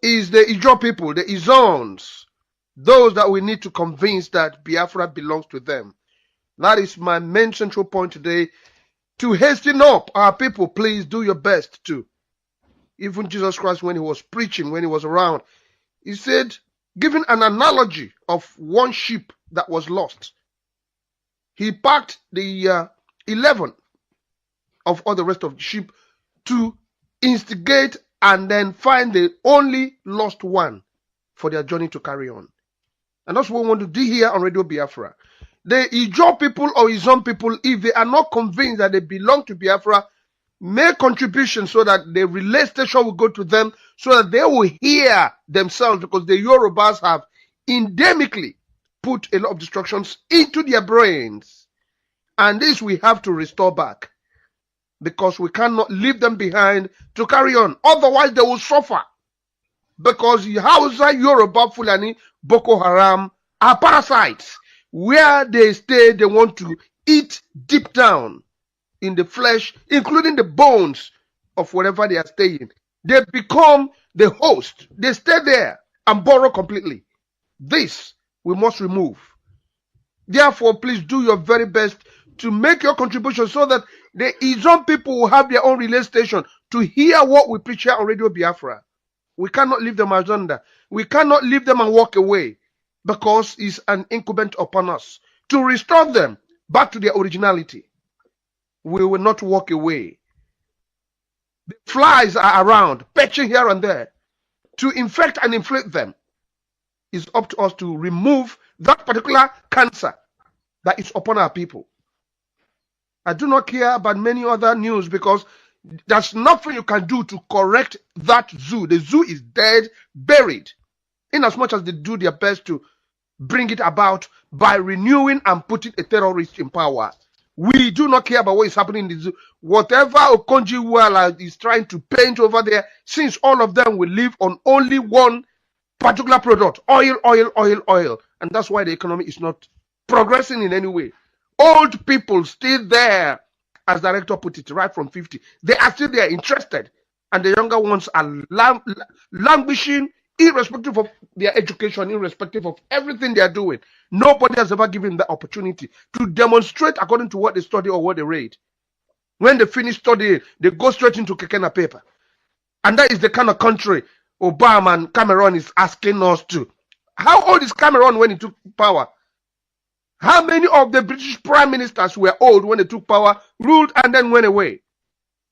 is the Ijo people, the Izons, those that we need to convince that Biafra belongs to them. That is my main central point today. To hasten up our people, please do your best to. Even Jesus Christ, when he was preaching, when he was around, he said, giving an analogy of one sheep that was lost. He packed the 11 of all the rest of the sheep to instigate and then find the only lost one for their journey to carry on. And that's what we want to do here on Radio Biafra. The Ijo people or Izon people, if they are not convinced that they belong to Biafra, make contributions so that the relay station will go to them, so that they will hear themselves, because the Yorubas have endemically put a lot of destructions into their brains. And this we have to restore back, because we cannot leave them behind to carry on. Otherwise, they will suffer. Because Hausa, Yoruba, Fulani, Boko Haram are parasites. Where they stay, they want to eat deep down in the flesh, including the bones of wherever they are staying. They become the host. They stay there and borrow completely. This we must remove. Therefore, please do your very best to make your contribution so that the Izon people will have their own relay station to hear what we preach here on Radio Biafra. We cannot leave them asunder. We cannot leave them and walk away, because it's an incumbent upon us to restore them back to their originality. We will not walk away. The flies are around, perching here and there, to infect and inflict them. It's up to us to remove that particular cancer that is upon our people. I do not care about many other news, because there's nothing you can do to correct that zoo. The zoo is dead, buried, in as much as they do their best to bring it about by renewing and putting a terrorist in power. We do not care about what is happening in the zoo. Whatever Okonji Iweala is trying to paint over there, since all of them will live on only one particular product, oil, oil, oil, oil. And that's why the economy is not progressing in any way. Old people still there, as Director put it, right from 50. They are still there, interested. And the younger ones are languishing, irrespective of their education, irrespective of everything they are doing. Nobody has ever given the opportunity to demonstrate according to what they study or what they read. When they finish studying, they go straight into Kekena paper. And that is the kind of country Obama and Cameron is asking us to. How old is Cameron when he took power? How many of the British prime ministers were old when they took power, ruled, and then went away?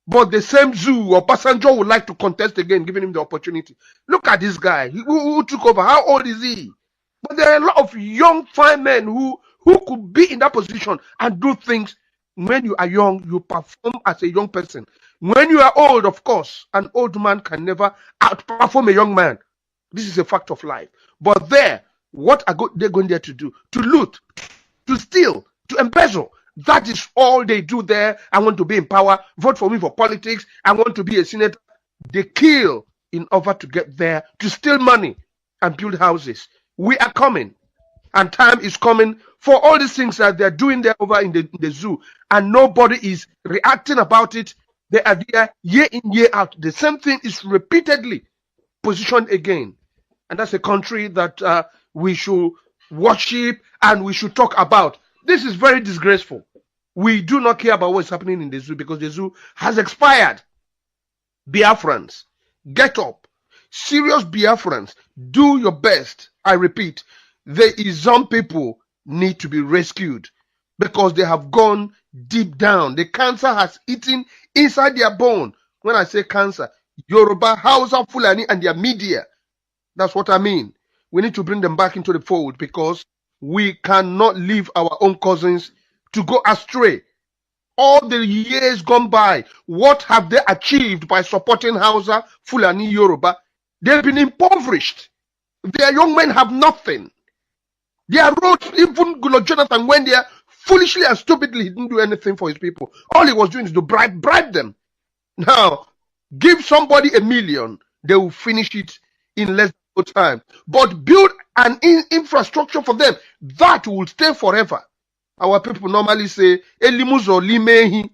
But the same Zoo or Basanjo would like to contest again, giving him the opportunity. Look at this guy who took over. How old is he? But there are a lot of young, fine men who could be in that position and do things. When you are young, you perform as a young person. When you are old, of course, an old man can never outperform a young man. This is a fact of life. But there, what are they going there to do? To loot, to steal, to embezzle. That is all they do there. I want to be in power. Vote for me for politics. I want to be a senator. They kill in order to get there, to steal money and build houses. We are coming. And time is coming for all these things that they're doing there over in the zoo. And nobody is reacting about it. They are there year in, year out. The same thing is repeatedly positioned again. And that's a country that we should worship and we should talk about. This is very disgraceful. We do not care about what's happening in the zoo because the zoo has expired. Biafrans, get up. Serious Biafrans, do your best. I repeat, there is some people need to be rescued because they have gone deep down. The cancer has eaten inside their bone. When I say cancer, Yoruba, Hausa, Fulani, and their media. That's what I mean. We need to bring them back into the fold because we cannot leave our own cousins to go astray. All the years gone by, what have they achieved by supporting Hausa, Fulani, Yoruba? They've been impoverished. Their young men have nothing. Their roads, even Goodluck Jonathan went there foolishly and stupidly. He didn't do anything for his people. All he was doing is to bribe them. Now, give somebody $1 million, they will finish it in less than no time. But build an infrastructure for them that will stay forever. Our people normally say, "Elimuzo limehi,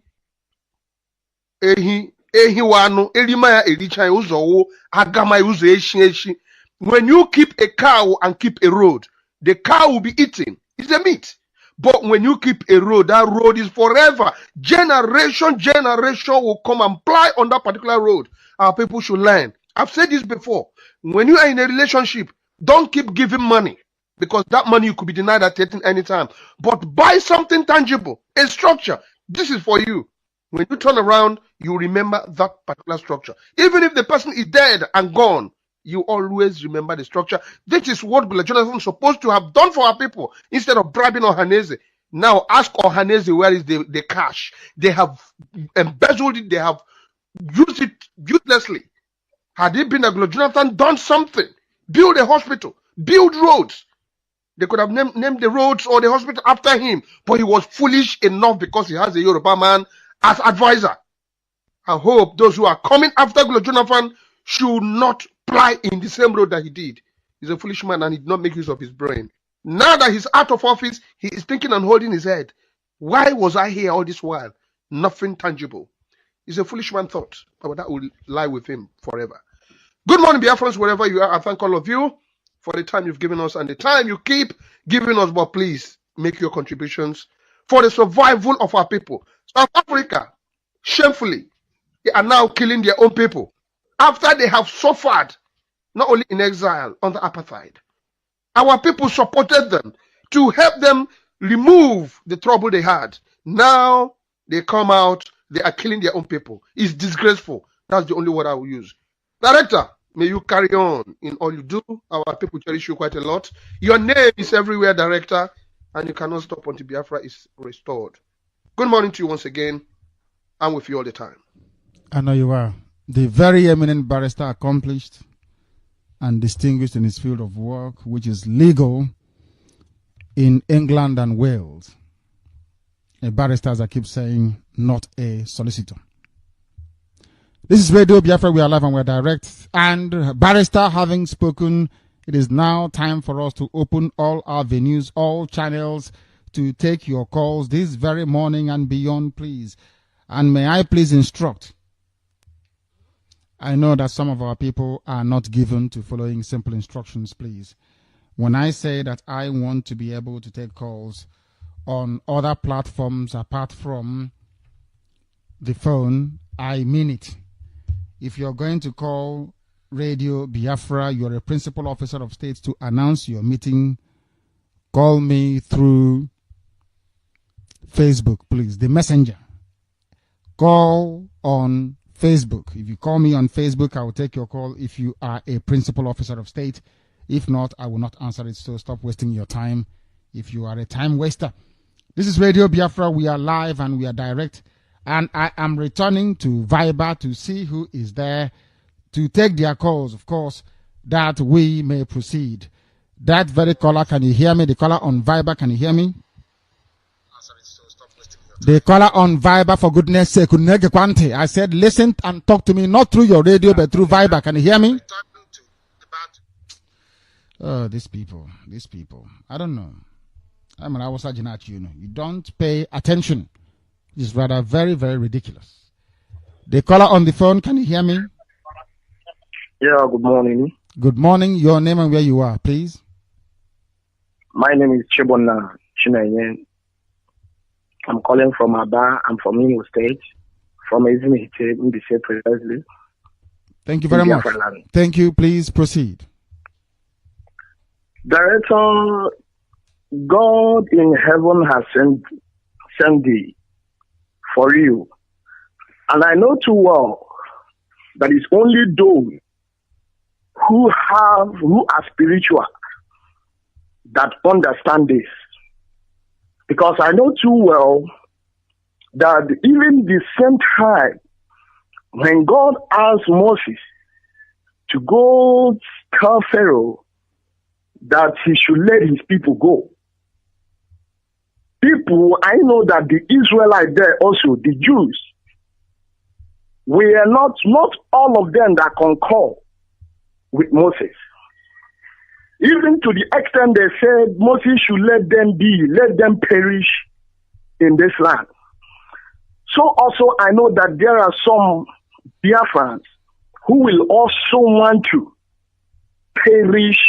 ehi wano, elimaya elichai uzo agama uzo eshi." When you keep a cow and keep a road, the cow will be eaten. It's a meat. But when you keep a road, that road is forever. Generation will come and ply on that particular road. Our people should learn. I've said this before. When you are in a relationship, don't keep giving money because that money you could be denied at any time. But buy something tangible, a structure. This is for you. When you turn around, you remember that particular structure. Even if the person is dead and gone, you always remember the structure. This is what Goodluck Jonathan is supposed to have done for our people instead of bribing Ohaneze. Now ask Ohaneze where is the cash. They have embezzled it. They have used it uselessly. Had it been a Goodluck Jonathan done something, build a hospital, build roads, they could have named the roads or the hospital after him. But he was foolish enough because he has a Yoruba man as advisor. I hope those who are coming after Goodluck Jonathan should not ply in the same road that he did. He's a foolish man and he did not make use of his brain. Now that he's out of office, he is thinking and holding his head. Why was I here all this while? Nothing tangible. He's a foolish man thought, but that will lie with him forever. Good morning, Biafrans, wherever you are. I thank all of you for the time you've given us and the time you keep giving us. But please make your contributions for the survival of our people. South Africa, shamefully, they are now killing their own people after they have suffered, not only in exile, under apartheid. Our people supported them to help them remove the trouble they had. Now they come out, they are killing their own people. It's disgraceful. That's the only word I will use. Director, may you carry on in all you do. Our people cherish you quite a lot. Your name is everywhere, Director, and you cannot stop until Biafra is restored. Good morning to you once again. I'm with you all the time. I know you are. The very eminent barrister, accomplished and distinguished in his field of work, which is legal in England and Wales. A barrister, as I keep saying, not a solicitor. This is Radio Biafra. We are live and we are direct. And barrister having spoken, it is now time for us to open all avenues, all channels to take your calls this very morning and beyond, please. And may I please instruct, I know that some of our people are not given to following simple instructions, please. When I say that I want to be able to take calls on other platforms apart from the phone, I mean it. If you're going to call Radio Biafra, you're a principal officer of state to announce your meeting, call me through Facebook, please. The messenger. Call on Facebook. If you call me on Facebook, I will take your call if you are a principal officer of state. If not, I will not answer it. So stop wasting your time if you are a time waster. This is Radio Biafra. We are live and we are direct. And I am returning to Viber to see who is there to take their calls, of course, that we may proceed. That very caller, can you hear me? The caller on Viber, can you hear me? The caller on Viber, for goodness sake, I said, listen and talk to me, not through your radio, but through Viber. Can you hear me? Oh, these people. I don't know. I'm an Awasa Jinat, you know. You don't pay attention. It's rather very, very ridiculous. The caller on the phone, can you hear me? Yeah, good morning. Good morning. Your name and where you are, please. My name is Chibona Chinayen. I'm calling from Aba. I'm from Imo State, from Izmir, Mbise precisely. Thank you very much. Thank you. Please proceed. Director, God in heaven has sent thee for you. And I know too well that it's only those who are spiritual that understand this. Because I know too well that even the same time when God asked Moses to go tell Pharaoh that he should let his people go, I know that the Israelites there also, the Jews, were not all of them that concur with Moses. Even to the extent they said Moses should let them perish in this land. So also I know that there are some Biafrans who will also want to perish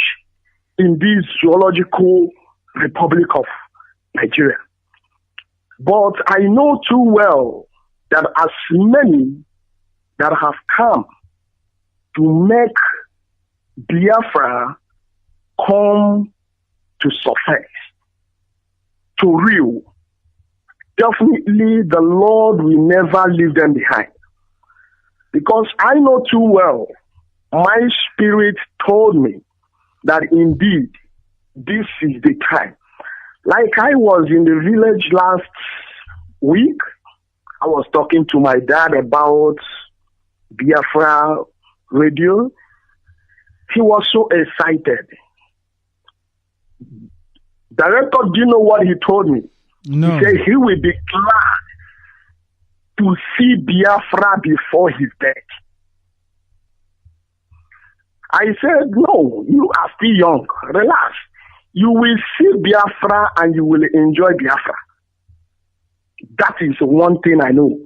in this zoological Republic of Nigeria. But I know too well that as many that have come to make Biafra come to surface, to real, definitely the Lord will never leave them behind. Because I know too well, my spirit told me that indeed this is the time. Like I was in the village last week, I was talking to my dad about Biafra radio. He was so excited. Director, do you know what he told me? No. He said he will be glad to see Biafra before his death. I said, no, you are still young. Relax. You will see Biafra and you will enjoy Biafra. That is one thing I know.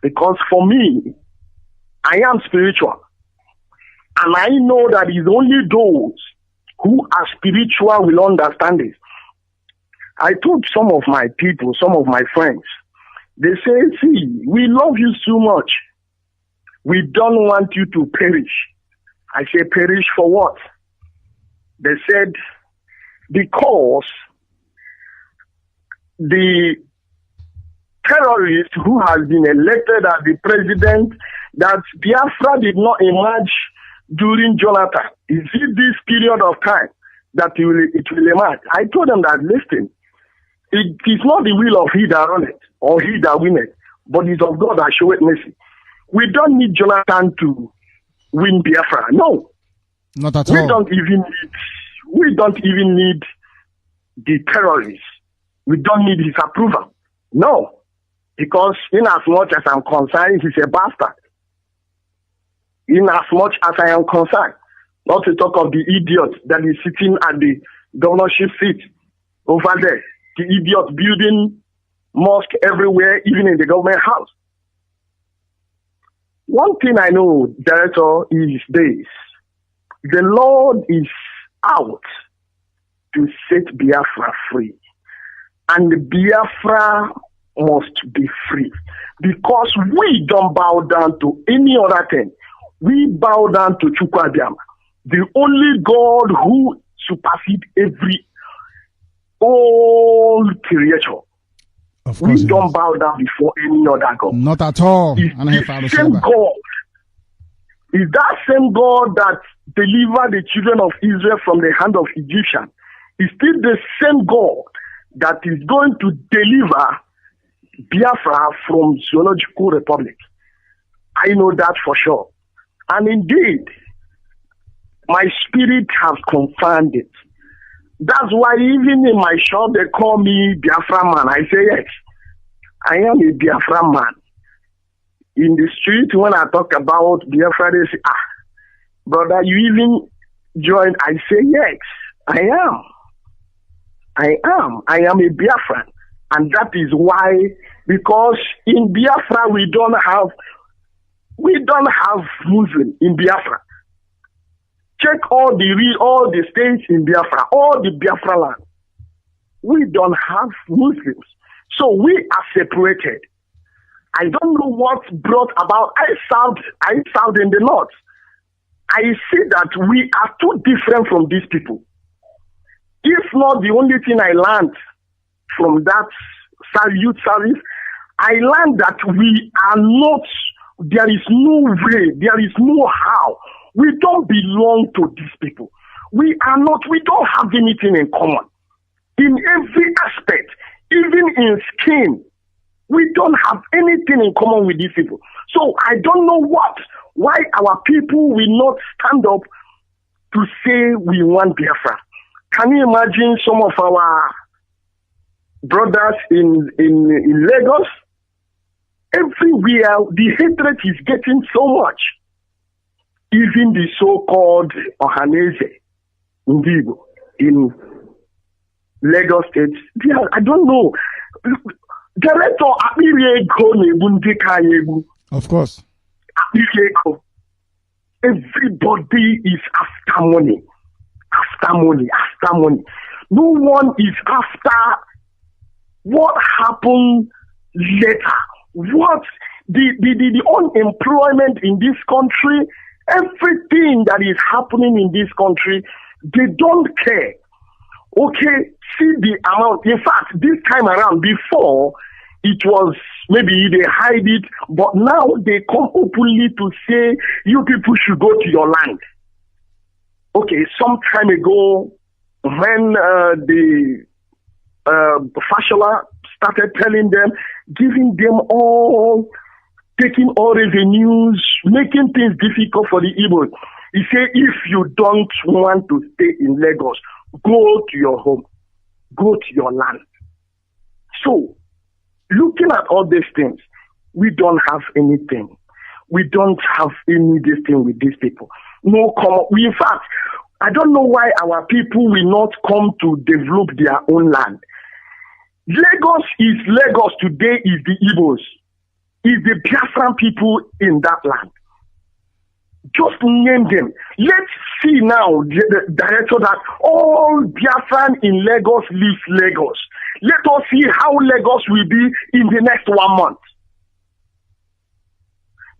Because for me, I am spiritual. And I know that it's only those who are spiritual will understand this. I told some of my people, some of my friends, they say, see, we love you so much. We don't want you to perish. I say, perish for what? They said, because the terrorist who has been elected as the president, that Biafra did not emerge during Jonathan. Is it this period of time that it will emerge? I told them that, listen, it is not the will of he that runneth or he that winneth, but it is of God that showeth mercy. We don't need Jonathan to win Biafra. No. Not at all. We don't even need the terrorists. We don't need his approval. No. Because in as much as I'm concerned, he's a bastard. In as much as I am concerned, not to talk of the idiot that is sitting at the governorship seat over there. The idiot building mosque everywhere, even in the government house. One thing I know, Director, is this. The Lord is out to set Biafra free. And Biafra must be free. Because we don't bow down to any other thing. We bow down to Chukwuabiama, the only God who supersedes every all creature. Of course, we don't bow down before any other God. Not at all. It's the same God. Is that same God that delivered the children of Israel from the hand of Egyptians? Is still the same God that is going to deliver Biafra from Zoological Republic. I know that for sure. And indeed, my spirit has confirmed it. That's why even in my shop, they call me Biafra man. I say, yes, I am a Biafra man. In the street, when I talk about Biafra, they say, brother, you even joined. I say, yes, I am. I am a Biafran. And that is why, because in Biafra, we don't have Muslims in Biafra. Check all the states in Biafra, all the Biafra land. We don't have Muslims. So we are separated. I don't know what brought about. I served in the north. I see that we are too different from these people. If not, the only thing I learned from that youth service, I learned that we are not, there is no way, there is no how. We don't belong to these people. We don't have anything in common. In every aspect, even in skin, we don't have anything in common with these people. So I don't know why our people will not stand up to say we want Biafra. Can you imagine some of our brothers in Lagos? Everywhere, the hatred is getting so much. Even the so-called Ohanese Ndigo in Lagos State, I don't know. Of course. Everybody is after money. After money. After money. No one is after what happened later. What the unemployment in this country, everything that is happening in this country, they don't care. Okay, see the amount. In fact, this time around, before, it was maybe they hide it, but now they come openly to say, you people should go to your land. Okay, some time ago, when the Fashola started telling them, giving them all, taking all revenues, making things difficult for the Igbos. He said, if you don't want to stay in Lagos, go to your home, go to your land. So, looking at all these things, we don't have anything. We don't have any this thing with these people. No common. In fact, I don't know why our people will not come to develop their own land. Lagos today is the Igbos, is the Biafran people in that land. Just name them. Let's see now the director that all Biafran in Lagos leaves Lagos. Let us see how Lagos will be in the next 1 month.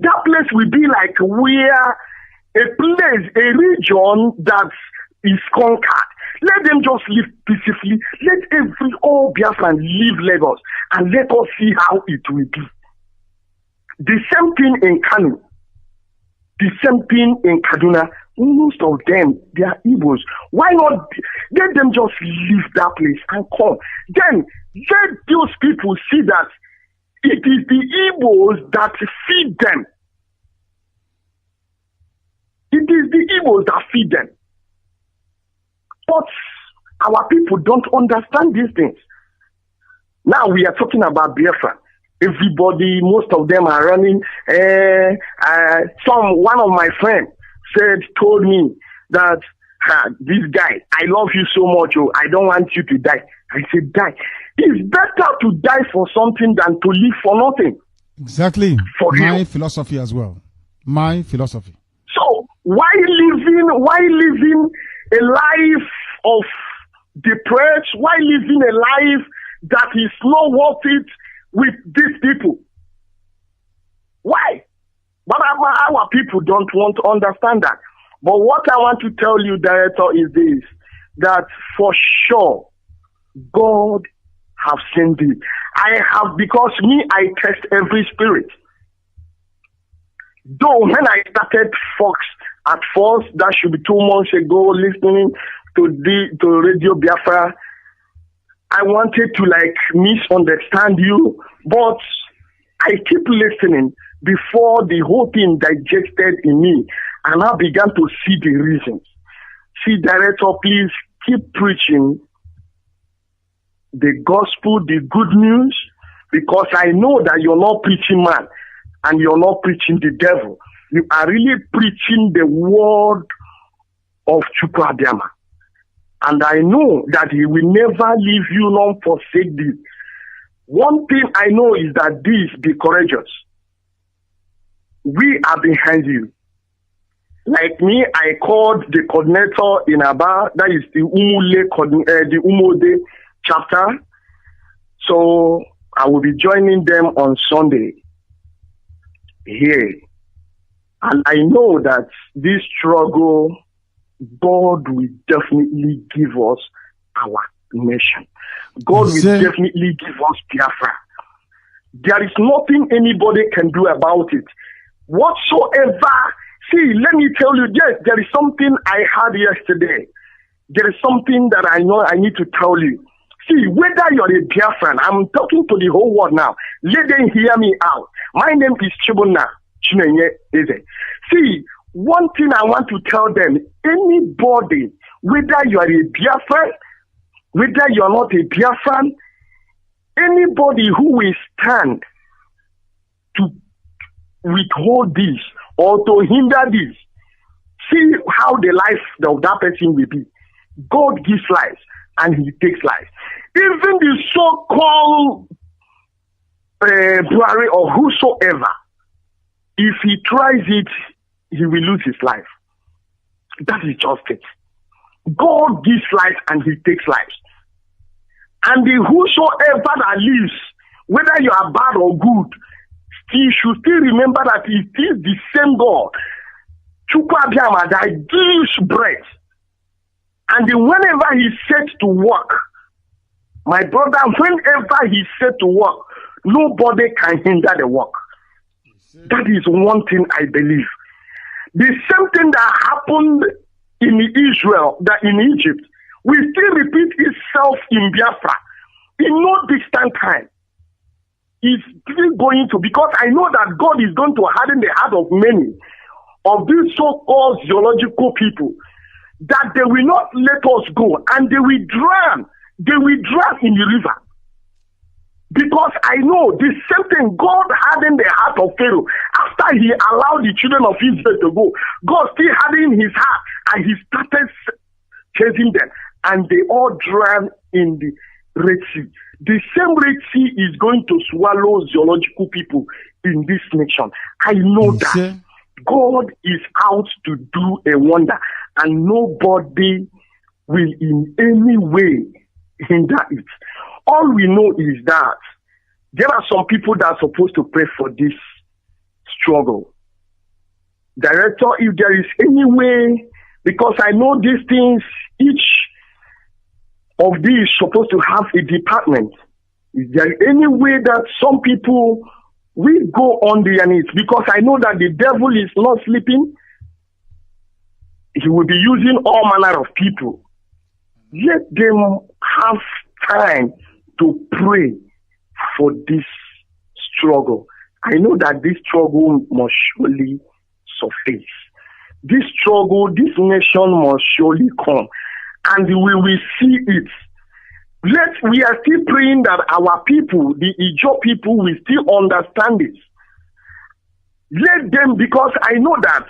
That place will be like where a region that is conquered. Let them just live peacefully. Let all Biafran leave Lagos and let us see how it will be. The same thing in Kanu. The same thing in Kaduna. Most of them, they are Igbos. Why not let them just leave that place and come? Then let those people see that it is the Igbos that feed them. It is the Igbos that feed them. But our people don't understand these things. Now we are talking about Biafra. Everybody, most of them are running. One of my friends told me that this guy, I love you so much. Oh, I don't want you to die. I said, die. It's better to die for something than to live for nothing. Exactly. My philosophy as well. My philosophy. So why living a life of depression? Why living a life that is not worth it? with these people. Why? But our people don't want to understand that. But what I want to tell you, Director, is this, that for sure, God have sent it. I have, because me, I test every spirit. Though when I started Fox at first, that should be 2 months ago, listening to Radio Biafra, I wanted to like misunderstand you, but I keep listening before the whole thing digested in me, and I began to see the reasons. See, Director, please keep preaching the gospel, the good news, because I know that you're not preaching man and you're not preaching the devil. You are really preaching the word of Chukwu Abiyama. And I know that he will never leave you nor forsake thee. One thing I know is that this, be courageous. We are behind you. Like me, I called the coordinator in Aba, that is the Umode chapter. So I will be joining them on Sunday here. And I know that this struggle, God will definitely give us our nation. God will definitely give us Biafra. There is nothing anybody can do about it. Whatsoever, see, let me tell you, yes, there is something I heard yesterday. There is something that I know I need to tell you. See, whether you're a Biafran, I'm talking to the whole world now. Let them hear me out. My name is Chibuna Chinenye Eze. See, one thing I want to tell them, anybody, whether you are a Biafran, whether you are not a Biafran, anybody who will stand to withhold this or to hinder this, see how the life of that person will be. God gives life and he takes life. Even the so-called Buhari or whosoever, if he tries it, he will lose his life. That is just it. God gives life and he takes life. And the whosoever that lives, whether you are bad or good, he should still remember that it is the same God, Chukwu Abiyama, that gives bread. And then whenever he said to work, my brother, whenever he said to work, nobody can hinder the work. That is one thing I believe. The same thing that happened in Israel, that in Egypt, will still repeat itself in Biafra in no distant time. It's still going to, because I know that God is going to harden the heart of many of these so-called theological people, that they will not let us go, and they will drown in the river. Because I know the same thing, God hardened the heart of Pharaoh. After he allowed the children of Israel to go, God still hardened his heart, and he started chasing them, and they all drowned in the Red Sea. The same Red Sea is going to swallow theological people in this nation. I know that God is out to do a wonder, and nobody will in any way hinder it. All we know is that there are some people that are supposed to pray for this struggle. Director, if there is any way, because I know these things, each of these is supposed to have a department. Is there any way that some people will go on their knees? Because I know that the devil is not sleeping. He will be using all manner of people. Let them have time to pray for this struggle. I know that this struggle must surely surface. This struggle, this nation must surely come, and we will see it. We are still praying that our people, the Ijo people, will still understand this. Let them, because I know that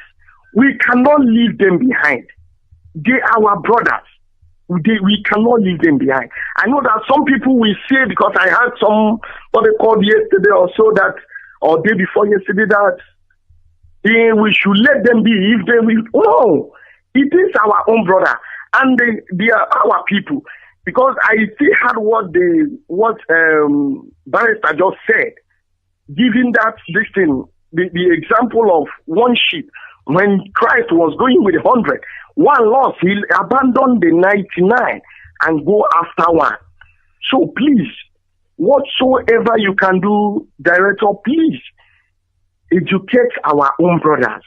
we cannot leave them behind. They are our brothers. We cannot leave them behind. I know that some people will say, because I had somebody called yesterday or so, that, or day before yesterday, that we should let them be if they will. No, it is our own brother, and they are our people. Because I still had what Barrister just said, giving that this thing, the example of one sheep. When Christ was going with 100, one lost, he abandoned the 99 and go after one. So please, whatsoever you can do, Director, please educate our own brothers.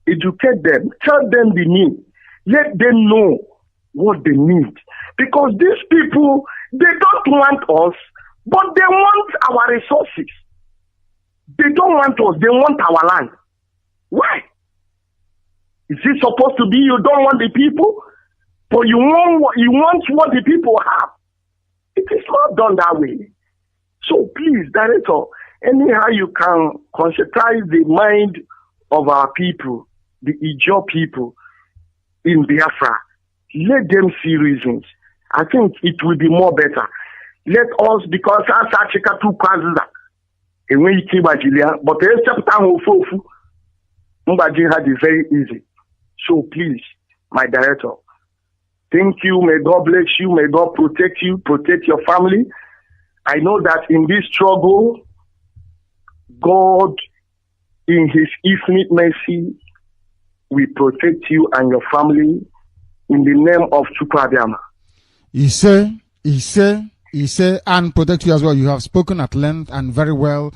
Educate them. Tell them the need. Let them know what they need. Because these people, they don't want us, but they want our resources. They don't want us, they want our land. Why? Is it supposed to be you don't want the people, but you want what the people have? It is not done that way. So please, Director, anyhow you can conscientize the mind of our people, the Ijaw people in Biafra, let them see reasons. I think it will be more better. Let us, because as I check out 2 causes, and when you keep but the chapter had it very easy. So please, my Director, thank you. May God bless you. May God protect you, protect your family. I know that in this struggle, God, in His infinite mercy, will protect you and your family in the name of Chukwuabiama. He say, and protect you as well. You have spoken at length and very well.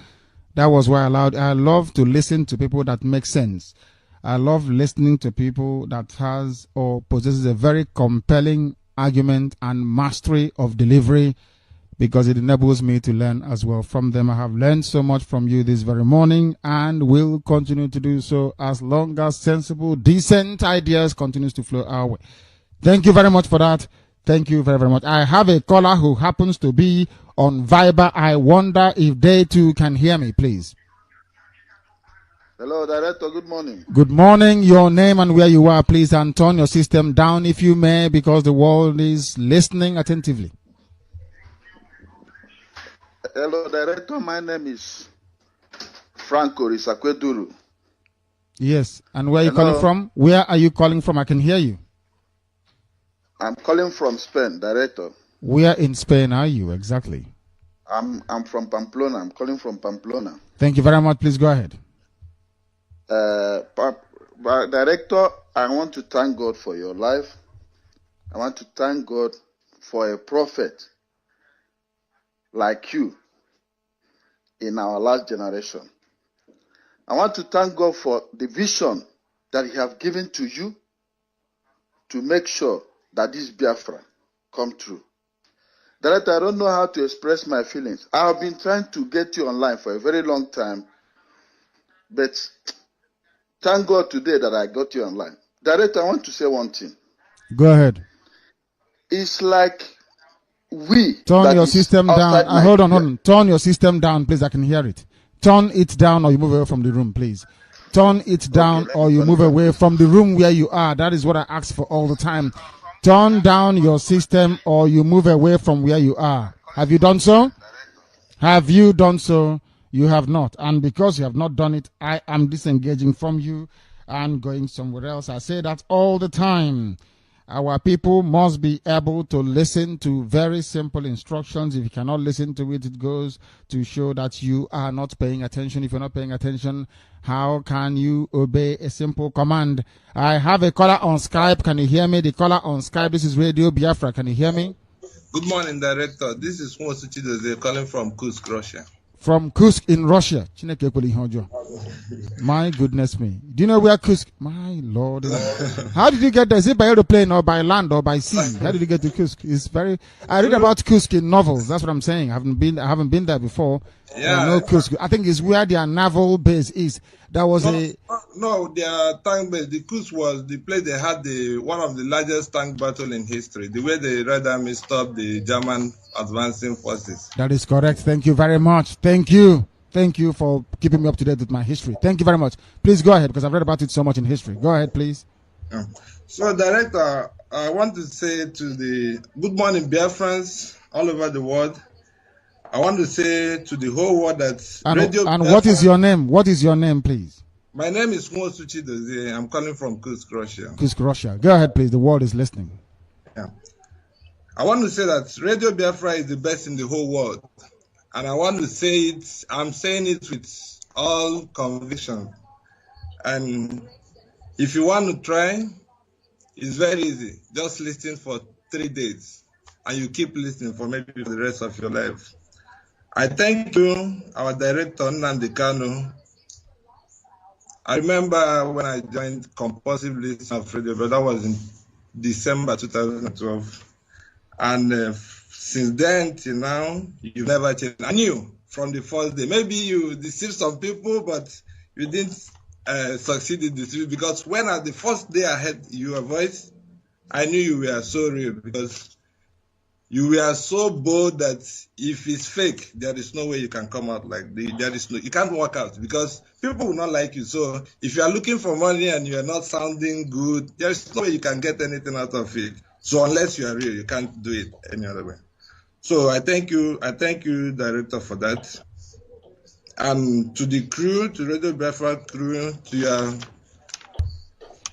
That was why I love to listen to people that make sense. I love listening to people that has or possesses a very compelling argument and mastery of delivery, because it enables me to learn as well from them. I have learned so much from you this very morning and will continue to do so as long as sensible, decent ideas continues to flow our way. Thank you very much for that. Thank you very, very much. I have a caller who happens to be on Viber. I wonder if they too can hear me, please. Hello, Director. Good morning. Good morning. Your name and where you are, please, and turn your system down if you may, because the world is listening attentively. Hello, Director. My name is Franco Risakweduru. Yes. And where are you calling from? Where are you calling from? I can hear you. I'm calling from Spain, Director. Where in Spain are you exactly? I'm from Pamplona. I'm calling from Pamplona. Thank you very much. Please go ahead. Director, I want to thank God for your life. I want to thank God for a prophet like you in our last generation. I want to thank God for the vision that He has given to you to make sure that this Biafra come true. Director, I don't know how to express my feelings. I have been trying to get you online for a very long time, but thank God today that I got you online. Director, I want to say one thing. Go ahead. It's like we turn your system down. Hold on. Turn your system down, please. I can hear it. Turn it down or you move away from the room, please. Turn it down or you move away from the room where you are. That is what I ask for all the time. Turn down your system or you move away from where you are. Have you done so? Have you done so? You have not. And because you have not done it, I am disengaging from you and going somewhere else. I say that all the time. Our people must be able to listen to very simple instructions. If you cannot listen to it, it goes to show that you are not paying attention. If you're not paying attention, how can you obey a simple command? I have a caller on Skype. Can you hear me? The caller on Skype, this is Radio Biafra. Can you hear me? Good morning, Director. This is Susu calling from Kursk, Russia. From Kursk in Russia. My goodness me. Do you know where Kursk? My Lord. How did you get there? Is it by aeroplane or by land or by sea? How did you get to Kursk? It's very. I read about Kursk in novels. That's what I'm saying. I haven't been there before. Yeah. I know Kursk. I think it's where their naval base is. That was no, their tank base. The Kursk was the place they had one of the largest tank battle in history. The way the Red Army stopped the German advancing forces. That is correct. Thank you very much. Thank you. Thank you for keeping me up to date with my history. Thank you very much. Please go ahead because I've read about it so much in history. Go ahead, please. So, Director, I want to say to the good morning Biafrans all over the world. I want to say to the whole world that and what is your name? What is your name, please? My name is Suzu. I'm calling from Kursk, Russia. Kursk, Russia. Go ahead, please. The world is listening. Yeah. I want to say that Radio Biafra is the best in the whole world. And I want to say it, I'm saying it with all conviction. And if you want to try, it's very easy. Just listen for 3 days. And you keep listening for maybe the rest of your life. I thank you, our director, Nnamdi KANU. I remember when I joined compulsive listening of radio, but that was in December 2012. And since then till now, you've never changed. I knew from the first day. Maybe you deceived some people, but you didn't succeed in deceiving, because when at the first day I heard your voice, I knew you were so real, because you were so bold that if it's fake, there is no way you can come out like this. You can't walk out, because people will not like you. So if you are looking for money and you are not sounding good, there is no way you can get anything out of it. So unless you are real, you can't do it any other way. So I thank you, Director, for that. And to the crew, to Radio Biafra crew, to your...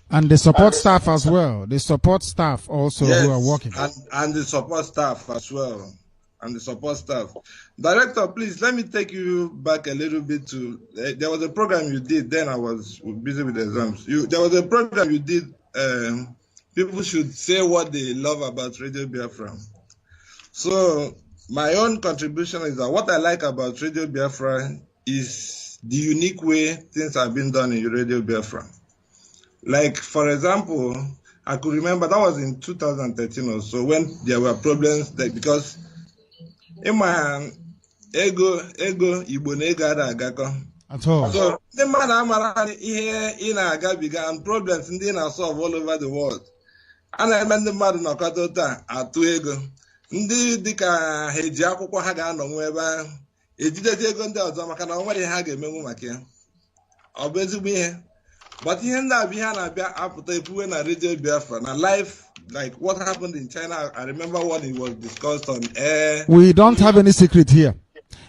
And the support staff as well. The support staff also, yes, who are working. And the support staff as well. And the support staff. Director, please, let me take you back a little bit to... there was a program you did, then I was busy with exams. There was a program you did, people should say what they love about Radio Biafra. So my own contribution is that what I like about Radio Biafra is the unique way things are being done in Radio Biafra. Like, for example, I could remember that was in 2013 or so, when there were problems, like, because in my ego Igbo ego agako. At all. So the man amara here in Agabiga and problems in the solve all over the world. And I mean the man no katota atu ego. Ndị dịka ha eji akwụkwọ ha ga-anọ nwe ebe ahụ ejidete ego ndị ọzọ maka na ọ nwere ha ga-emenwu maka ya. Ọ bụ ezigbo ihe. But ihe ndị abịa ha na-abịa apụta ekwuwe na Radio Biafra na life, like what happened in China. I remember when it was discussed on air. We don't have any secret here,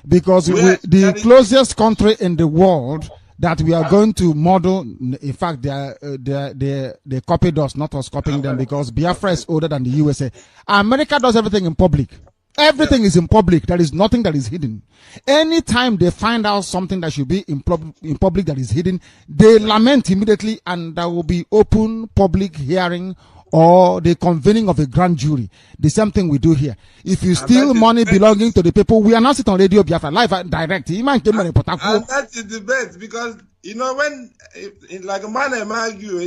because the closest country in the world that we are going to model, in fact, they copied us, not us copying them, because Biafra is older than the USA. America does everything in public. Everything is in public. There is nothing that is hidden. Anytime they find out something that should be in public that is hidden, they lament immediately, and there will be open public hearing or the convening of a grand jury. The same thing we do here. If you steal money belonging to the people, we announce it on Radio Biafra, live and direct. And that is the best, because, you know, when, like a man argue,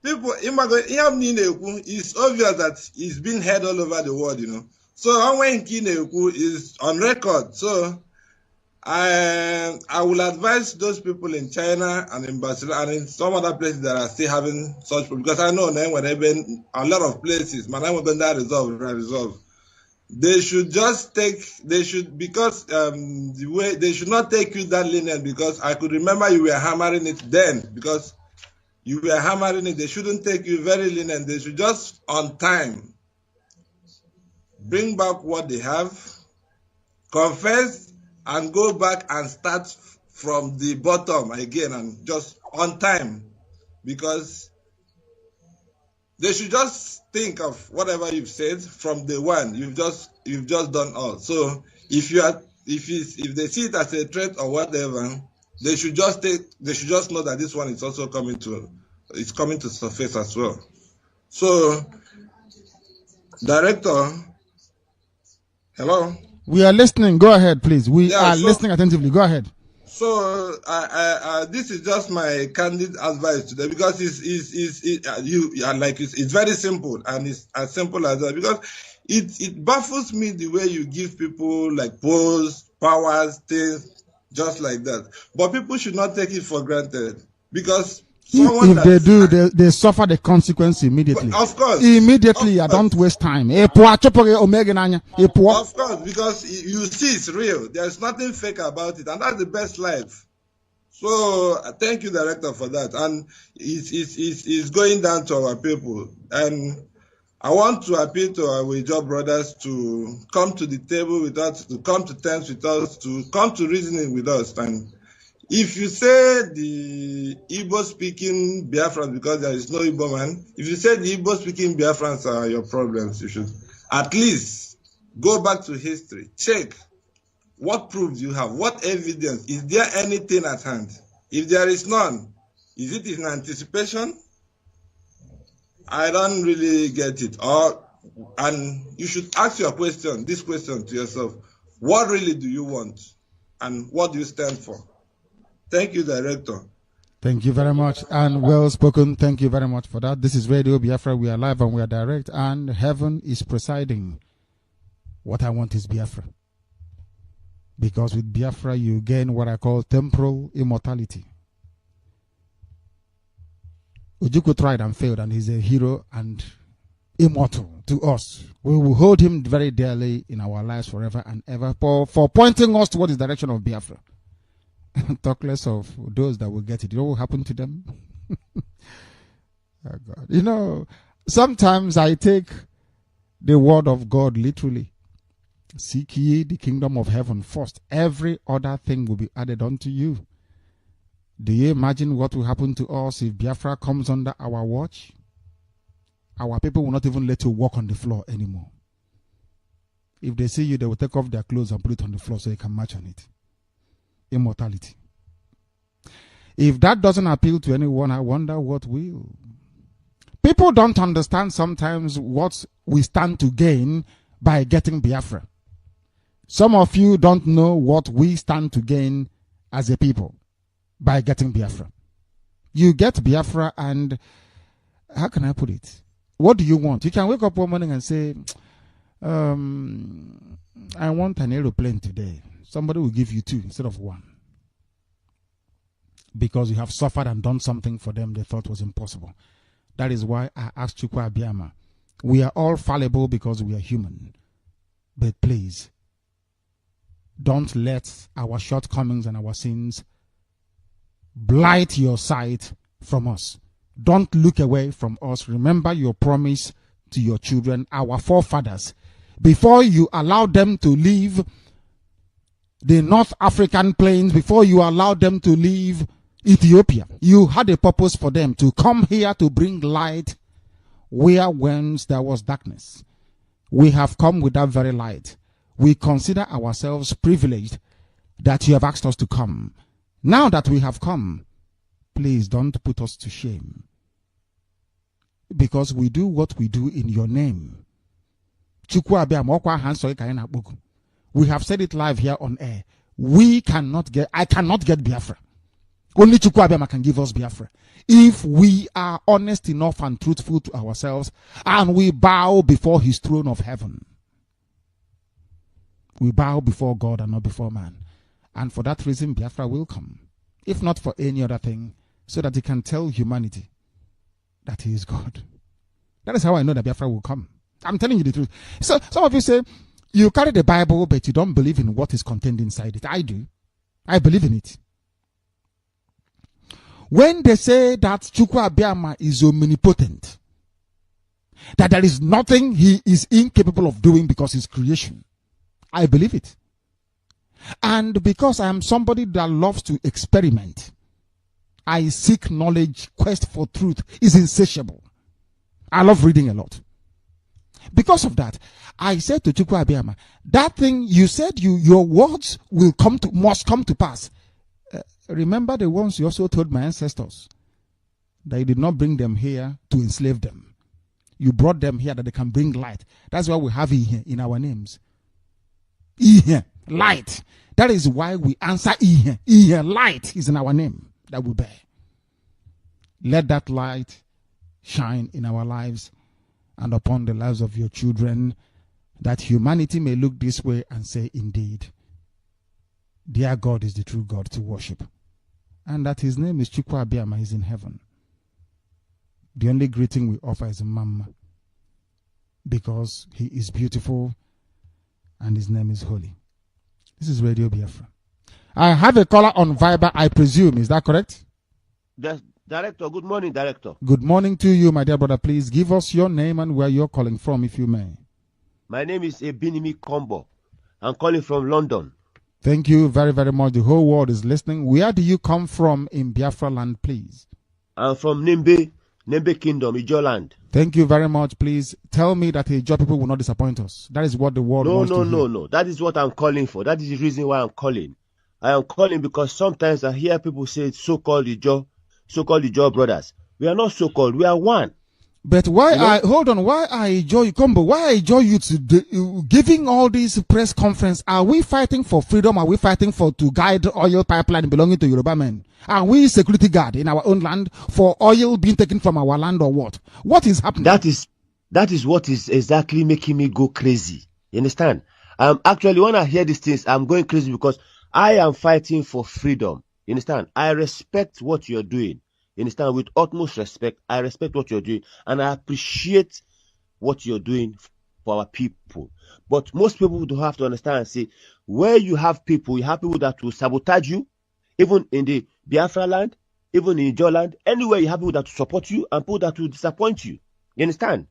people, it's obvious that it's been heard all over the world, you know. So when Kineku is on record, so I will advise those people in China and in Barcelona and in some other places that are still having such problems, because I know now whenever a lot of places, resolve. They should just because the way they should not take you that lenient, because I could remember you were hammering it then, because you were hammering it. They shouldn't take you very lenient. They should just on time bring back what they have, confess, and go back and start from the bottom again, and just on time, because they should just think of whatever you've said from day one. You've just done all. So if they see it as a threat or whatever, they should just know that this one is also coming to surface as well. So, Director, hello. We are listening. Go ahead, please. We are listening attentively. Go ahead. So this is just my candid advice today, because it's very simple, and it's as simple as that, because it baffles me the way you give people like posts, powers, things just like that. But people should not take it for granted, because if they do, they suffer the consequence immediately. Of course. Immediately, I don't waste time. Of course, because you see it's real. There's nothing fake about it, and that's the best life. So thank you, Director, for that. And it's going down to our people. And I want to appeal to our job brothers to come to the table with us, to come to terms with us, to come to reasoning with us. And if you say the Igbo-speaking Biafrans, because there is no Igbo man, if you say the Igbo-speaking Biafrans are your problems, you should At least go back to history. Check what proof you have. What evidence? Is there anything at hand? If there is none, is it in anticipation? I don't really get it. And you should ask this question to yourself. What really do you want? And what do you stand for? Thank you, Director. Thank you very much, and well spoken. Thank you very much for that. This is Radio Biafra. We are live and we are direct, and heaven is presiding. What I want is Biafra. Because with Biafra, you gain what I call temporal immortality. Ojukwu tried and failed, and he's a hero and immortal to us. We will hold him very dearly in our lives forever and ever for pointing us towards the direction of Biafra. Talk less of those that will get it. You know what will happen to them? Oh God. You know, sometimes I take the word of God literally. Seek ye the kingdom of heaven first. Every other thing will be added unto you. Do you imagine what will happen to us if Biafra comes under our watch? Our people will not even let you walk on the floor anymore. If they see you, they will take off their clothes and put it on the floor so you can march on it. Immortality. If that doesn't appeal to anyone, I wonder what will. People don't understand sometimes what we stand to gain by getting Biafra. Some of you don't know what we stand to gain as a people by getting Biafra. You get Biafra and, how can I put it? What do you want? You can wake up one morning and say, I want an aeroplane today. Somebody will give you 2 instead of 1. Because you have suffered and done something for them they thought was impossible. That is why I asked Chukwu Abiyama. We are all fallible because we are human. But please, don't let our shortcomings and our sins blight your sight from us. Don't look away from us. Remember your promise to your children, our forefathers. Before you allow them to leave the North African plains, before you allow them to leave Ethiopia, you had a purpose for them to come here to bring light where once there was darkness. We have come with that very light. We consider ourselves privileged that you have asked us to come. Now that we have come, please don't put us to shame. Because we do what we do in your name. We have said it live here on air. I cannot get Biafra. Only Chukwu Abiyama can give us Biafra. If we are honest enough and truthful to ourselves and we bow before his throne of heaven. We bow before God and not before man. And for that reason, Biafra will come. If not for any other thing, so that he can tell humanity that he is God. That is how I know that Biafra will come. I'm telling you the truth. So some of you say, you carry the Bible, but you don't believe in what is contained inside it. I do. I believe in it. When they say that Chukwu Abiyama is omnipotent, that there is nothing he is incapable of doing because he's creation, I believe it. And because I am somebody that loves to experiment, I seek knowledge, quest for truth is insatiable. I love reading a lot. Because of that, I said to Chukwu Abiyama, that thing you said your words must come to pass. Remember the ones you also told my ancestors that you did not bring them here to enslave them. You brought them here that they can bring light. That's why we have Ihe in our names. Ihe, light. That is why we answer Ihe. Ihe, light is in our name that we bear. Let that light shine in our lives and upon the lives of your children, that humanity may look this way and say, indeed, their God is the true God to worship. And that his name is Chukwu Abiyama, is in heaven. The only greeting we offer is Mama, because he is beautiful and his name is holy. This is Radio Biafra. I have a caller on Viber, I presume. Is that correct? Yes, Director. Good morning, Director. Good morning to you, my dear brother. Please give us your name and where you're calling from, if you may. My name is Ebinimi Kombo. I'm calling from London. Thank you very, very much. The whole world is listening. Where do you come from in Biafra land, please? I'm from Nimbe, Nembe Kingdom, Ijo land. Thank you very much. Please tell me that Ijo people will not disappoint us. That is what the world wants to hear. No. That is what I'm calling for. That is the reason why I'm calling. I am calling because sometimes I hear people say so-called Ijo brothers. We are not so-called. We are one. But why hold on? Why are Ijo youth giving all these press conference? Are we fighting for freedom? Are we fighting to guide oil pipeline belonging to Yoruba men? Are we security guard in our own land for oil being taken from our land or what? What is happening? That is what is exactly making me go crazy. You understand? Actually, when I hear these things, I'm going crazy because I am fighting for freedom. You understand? I respect what you're doing. You understand? With utmost respect, I respect what you're doing and I appreciate what you're doing for our people. But most people do have to understand and say, where you have people that will sabotage you, even in the Biafra land, even in Ijo land, anywhere you have people that will support you and people that will disappoint you. You understand?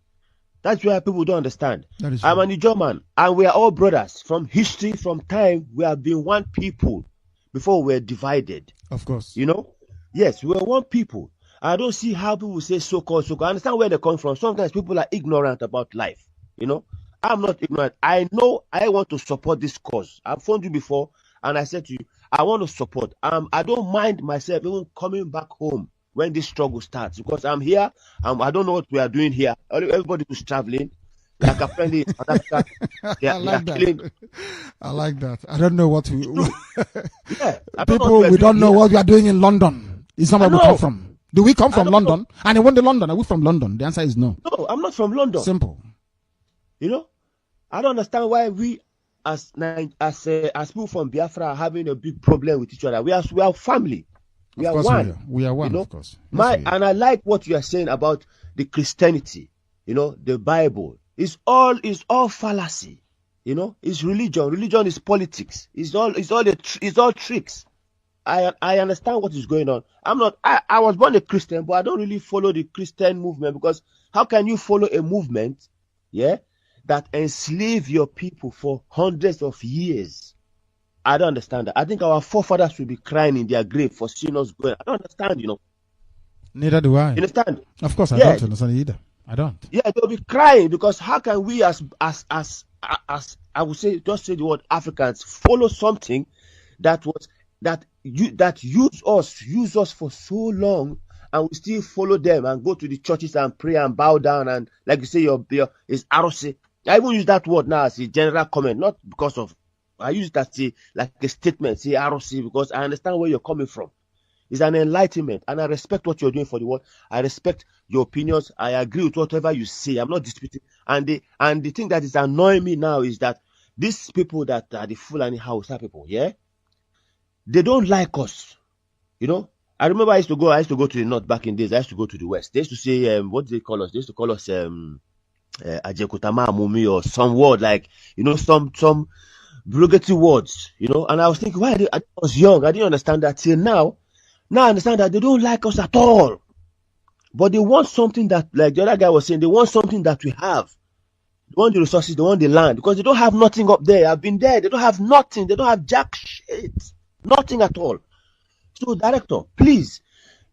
That's why people don't understand. I'm an Ijo man and we are all brothers. From history, from time, we have been one people before we were divided. Of course. You know? Yes, we are one people. I don't see how people say so-called. I understand where they come from. Sometimes people are ignorant about life. You know, I'm not ignorant. I know I want to support this cause. I've phoned you before and I said to you, I want to support. I don't mind myself even coming back home when this struggle starts because I'm here. I don't know what we are doing here. Everybody who's traveling, like a friendly. I like that. I like that. I don't know what we. Yeah, we don't know what we are doing in London. It's not where we come from. Do we come from London? And when the London, are we from London? The answer is no. No, I'm not from London. Simple. You know, I don't understand why we, as people from Biafra, are having a big problem with each other. We are family. We are one. We are one, you know? Of course. And I like what you are saying about the Christianity. You know, the Bible. It's all fallacy. You know, it's religion. Religion is politics. It's all tricks. I understand what is going on. I was born a Christian, but I don't really follow the Christian movement because how can you follow a movement, that enslave your people for hundreds of years? I don't understand that. I think our forefathers will be crying in their grave for seeing us going. I don't understand, you know. Neither do I. You understand? Of course, I don't understand either. I don't. Yeah, they'll be crying because how can we as I would say, just say the word Africans, follow something that use us for so long, and we still follow them and go to the churches and pray and bow down and like you say your is ROC. I even use that word now as a general comment, not because of I use it as like a statement, say ROC, because I understand where you're coming from. It's an enlightenment, and I respect what you're doing for the world. I respect your opinions. I agree with whatever you say. I'm not disputing. And the thing that is annoying me now is that these people that are the Fulani Hausa people, they don't like us. You know, I remember I used to go to the north back in days. I used to go to the west. They used to say, what do they call us? They used to call us Ajekutama Mumi or some word like, you know, some derogatory words, you know. And I was thinking, I was young, I didn't understand that till now. Now I understand that they don't like us at all. But they want something that, like the other guy was saying, they want something that we have. They want the resources, they want the land, because they don't have nothing up there. I've been there, they don't have nothing, they don't have jack shit. Nothing at all. So, director, please,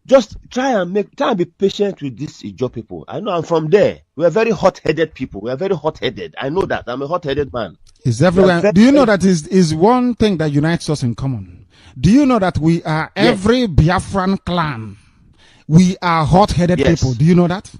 just try and be patient with these Ijo people. I know I'm from there. We are very hot-headed people. We are very hot-headed. I know that. I'm a hot-headed man. It's everywhere. Do you know that is one thing that unites us in common? Do you know that we are every Biafran clan? We are hot-headed people. Do you know that?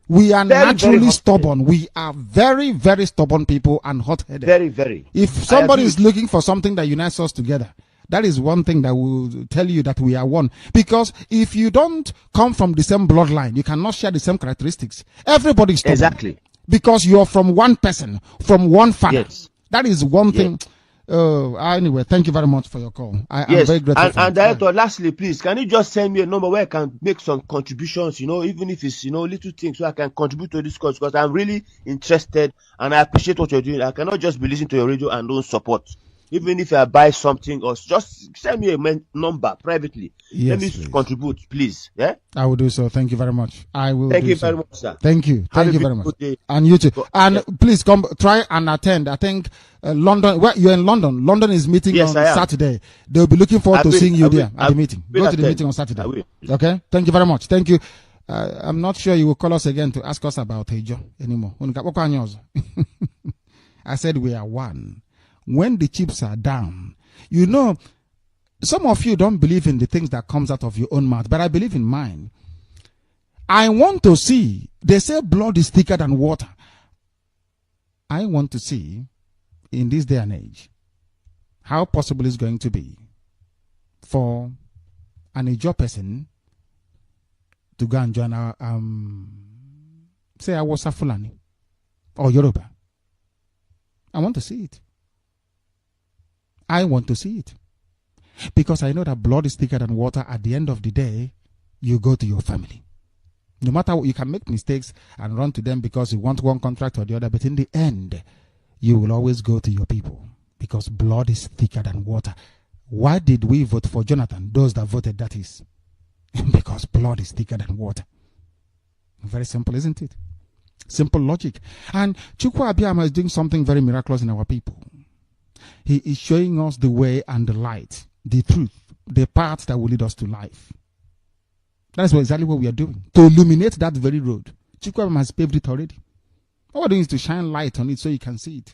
We are naturally stubborn. We are very, very stubborn people and hot-headed. Very, very. If somebody is looking for something that unites us together, that is one thing that will tell you that we are one. Because if you don't come from the same bloodline, you cannot share the same characteristics. Everybody is stubborn. Exactly. Because you are from one person, from one father. Yes. That is one thing. Anyway, thank you very much for your call. I'm very grateful. And Director, lastly, please, can you just send me a number where I can make some contributions, you know, even if it's, you know, little things, so I can contribute to this cause, because I'm really interested and I appreciate what you're doing. I cannot just be listening to your radio and don't support. Even if I buy something, or just send me a number privately. Let me contribute, please. Yeah, I will do so. Thank you very much. I will. Thank you very much, sir. Thank you. Thank you very much. And you too. And please come try and attend. I think London. Well, you're in London. London is meeting on Saturday. They'll be looking forward to seeing you there at the meeting. Go to the meeting on Saturday. Okay. Thank you very much. Thank you. I'm not sure you will call us again to ask us about Ejo anymore. I said we are one. When the chips are down, you know, some of you don't believe in the things that comes out of your own mouth, but I believe in mine. I want to see, they say blood is thicker than water. I want to see, in this day and age, how possible it's going to be for an Ijaw person to go and join our, say, Hausa Fulani or Yoruba. I want to see it. I want to see it. Because I know that blood is thicker than water. At the end of the day, you go to your family. No matter what, you can make mistakes and run to them because you want one contract or the other, but in the end, you will always go to your people because blood is thicker than water. Why did we vote for Jonathan? Those that voted, that is. Because blood is thicker than water. Very simple, isn't it? Simple logic. And Chukwu Abiyama is doing something very miraculous in our people. He is showing us the way and the light, the truth, the path that will lead us to life. That's exactly what we are doing. To illuminate that very road. Chukwu Abiyama has paved it already. All we're doing is to shine light on it so you can see it.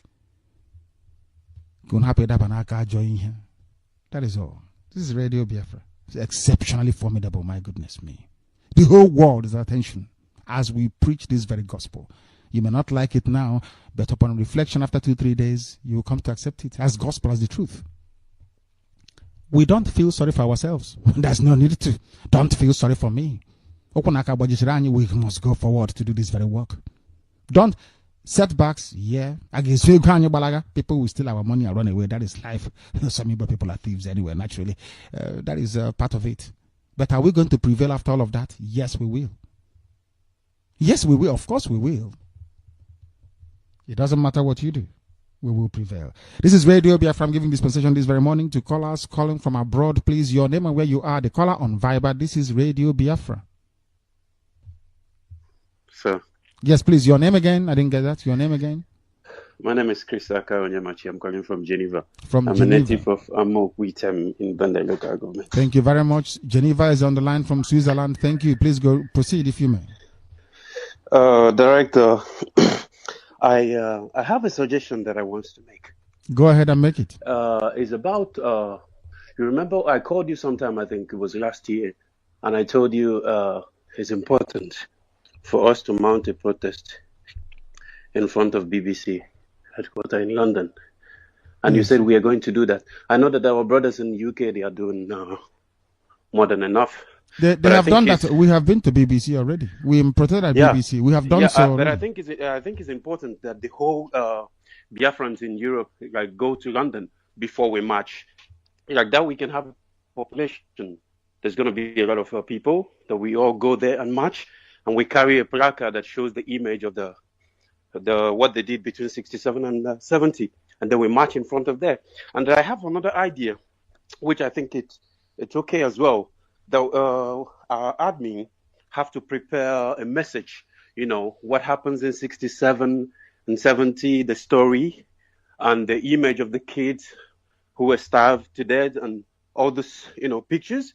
That is all. This is Radio Biafra. It's exceptionally formidable, my goodness me. The whole world is attention as we preach this very gospel. You may not like it now, but upon reflection after 2-3 days, you will come to accept it as gospel, as the truth. We don't feel sorry for ourselves. There's no need to. Don't feel sorry for me. We must go forward to do this very work. Don't setbacks, yeah. People will steal our money and run away. That is life. Some people are thieves anyway, naturally. That is part of it. But are we going to prevail after all of that? Yes, we will. Yes, we will. Of course, we will. It doesn't matter what you do. We will prevail. This is Radio Biafra. I'm giving dispensation this very morning to callers calling from abroad. Please, your name and where you are. The caller on Viber. This is Radio Biafra. Sir. Yes, please. Your name again. I didn't get that. Your name again. My name is Chris Aka Onyemachi. I'm calling from Geneva. I'm a native of Amokwitem in Bandai local government. Thank you very much. Geneva is on the line from Switzerland. Thank you. Please go proceed if you may. Director, I have a suggestion that I want to make. Go ahead and make it. It's about, you remember I called you sometime, I think it was last year, and I told you it's important for us to mount a protest in front of BBC headquarters in London. And you said we are going to do that. I know that our brothers in the UK, they are doing more than enough. They have done that. We have been to BBC already. We protested at BBC. We have done so. But I think it's important that the whole Biafrans in Europe go to London before we march. Like that, we can have a population. There's going to be a lot of people that we all go there and march, and we carry a placard that shows the image of the what they did between 67 and 70, and then we march in front of there. And I have another idea, which I think it's okay as well. Our admin have to prepare a message, what happens in 67 and 70, the story and the image of the kids who were starved to death and all this, pictures.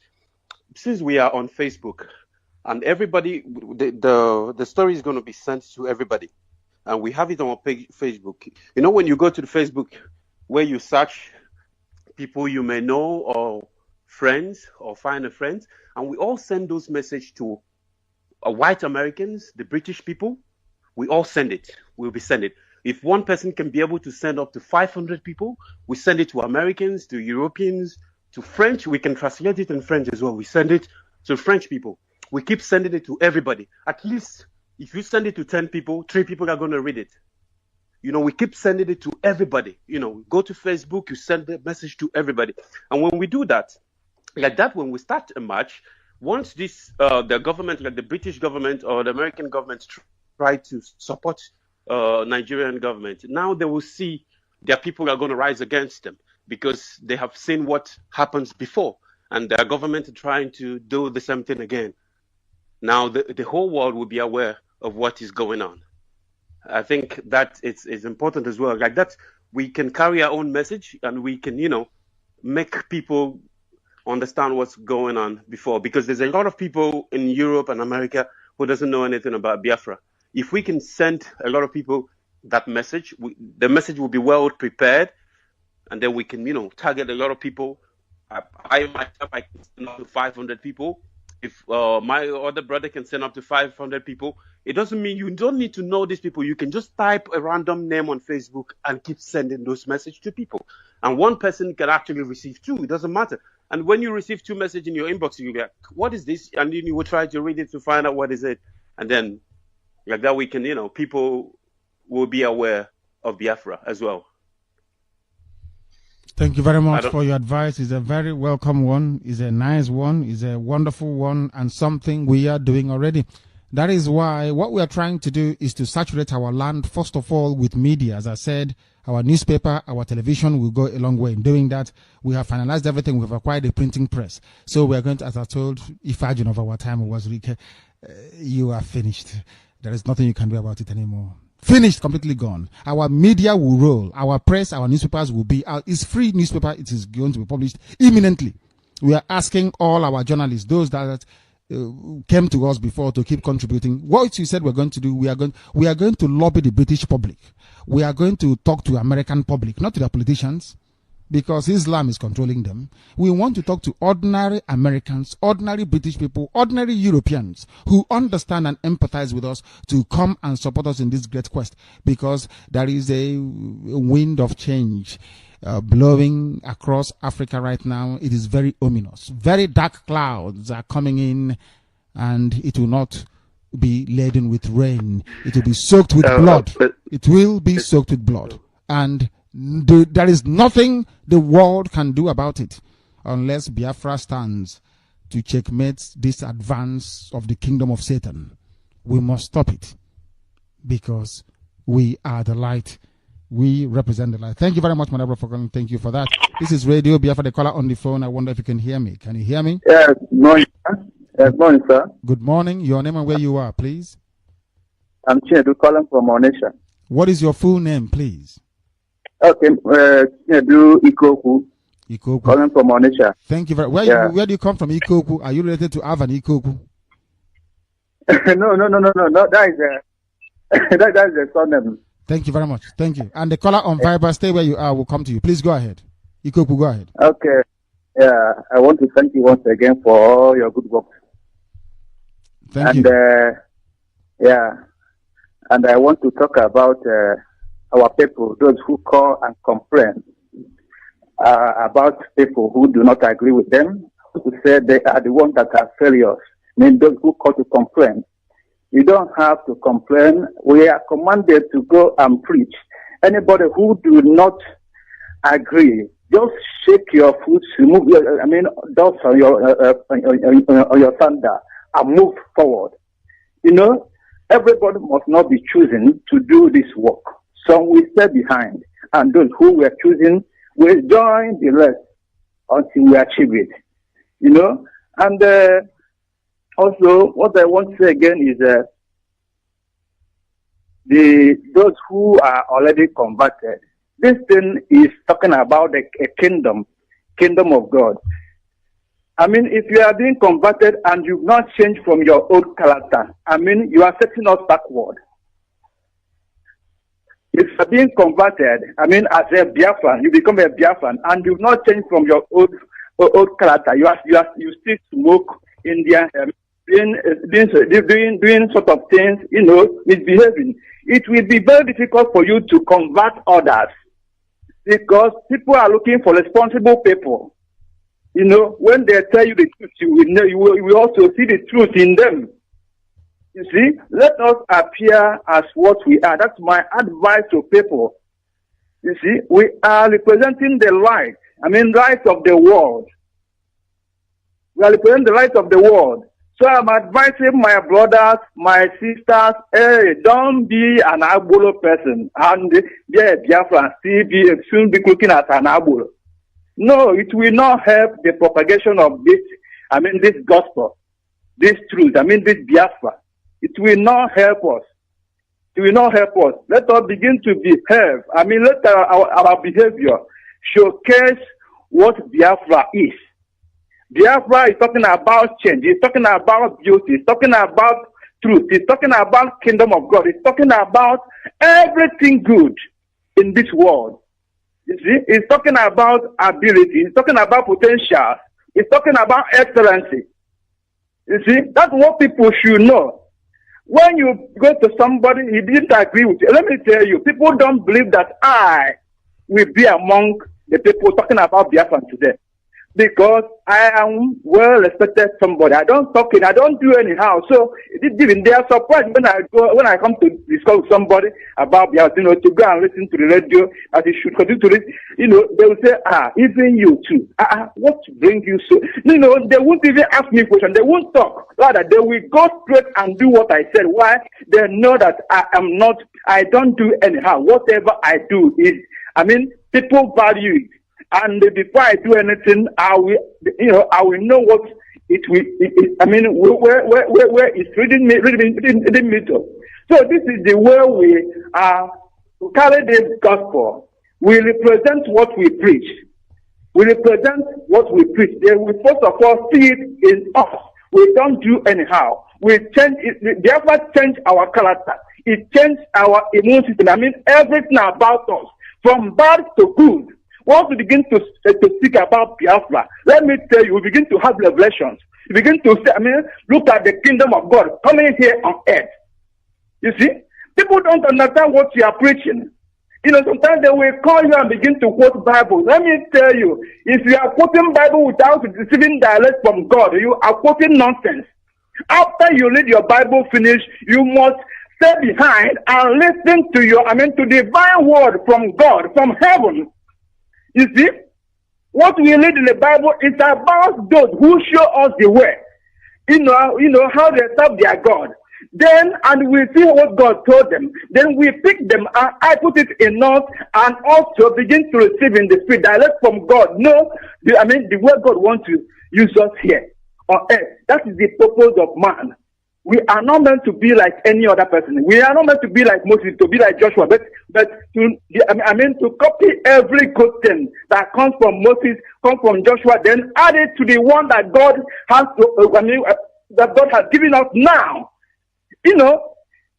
Since we are on Facebook and everybody, the story is going to be sent to everybody. And we have it on our page, Facebook. When you go to the Facebook where you search people you may know or friends or find a friend, and we all send those messages to white Americans, the British people. We all send it. We'll be sending it. If one person can be able to send up to 500 people, we send it to Americans, to Europeans, to French. We can translate it in French as well. We send it to French people. We keep sending it to everybody. At least if you send it to 10 people, 3 people are going to read it. We keep sending it to everybody. Go to Facebook, you send the message to everybody. And when we do that, like that, when we start a march, once this, the government, like the British government or the American government try to support Nigerian government, now they will see their people are going to rise against them because they have seen what happens before and their government are trying to do the same thing again. Now the whole world will be aware of what is going on. I think that it's important as well. Like that, we can carry our own message and we can, make people understand what's going on before, because there's a lot of people in Europe and America who doesn't know anything about Biafra. If we can send a lot of people that message, the message will be well prepared, and then we can, target a lot of people. I myself, I can send up to 500 people. If my other brother can send up to 500 people, it doesn't mean you don't need to know these people. You can just type a random name on Facebook and keep sending those messages to people. And one person can actually receive 2. It doesn't matter. And when you receive 2 messages in your inbox, you get, what is this? And then you will try to read it to find out what is it. And then like that we can, people will be aware of Biafra as well. Thank you very much for your advice. It's a very welcome one. It's a nice one. It's a wonderful one, and something we are doing already. That is why what we are trying to do is to saturate our land, first of all, with media. As I said, our newspaper, our television will go a long way in doing that. We have finalized everything. We've acquired a printing press. So we are going to, as I told Ifajin of our time was Rike, you are finished. There is nothing you can do about it anymore. Finished, completely gone. Our media will roll. Our press, our newspapers will be out. It's free newspaper. It is going to be published imminently. We are asking all our journalists, those that came to us before, to keep contributing. What you said we're going to do, we are going to lobby the British public. We are going to talk to American public, not to the politicians, because Islam is controlling them. We want to talk to ordinary Americans, ordinary British people, ordinary Europeans who understand and empathize with us to come and support us in this great quest, because there is a wind of change blowing across Africa right now. It is very ominous. Very dark clouds are coming in, and it will not be laden with rain. It will be soaked with blood. It will be soaked with blood. And there is nothing the world can do about it unless Biafra stands to checkmate this advance of the kingdom of Satan. We must stop it, because we are the light. We represent the light. Thank you very much, Madam, for calling. Thank you for that. This is Radio Biafra, the caller on the phone. I wonder if you can hear me. Can you hear me? Yes, good morning, sir. Good morning, sir. Good morning. Your name and where you are, please. I'm Chinedu calling from Onisha. What is your full name, please? Okay, Chinedu Ikoku. Ikoku. Calling from Onisha. Thank you very much. Where do you come from, Ikoku? Are you related to Avan Ikoku? No. That is a surname. Thank you very much. Thank you. And the caller on Viber, stay where you are, will come to you. Please go ahead. Ikoku, go ahead. Okay. Yeah, I want to thank you once again for all your good work. Thank you. And I want to talk about our people, those who call and complain about people who do not agree with them, who say they are the ones that are failures. I mean, those who call to complain. You don't have to complain. We are commanded to go and preach. Anybody who do not agree, just shake your foot, remove dust on your sandal and move forward. Everybody must not be choosing to do this work. Some will stay behind, and those who were choosing will join the rest until we achieve it. And also, what I want to say again is those who are already converted. This thing is talking about a kingdom of God. I mean, if you are being converted and you've not changed from your old character, I mean, you are setting us backward. If you are being converted, I mean, as a Biafran, you become a Biafran, and you've not changed from your old character. You still smoke Indian, doing sort of things, misbehaving. It will be very difficult for you to convert others, because people are looking for responsible people. When they tell you the truth, you will also see the truth in them. You see, let us appear as what we are. That's my advice to people. You see, we are representing the light. I mean, light of the world. We are representing the light of the world. So I'm advising my brothers, my sisters, hey, don't be an Agbolo person. And Biafra soon be looking at an Agbolo. No, it will not help the propagation of this gospel, this truth, this Biafra. It will not help us. It will not help us. Let us begin to behave. Let our behavior showcase what Biafra is. Biafra is talking about change. It's talking about beauty. It's talking about truth. He's talking about kingdom of God. He's talking about everything good in this world. You see, he's talking about ability. He's talking about potential. He's talking about excellency. You see, that's what people should know. When you go to somebody, he didn't agree with you. Let me tell you, people don't believe that I will be among the people talking about Biafra today. Because I am well respected somebody. I don't talk it, I don't do anyhow. So even they are surprised when I come to discuss with somebody about Biafra, to go and listen to the radio as it should continue to listen. They will say, even you too. What brings you so? They won't even ask me questions. They won't talk. Rather, they will go straight and do what I said. Why? They know that I don't do anyhow. Whatever I do is, people value it. And before I do anything, I will know what it will. Where it's reading me to. So this is the way we carry this gospel. We represent what we preach. We represent what we preach. They will first of all see it in us. We don't do anyhow. We change it. Therefore, change our character. It changed our immune system. Everything about us, from bad to good. Once we begin to speak about Biafra, let me tell you, we begin to have revelations. We begin to say, look at the kingdom of God coming here on earth. You see, people don't understand what you are preaching. Sometimes they will call you and begin to quote Bible. Let me tell you, if you are quoting Bible without receiving dialect from God, you are quoting nonsense. After you read your Bible finish, you must stay behind and listen to to the divine word from God, from heaven. You see, what we read in the Bible is about those who show us the way. How they serve their God. Then, and we see what God told them. Then we pick them and I put it in us and also begin to receive in the spirit direct from God. No, the way God wants to use us here on earth. That is the purpose of man. We are not meant to be like any other person. We are not meant to be like Moses, to be like Joshua, but to copy every good thing that comes from Moses, comes from Joshua, then add it to the one that God has that God has given us now.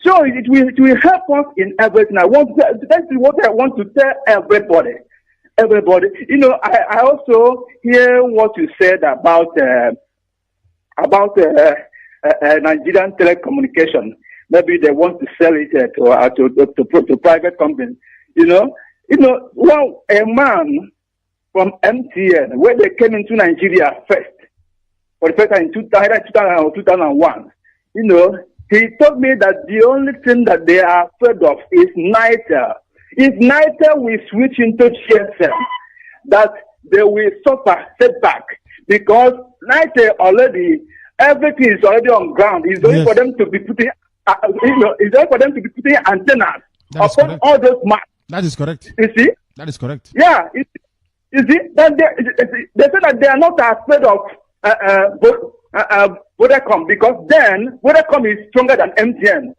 So it will help us in everything. That is what I want to tell everybody. I also hear what you said about Nigerian telecommunication. Maybe they want to sell it to private companies. A man from MTN, where they came into Nigeria for the first time in 2000 or 2001, he told me that the only thing that they are afraid of is NITEL. If NITEL will switch into GSM, that they will suffer setback because NITEL already. Everything is already on ground. It's only for them to be putting, it's only for them to be putting antennas upon all those maps. That is correct. You see? That is correct. Yeah. You see? Then they say that they are not afraid of Vodacom because then Vodacom is stronger than MTN.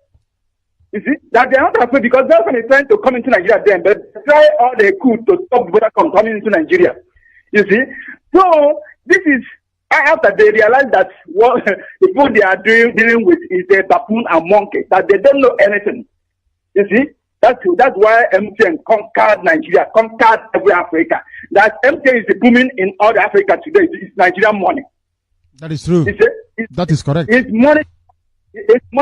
You see? That they are not afraid because Vodacom is trying to come into Nigeria then, but they try all they could to stop Vodacom coming into Nigeria. You see? So this is after they realize that what the people they are dealing with is a baboon and monkey, that they don't know anything. You see, that's why MTN conquered Nigeria, conquered every Africa. That MTN is booming in all the Africa today. It's Nigerian money. That is true. That is correct. It's money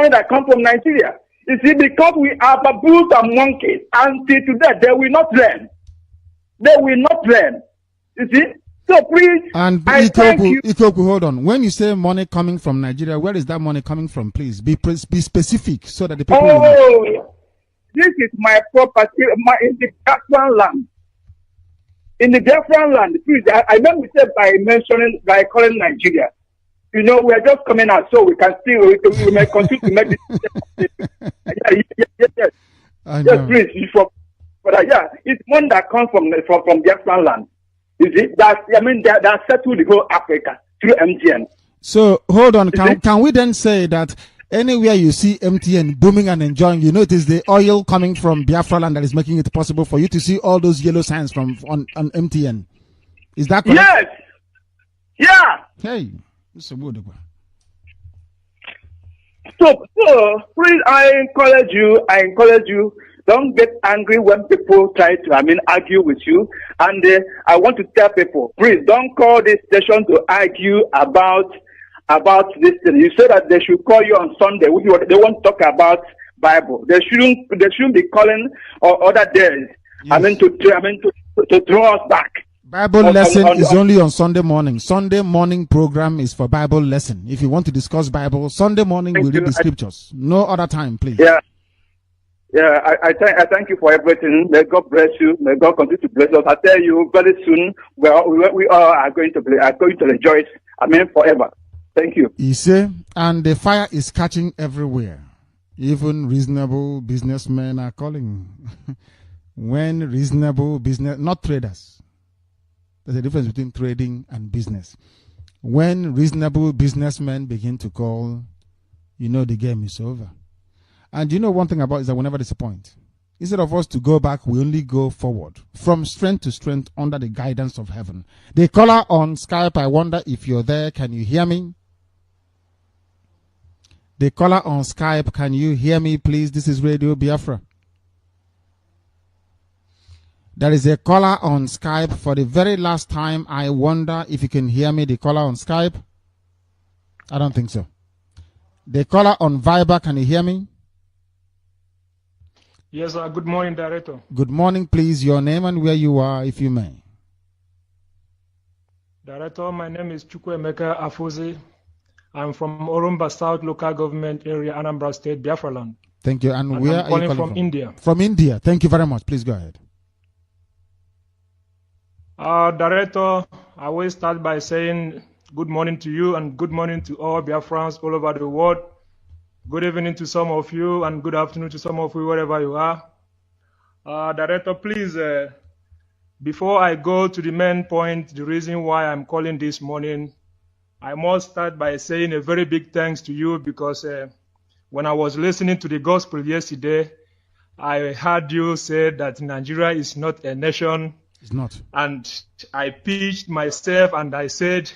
that comes from Nigeria. You see, because we are baboons and monkeys, until today they will not learn. They will not learn. You see. So please, and Ikoku, hold on. When you say money coming from Nigeria, where is that money coming from? Please be specific so that the people will know. This is my property, in the Biafran land. In the Biafran land, please, I know we said by calling Nigeria. We are just coming out so we can we may continue to make this. Yes. Yes, please. But it's money that comes from Biafran land. You see, that settled the whole Africa through MTN. So hold on, can we then say that anywhere you see MTN booming and enjoying, it is the oil coming from Biafra land that is making it possible for you to see all those yellow signs on MTN? Is that correct? Yes. Yeah. Hey, this is good. So please, I encourage you, don't get angry when people try to, argue with you. And I want to tell people, please don't call this station to argue about this thing. You said that they should call you on Sunday. They won't talk about Bible. They shouldn't be calling other days. Yes. To throw us back. Bible lesson is only on Sunday morning. Sunday morning program is for Bible lesson. If you want to discuss Bible, Sunday morning we read the scriptures. No other time, please. Yeah. I thank you for everything. May God bless you. May God continue to bless us. I tell you, very soon we all are going to rejoice. Forever. Thank you. You see, and the fire is catching everywhere. Even reasonable businessmen are calling. When reasonable business, not traders. There's a difference between trading and business. When reasonable businessmen begin to call, you know the game is over. And you know one thing about it is that we never disappoint. Instead of us to go back, we only go forward, from strength to strength under the guidance of heaven. The caller on Skype, I wonder if you're there. Can you hear me? The caller on Skype, can you hear me, please? This is Radio Biafra. There is a caller on Skype. For the very last time, I wonder if you can hear me, the caller on Skype. I don't think so. The caller on Viber, can you hear me? Yes, sir. Good morning, Director. Good morning, please. Your name and where you are, if you may. Director, my name is Chukwuemeka Afuzi. I'm from Orumba South Local Government Area, Anambra State, Biafra Land. Thank you. And where are you calling from? India. From India. Thank you very much. Please go ahead. Director, I will start by saying good morning to you and good morning to all Biafrans all over the world. Good evening to some of you and good afternoon to some of you wherever you are. Director, please, before I go to the main point, the reason why I'm calling this morning, I must start by saying a very big thanks to you because when I was listening to the gospel yesterday, I heard you say that Nigeria is not a nation. It's not. And I pitched myself and I said,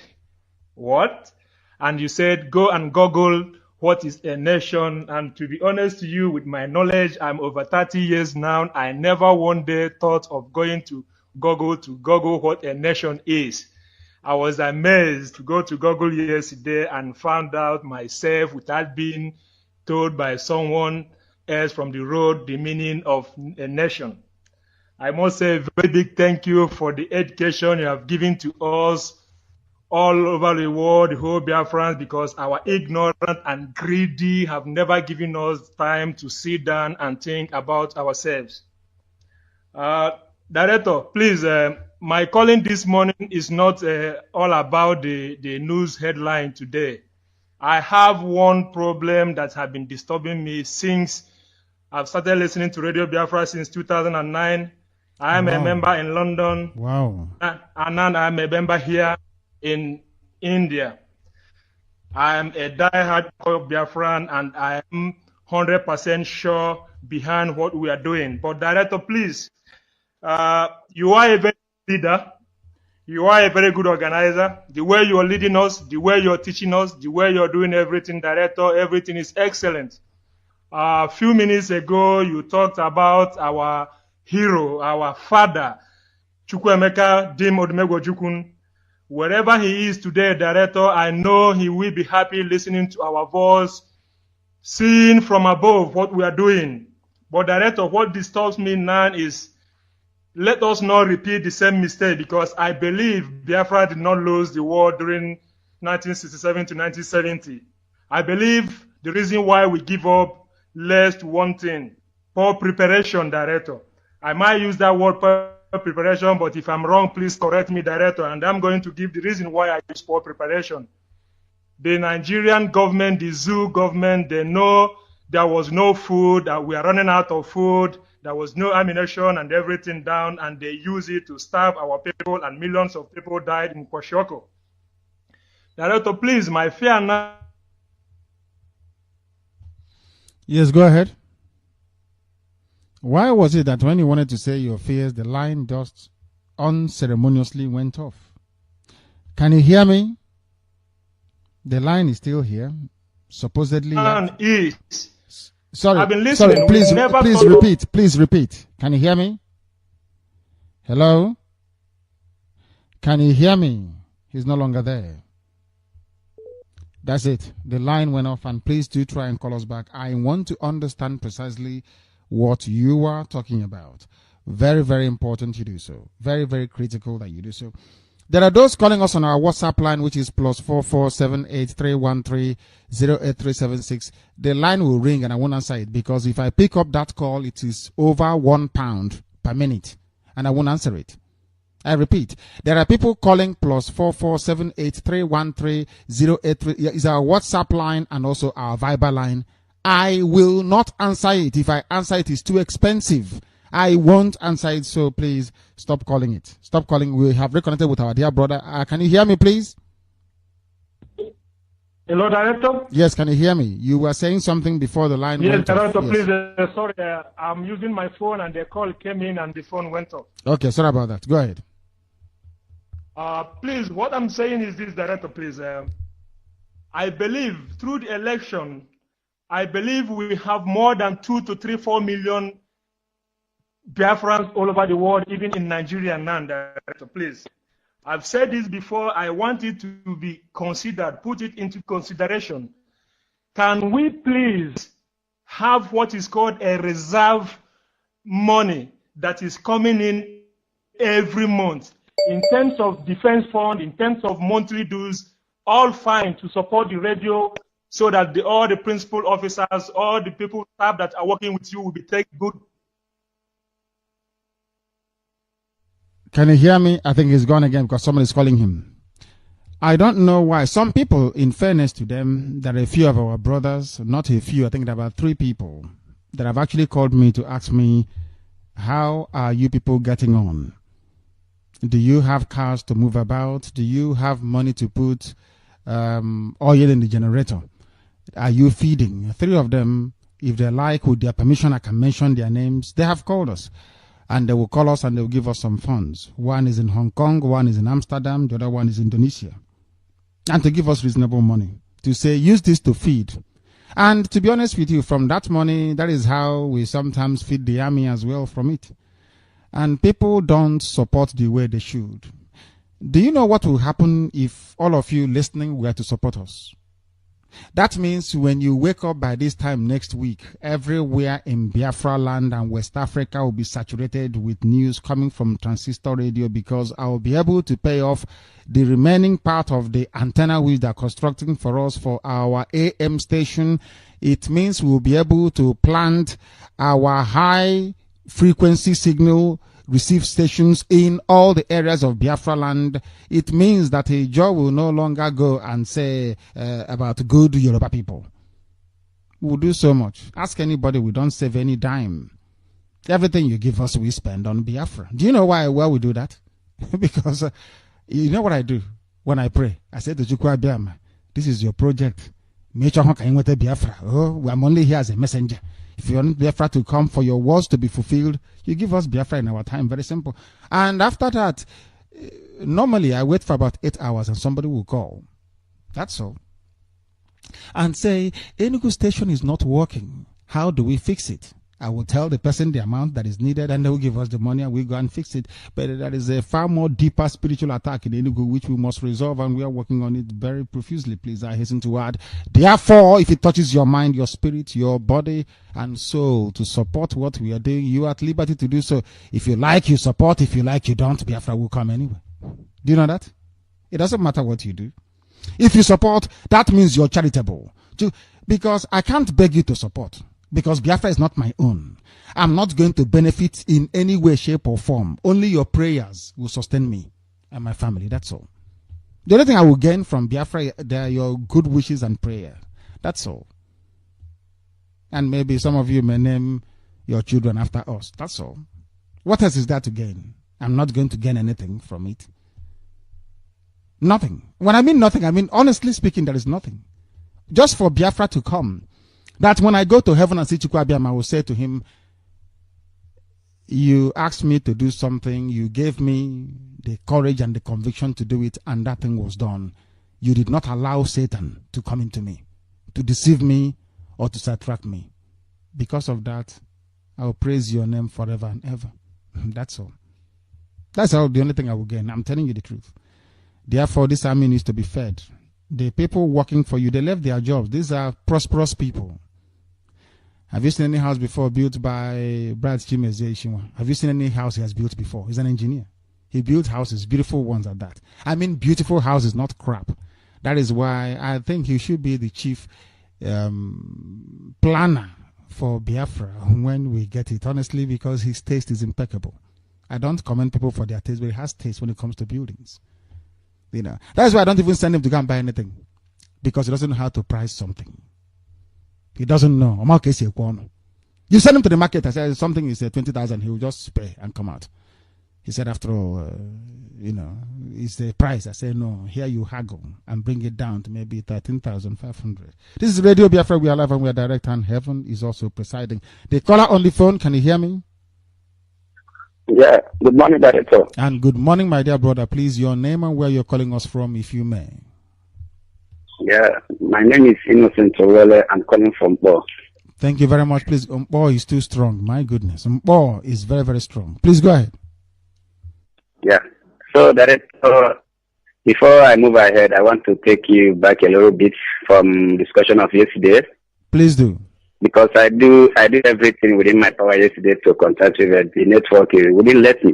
what? And you said, go and Google what is a nation. And to be honest to you, with my knowledge, I'm over 30 years now. I never one day thought of going to Google what a nation is. I was amazed to go to Google yesterday and found out myself without being told by someone else from the road the meaning of a nation. I must say a very big thank you for the education you have given to us all over the world, the whole Biafrans, because our ignorant and greedy have never given us time to sit down and think about ourselves. Director, please, my calling this morning is not all about the news headline today. I have one problem that has been disturbing me since I've started listening to Radio Biafra since 2009. I am a member in London. Wow. And now I'm a member here in India. I am a diehard Biafran and I am 100% sure behind what we are doing. But Director, please, you are a very good leader. You are a very good organizer. The way you are leading us, the way you are teaching us, the way you are doing everything, Director, everything is excellent. A few minutes ago, you talked about our hero, our father, Chukwuemeka Dim Odumegwu Ojukwu. Wherever he is today, Director, I know he will be happy listening to our voice, seeing from above what we are doing. But Director, what disturbs me now is, let us not repeat the same mistake, because I believe Biafra did not lose the war during 1967 to 1970. I believe the reason why we give up lays to one thing: poor preparation, Director. I might use that word poor preparation, but if I'm wrong, please correct me, Director. And I'm going to give the reason why I use poor preparation. The Nigerian government, the zoo government, they know there was no food, that we are running out of food, there was no ammunition and everything down, and they use it to starve our people, and millions of people died in Kwashiorkor. Director, please, my fear now. Yes, go ahead. Why was it that when you wanted to say your fears, the line just unceremoniously went off? Can you hear me? The line is still here. supposedly. Is. Sorry, I've been listening. sorry. Please repeat. Can you hear me? Hello? Can you hear me? He's no longer there. That's it. The line went off, and please do try and call us back. I want to understand precisely what you are talking about. Very, very important you do so. Very, very critical that you do so. There are those calling us on our WhatsApp line, which is +447831308376. The line will ring and I won't answer it, because if I pick up that call, it is over £1 per minute and I won't answer it. I repeat, there are people calling +4478313083. Is our WhatsApp line and also our Viber line. I will not answer it. If I answer it, it's too expensive. I won't answer it, so please stop calling it. Stop calling. We have reconnected with our dear brother. Can you hear me, please? Hello, Director? Yes, can you hear me? You were saying something before the line went off. Director, Yes. please. Sorry, I'm using my phone and the call came in and the phone went off. Okay, sorry about that. Go ahead. Please, what I'm saying is this, Director, please. I believe through the election, I believe we have more than 2 to 3, 4 million Biafrans all over the world, even in Nigeria now, Director, please. I've said this before. I want it to be considered, put it into consideration. Can we please have what is called a reserve money that is coming in every month in terms of defense fund, in terms of monthly dues, all fine to support the radio so that all the principal officers, all the people staff that are working with you will be taken good. Can you hear me? I think he's gone again because someone is calling him. I don't know why. Some people, in fairness to them, there are a few of our brothers, not a few, I think there are about 3 people that have actually called me to ask me, how are you people getting on? Do you have cars to move about? Do you have money to put oil in the generator? Are you feeding? 3 of them, if they like, with their permission, I can mention their names. They have called us. And they will call us and they will give us some funds. One is in Hong Kong, one is in Amsterdam, the other one is Indonesia. And to give us reasonable money. To say, use this to feed. And to be honest with you, from that money, that is how we sometimes feed the army as well from it. And people don't support the way they should. Do you know what will happen if all of you listening were to support us? That means when you wake up by this time next week, everywhere in Biafra land and West Africa will be saturated with news coming from transistor radio, because I will be able to pay off the remaining part of the antenna which they are constructing for us for our AM station. It means we will be able to plant our high frequency signal receive stations in all the areas of Biafra land. It means that a Joe will no longer go and say about good Yoruba people. We'll do so much. Ask anybody, we don't save any dime. Everything you give us, we spend on Biafra. Do you know why we do that? Because you know what I do when I pray? I say to Chukwu Abiyama, this is your project. Biafra. Oh, I'm only here as a messenger. If you want Biafra to come for your words to be fulfilled, you give us Biafra in our time. Very simple. And after that, normally I wait for about 8 hours and somebody will call. That's all. And say, Enugu station is not working. How do we fix it? I will tell the person the amount that is needed and they will give us the money and we go and fix it. But there is a far more deeper spiritual attack in Enugu which we must resolve, and we are working on it very profusely. Please, I hasten to add. Therefore, if it touches your mind, your spirit, your body and soul to support what we are doing, you are at liberty to do so. If you like, you support. If you like, you don't. Biafra will come anyway. Do you know that? It doesn't matter what you do. If you support, that means you're charitable. Because I can't beg you to support. Because Biafra is not my own. I'm not going to benefit in any way, shape, or form. Only your prayers will sustain me and my family. That's all. The only thing I will gain from Biafra, they are your good wishes and prayer. That's all. And maybe some of you may name your children after us. That's all. What else is there to gain? I'm not going to gain anything from it. Nothing. When I mean nothing, I mean, honestly speaking, there is nothing. Just for Biafra to come. That when I go to heaven and see Chukwu Abiyama, I will say to him, you asked me to do something, you gave me the courage and the conviction to do it, and that thing was done. You did not allow Satan to come into me. to deceive me or to sidetrack me. Because of that, I will praise your name forever and ever. That's all. That's all. The only thing I will gain. I'm telling you the truth. Therefore, this army needs to be fed. The people working for you, they left their jobs. These are prosperous people. Have you seen any house before built by Brad Chimeze? Have you seen any house he has built before? He's an engineer. He built houses, beautiful ones at that. I mean, beautiful houses, not crap. That is why I think he should be the chief planner for Biafra when we get it, honestly, because his taste is impeccable. I don't commend people for their taste, but he has taste when it comes to buildings. You know, that's why I don't even send him to go and buy anything, because he doesn't know how to price something. He doesn't know. You send him to the market and say something is 20,000, he will just pay and come out. He said, after all, you know, it's the price. I said, no, here you haggle and bring it down to maybe 13,500. This is Radio Biafra. We are live and we are direct, and heaven is also presiding. The caller on the phone, can you hear me? Yeah, good morning, Director. And good morning, my dear brother. Please, your name and where you're calling us from, if you may. Yeah, my name is Innocent Owele. I'm calling from Bo. Thank you very much. Please, Bo is too strong. My goodness. Bo is very, very strong. Please go ahead. Yeah. So, Director, before I move ahead, I want to take you back a little bit from discussion of yesterday. Please do. Because I did everything within my power yesterday to contact you, but the network wouldn't let me.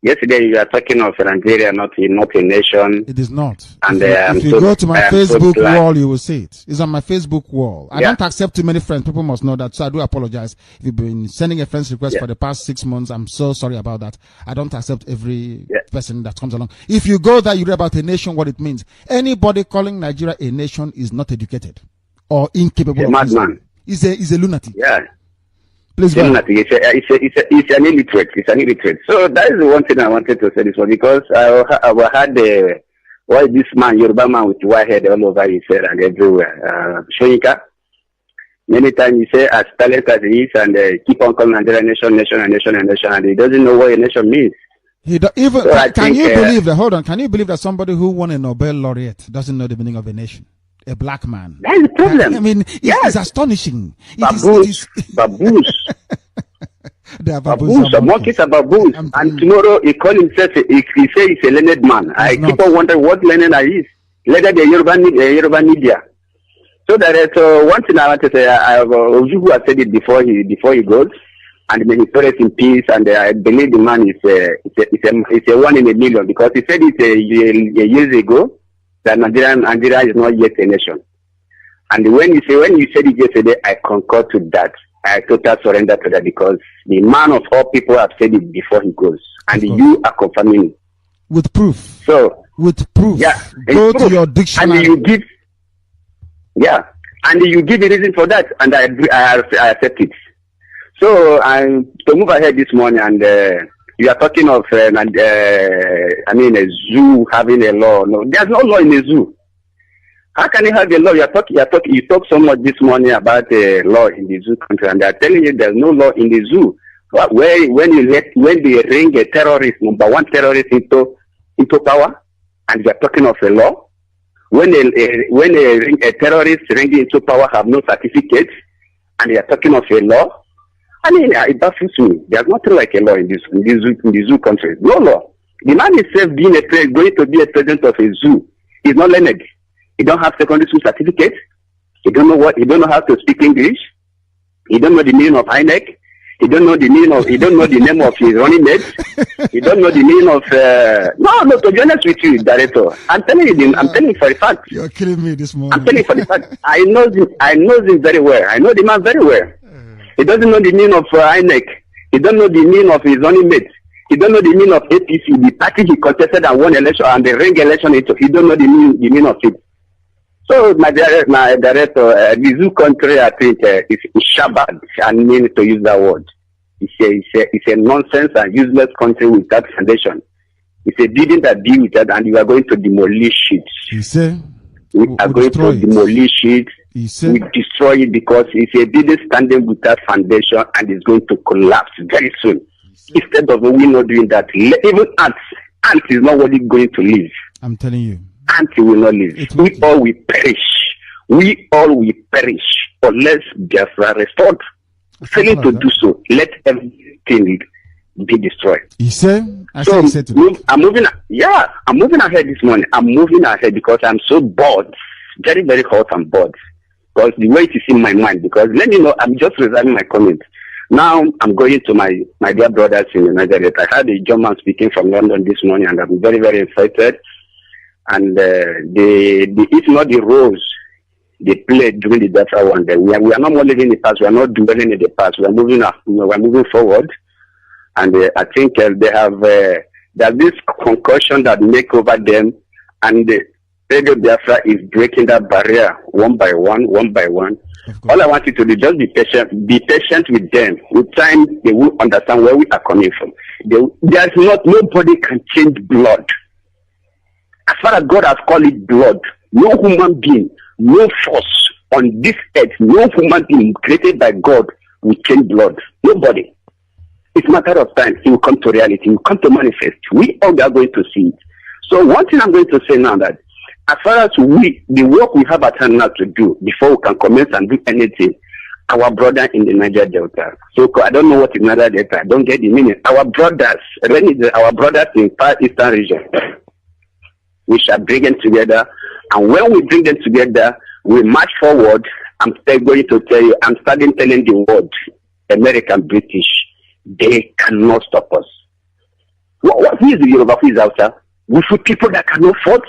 Yesterday, you are talking of Nigeria, not a nation. It is not. And if you go to my Facebook wall, you will see it. It's on my Facebook wall. I don't accept too many friends. People must know that. So I do apologize. If you've been sending a friend's request for the past 6 months, I'm so sorry about that. I don't accept every person that comes along. If you go there, you read about a nation, what it means. Anybody calling Nigeria a nation is not educated or incapable of madman. He's a lunatic. Yeah. Please go ahead. It's an illiterate. It's an illiterate. So that is the one thing I wanted to say this one, because I had why this man, Yoruba man with white head all over his head and everywhere. Shoyinka. Many times he say as talented as he is and keep on calling Nigeria nation, and he doesn't know what a nation means. Can you believe that? Hold on. Can you believe that somebody who won a Nobel laureate doesn't know the meaning of a nation? A black man. That's the problem. I mean, it's astonishing. Baboons. They are baboons. Monkeys are baboons. And tomorrow he call himself, he say he's a learned man. I keep on wondering what learned he is. Later the Yoruba media. So that one thing I want to say, I have Ojugu has said it before he goes, and may he rest in peace. And I believe the man is a 1 in a million, because he said it years ago that Nigeria is not yet a nation. And when you said it yesterday, I concur to that. I totally surrender to that, because the man of all people have said it before he goes, and you are confirming it. With proof. So with proof. Yeah. Go to your dictionary. And you give the reason for that, and I accept it. So to move ahead this morning, and you are talking of a zoo having a law. No, there's no law in a zoo. How can you have a law? You talk so much this morning about a law in the zoo country, and they are telling you there's no law in the zoo. When they ring a terrorist, number one terrorist into power, and you are talking of a law. When a terrorist ring into power have no certificate, and they are talking of a law. I mean, it baffles me. There's nothing like a law in the zoo country. No law. The man himself going to be a president of a zoo. He's not learned. He don't have secondary school certificate. He don't know how to speak English. He don't know the meaning of INEC. He don't know the name of his running mate. He don't know the meaning of no, to be honest with you, Director. I'm telling you for the fact. You're killing me this morning. I'm telling you for the fact. I know him very well. I know the man very well. He doesn't know the meaning of INEC. He don't know the meaning of his running mate. He don't know the meaning of APC, the party he contested and won election and the ring election. He don't know the meaning of it. So my director, the zoo country, I think is shabbat. I mean to use that word. It's a nonsense and useless country without foundation. It's a building that deal with that, and you are going to demolish it. We are going to demolish it. We destroy it, because it's a building standing without foundation and it's going to collapse very soon. Instead of we not doing that, even ants is not really going to live. I'm telling you. Ants will not live. We all will perish. we all will perish unless Biafra restored. Failing to do so, let everything be destroyed. You say? I'm moving. Yeah, I'm moving ahead this morning. I'm moving ahead because I'm so bored, very, very hot and bored. Because the way it is in my mind. Because let me know, I'm just resigning my comment. Now I'm going to my dear brothers in Nigeria. I had a German speaking from London this morning, and I'm very, very excited. And they it's not the roles they played during the Biafra one day. We are not more living in the past. We are not dwelling in the past. We are moving up. We are moving forward. And I think they have there's this concussion that make over them, and the Radio Biafra is breaking that barrier one by one, one by one. All I want you to do, just be patient. Be patient with them. With time, they will understand where we are coming from. There's nobody can change blood. As far as God has called it blood, no human being, no force on this earth, no human being created by God will change blood. Nobody. It's a matter of time. It will come to reality. It will come to manifest. We all are going to see it. So one thing I'm going to say now that as far as the work we have at hand now to do before we can commence and do anything, our brother in the Niger Delta. So I don't know what is Niger Delta. I don't get the meaning. Our brothers in Far Eastern region, we shall bring them together. And when we bring them together, we march forward. I'm still going to tell you, I'm starting telling the world, American, British, they cannot stop us. Who is the Yoruba? Who is Hausa? We fought people that cannot fight.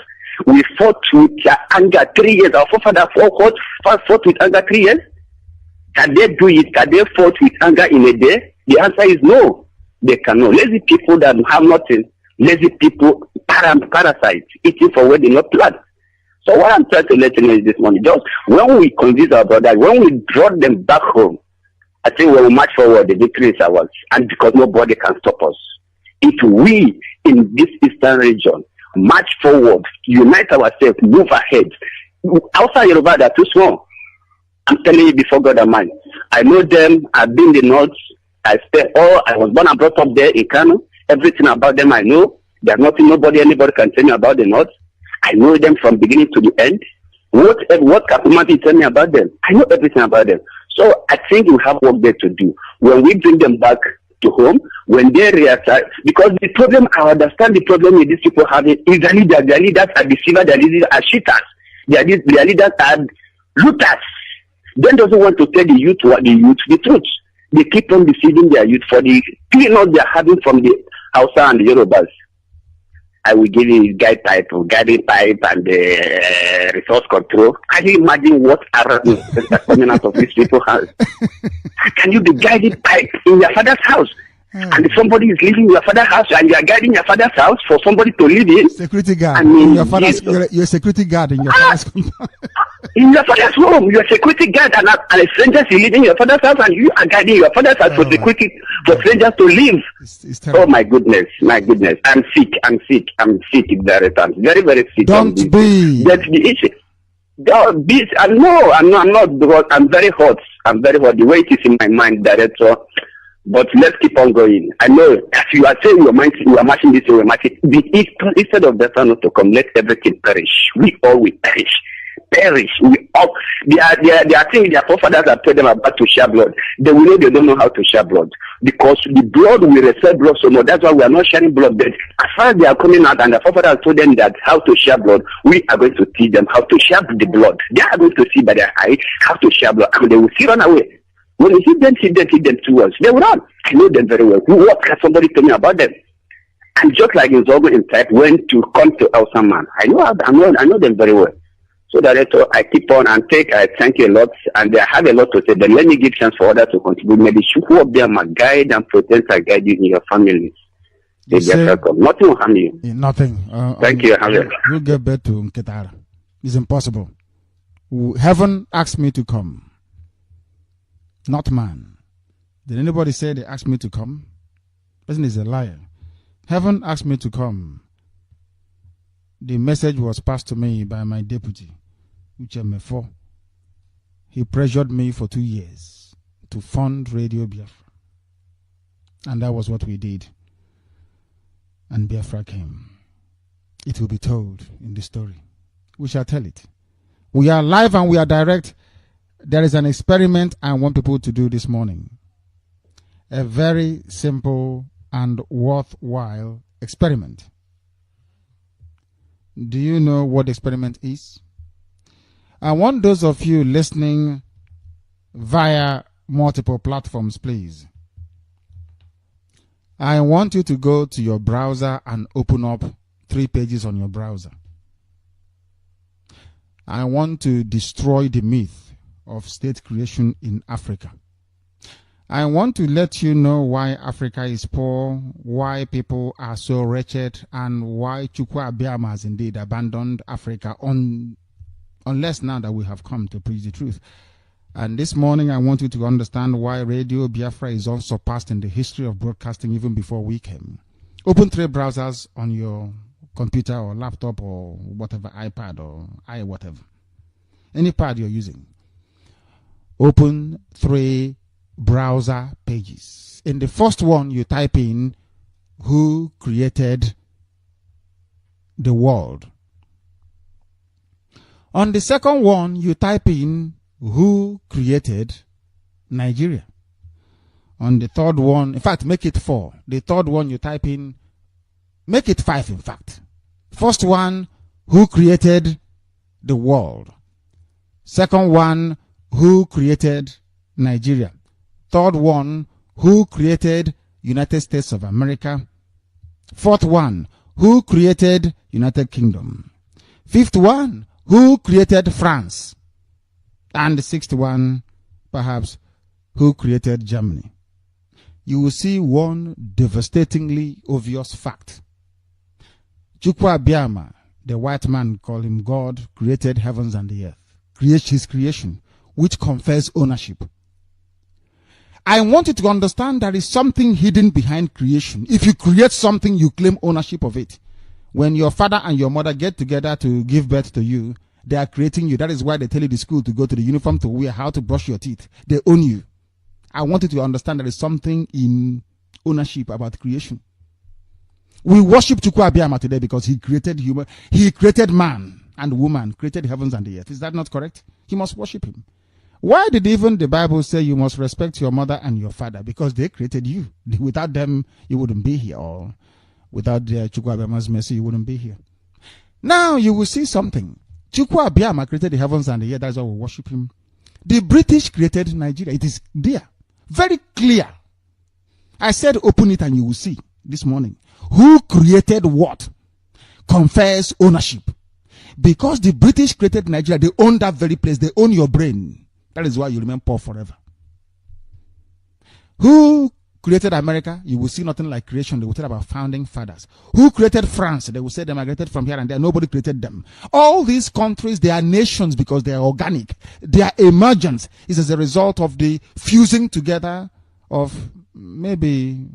We fought with anger 3 years. Our forefathers fought with anger 3 years. Can they do it? Can they fight with anger in a day? The answer is no. They cannot. Lazy people that have nothing. Lazy people, parasites, eating for where they not plant. So what I'm trying to let you know is this morning, just when we convince our brothers, when we draw them back home, I think when we march forward, the victory is ours. And because nobody can stop us. If we in this eastern region march forward, unite ourselves, move ahead. Outside Yoruba, they're too small. I'm telling you before God and man. I know them. I've been in the north. I was born and brought up there in Kanu. Everything about them I know. There's nothing anybody can tell me about the north. I know them from beginning to the end. What can humanity tell me about them? I know everything about them. So I think we have work there to do. When we bring them back to home, when they realize, because the problem, I understand the problem with these people having is their leaders are deceivers, their leaders are cheaters, their leaders are looters. They doesn't want to tell the youth the truth. They keep on deceiving their youth for the peanuts they are having from the Hausa and the Yorubas. I will give you guiding pipe and the resource control. Can you imagine what are coming out of these people's house? Can you be guiding pipe in your father's house? And somebody is leaving your father's house and you are guiding your father's house for somebody to live in? Security guard. I mean, you're a security guard in your father's compound. In your father's home, you're a security guard and a stranger is living in your father's house and you are guiding your father's house for security, for strangers to live. Oh my goodness. I'm sick in that time. Very, very sick. Don't be. That's the issue. I'm not because I'm very hot. The way it is in my mind, director. But let's keep on going. I know as you are saying you are marching this way, we're marching. Instead of that not to come, let everything perish. We all will perish. We all they are saying their forefathers have told them about to share blood. They will know they don't know how to share blood. Because the blood will receive blood so much. That's why we are not sharing blood. But as far as they are coming out and the forefathers told them that how to share blood, we are going to teach them how to share the blood. They are going to see by their eye how to share blood. And they will see run away. When you hit them towards, they will run. I know them very well. What can somebody tell me about them? And just like in Zogo in type went to come to Hausa man. I know them very well. So director, I keep on and I thank you a lot, and I have a lot to say. But let me give chance for others to contribute. Maybe who of them are guide and protect and guide you in your families. Nothing will harm you. Nothing. Thank you. We'll get back to Nketara. It's impossible. Heaven asked me to come. Not man. Did anybody say they asked me to come? Person is a liar. Heaven asked me to come. The message was passed to me by my deputy, Uchemefo. He pressured me for 2 years to fund Radio Biafra. And that was what we did. And Biafra came. It will be told in the story. We shall tell it. We are live and we are direct. There is an experiment I want people to do this morning. A very simple and worthwhile experiment. Do you know what the experiment is? I want those of you listening via multiple platforms, please. I want you to go to your browser and open up 3 pages on your browser. I want to destroy the myth of state creation in Africa. I want to let you know why Africa is poor, why people are so wretched, and why Chukwu Abịama has indeed abandoned Africa, unless now that we have come to preach the truth. And this morning, I want you to understand why Radio Biafra is unsurpassed in the history of broadcasting even before we came. Open 3 browsers on your computer or laptop or whatever, iPad or whatever. Any pad you're using. Open 3 browser pages. In the first one, you type in who created the world. On the second one, you type in who created Nigeria. On the third one, in fact, make it 4. The third one, you type in, make it 5, in fact. First one, who created the world. Second one, who created Nigeria. Third one, who created United States of America. Fourth one, who created United Kingdom. Fifth one, who created France. And the sixth one, perhaps, who created Germany. You will see one devastatingly obvious fact. Chukwu Abịama, the white man, call him God, created heavens and the earth. His creation, which confers ownership. I want you to understand there is something hidden behind creation. If you create something, you claim ownership of it. When your father and your mother get together to give birth to you, they are creating you. That is why they tell you the school to go to the uniform to wear, how to brush your teeth. They own you. I want you to understand there is something in ownership about creation. We worship Chukwu Abịama today because he created human. He created man and woman, created heavens and the earth. Is that not correct? You must worship him. Why did even the Bible say you must respect your mother and your father? Because they created you. Without them, you wouldn't be here. Or without Chukwu Abịama's mercy, you wouldn't be here. Now you will see something. Chukwu Abịama created the heavens and the earth. That's why we worship him. The British created Nigeria. It is there. Very clear. I said open it and you will see this morning. Who created what? Confers ownership. Because the British created Nigeria, they own that very place. They own your brain. That is why you remain poor forever. Who created America? You will see nothing like creation. They will tell about founding fathers. Who created France? They will say they migrated from here and there. Nobody created them. All these countries, they are nations because they are organic. Their emergence is as a result of the fusing together of maybe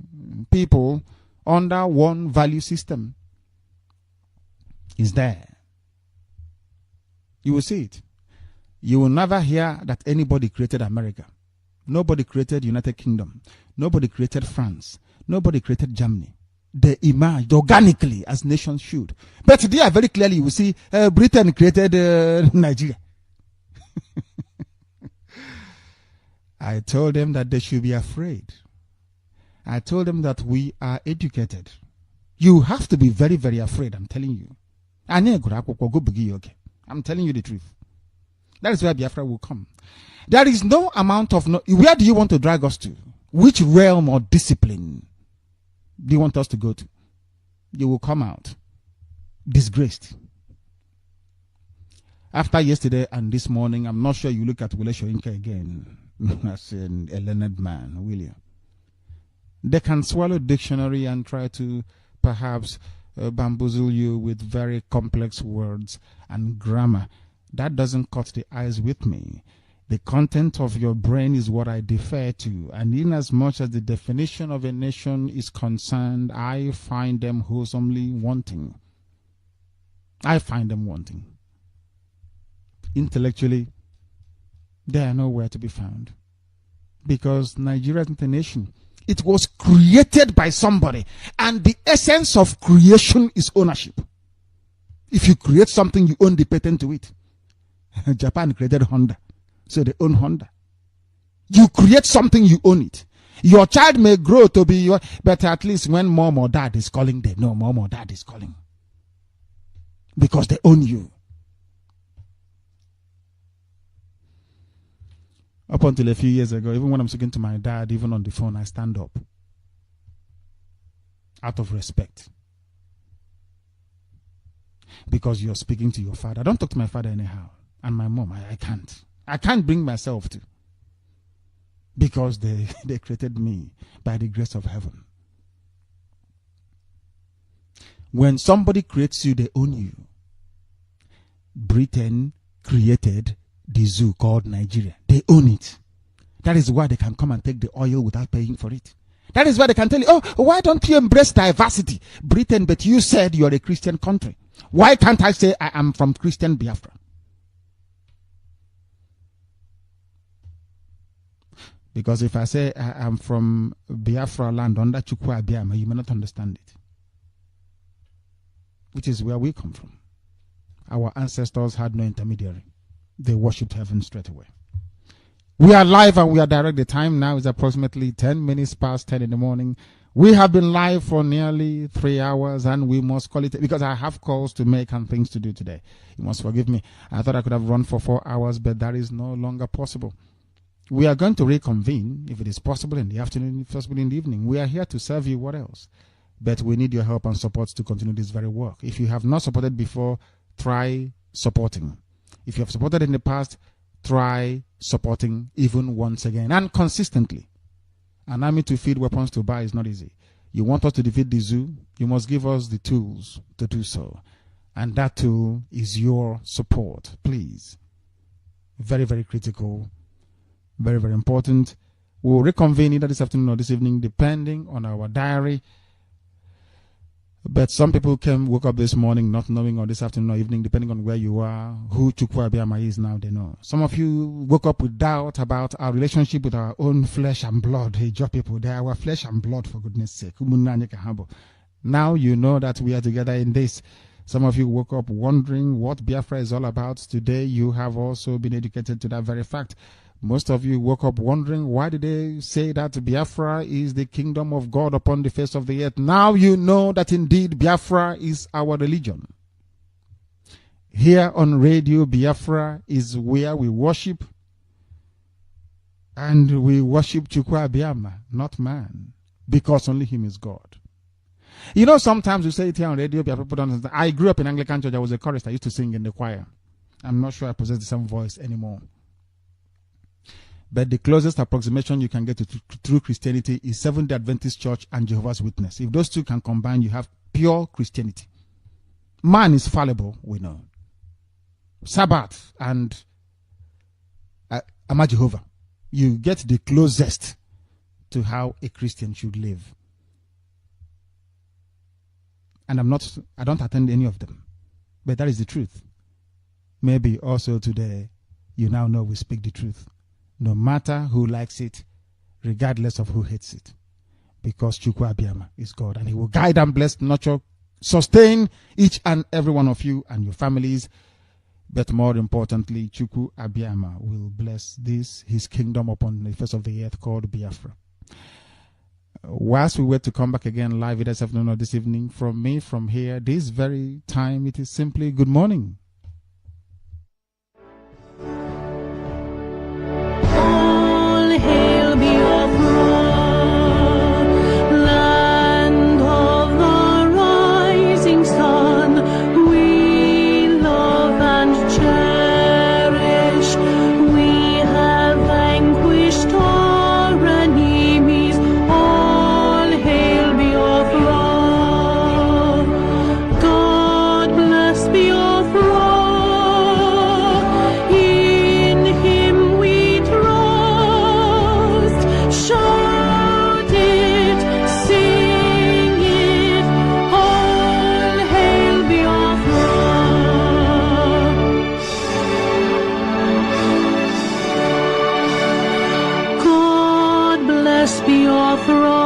people under one value system. Is there. You will see it. You will never hear that anybody created America. Nobody created United Kingdom. Nobody created France. Nobody created Germany. They emerged organically as nations should. But today, very clearly, you will see Britain created Nigeria. I told them that they should be afraid. I told them that we are educated. You have to be very, very afraid, I'm telling you. I'm telling you the truth. That is where Biafra will come. There is no amount of... Where do you want to drag us to? Which realm or discipline do you want us to go to? You will come out disgraced. After yesterday and this morning, I'm not sure you look at Wole Soyinka again as a learned man, will you? They can swallow dictionary and try to perhaps bamboozle you with very complex words and grammar. That doesn't cut the eyes with me. The content of your brain is what I defer to. And in as much as the definition of a nation is concerned, I find them wholesomely wanting. I find them wanting. Intellectually, they are nowhere to be found. Because Nigeria isn't a nation. It was created by somebody. And the essence of creation is ownership. If you create something, you own the patent to it. Japan created Honda, so they own Honda. You create something, you own it. Your child may grow to be your, but at least when mom or dad is calling, they know mom or dad is calling. Because they own you. Up until a few years ago, even when I'm speaking to my dad, even on the phone, I stand up. Out of respect. Because you're speaking to your father. I don't talk to my father anyhow. And my mom, I can't. I can't bring myself to. Because they created me by the grace of heaven. When somebody creates you, they own you. Britain created the zoo called Nigeria. They own it. That is why they can come and take the oil without paying for it. That is why they can tell you, oh, why don't you embrace diversity? Britain, but you said you're a Christian country. Why can't I say I am from Christian Biafra? Because if I say I am from Biafra land under Chukwu Abiyama, you may not understand it. Which is where we come from. Our ancestors had no intermediary. They worshipped heaven straight away. We are live and we are direct. The time now is approximately 10 minutes past 10 in the morning. We have been live for nearly 3 hours and we must call it, because I have calls to make and things to do today. You must forgive me. I thought I could have run for 4 hours, but that is no longer possible. We are going to reconvene, if it is possible, in the afternoon, if possible in the evening. We are here to serve you. What else? But we need your help and support to continue this very work. If you have not supported before, try supporting. If you have supported in the past, try supporting even once again and consistently. An army to feed, weapons to buy is not easy. You want us to defeat the zoo, you must give us the tools to do so. And that tool is your support, please. Very, very critical. Very, very important. We'll reconvene either this afternoon or this evening, depending on our diary. But some people woke up this morning not knowing, or this afternoon or evening, depending on where you are, who Chukwu Abiyama is now, they know. Some of you woke up with doubt about our relationship with our own flesh and blood. Hey, Joe people, they are our flesh and blood, for goodness sake. Now you know that we are together in this. Some of you woke up wondering what Biafra is all about. Today you have also been educated to that very fact. Most of you woke up wondering, why did they say that Biafra is the kingdom of God upon the face of the earth? Now you know that indeed Biafra is our religion. Here on radio, Biafra is where we worship. And we worship Chukwu Abiyama, not man. Because only him is God. You know, sometimes we say it here on radio, people don't understand. I grew up in Anglican church. I was a chorist. I used to sing in the choir. I'm not sure I possess the same voice anymore. But the closest approximation you can get to true Christianity is Seventh-day Adventist Church and Jehovah's Witness. If those two can combine, you have pure Christianity. Man is fallible, we know. Sabbath and Ama Jehovah. You get the closest to how a Christian should live. And I don't attend any of them. But that is the truth. Maybe also today, you now know we speak the truth. No matter who likes it, regardless of who hates it. Because Chukwu Abiyama is God. And he will guide and bless, nurture, sustain each and every one of you and your families. But more importantly, Chukwu Abiyama will bless his kingdom upon the face of the earth called Biafra. Whilst we wait to come back again live either this afternoon or this evening, from me, from here, this very time, it is simply good morning. Hail Biafra, land of the rising sun, we love and cherish. We have vanquished our enemies. All hail Biafra. God bless Biafra. In him we trust. Shout it, sing it, all hail Biafra. God bless Biafra.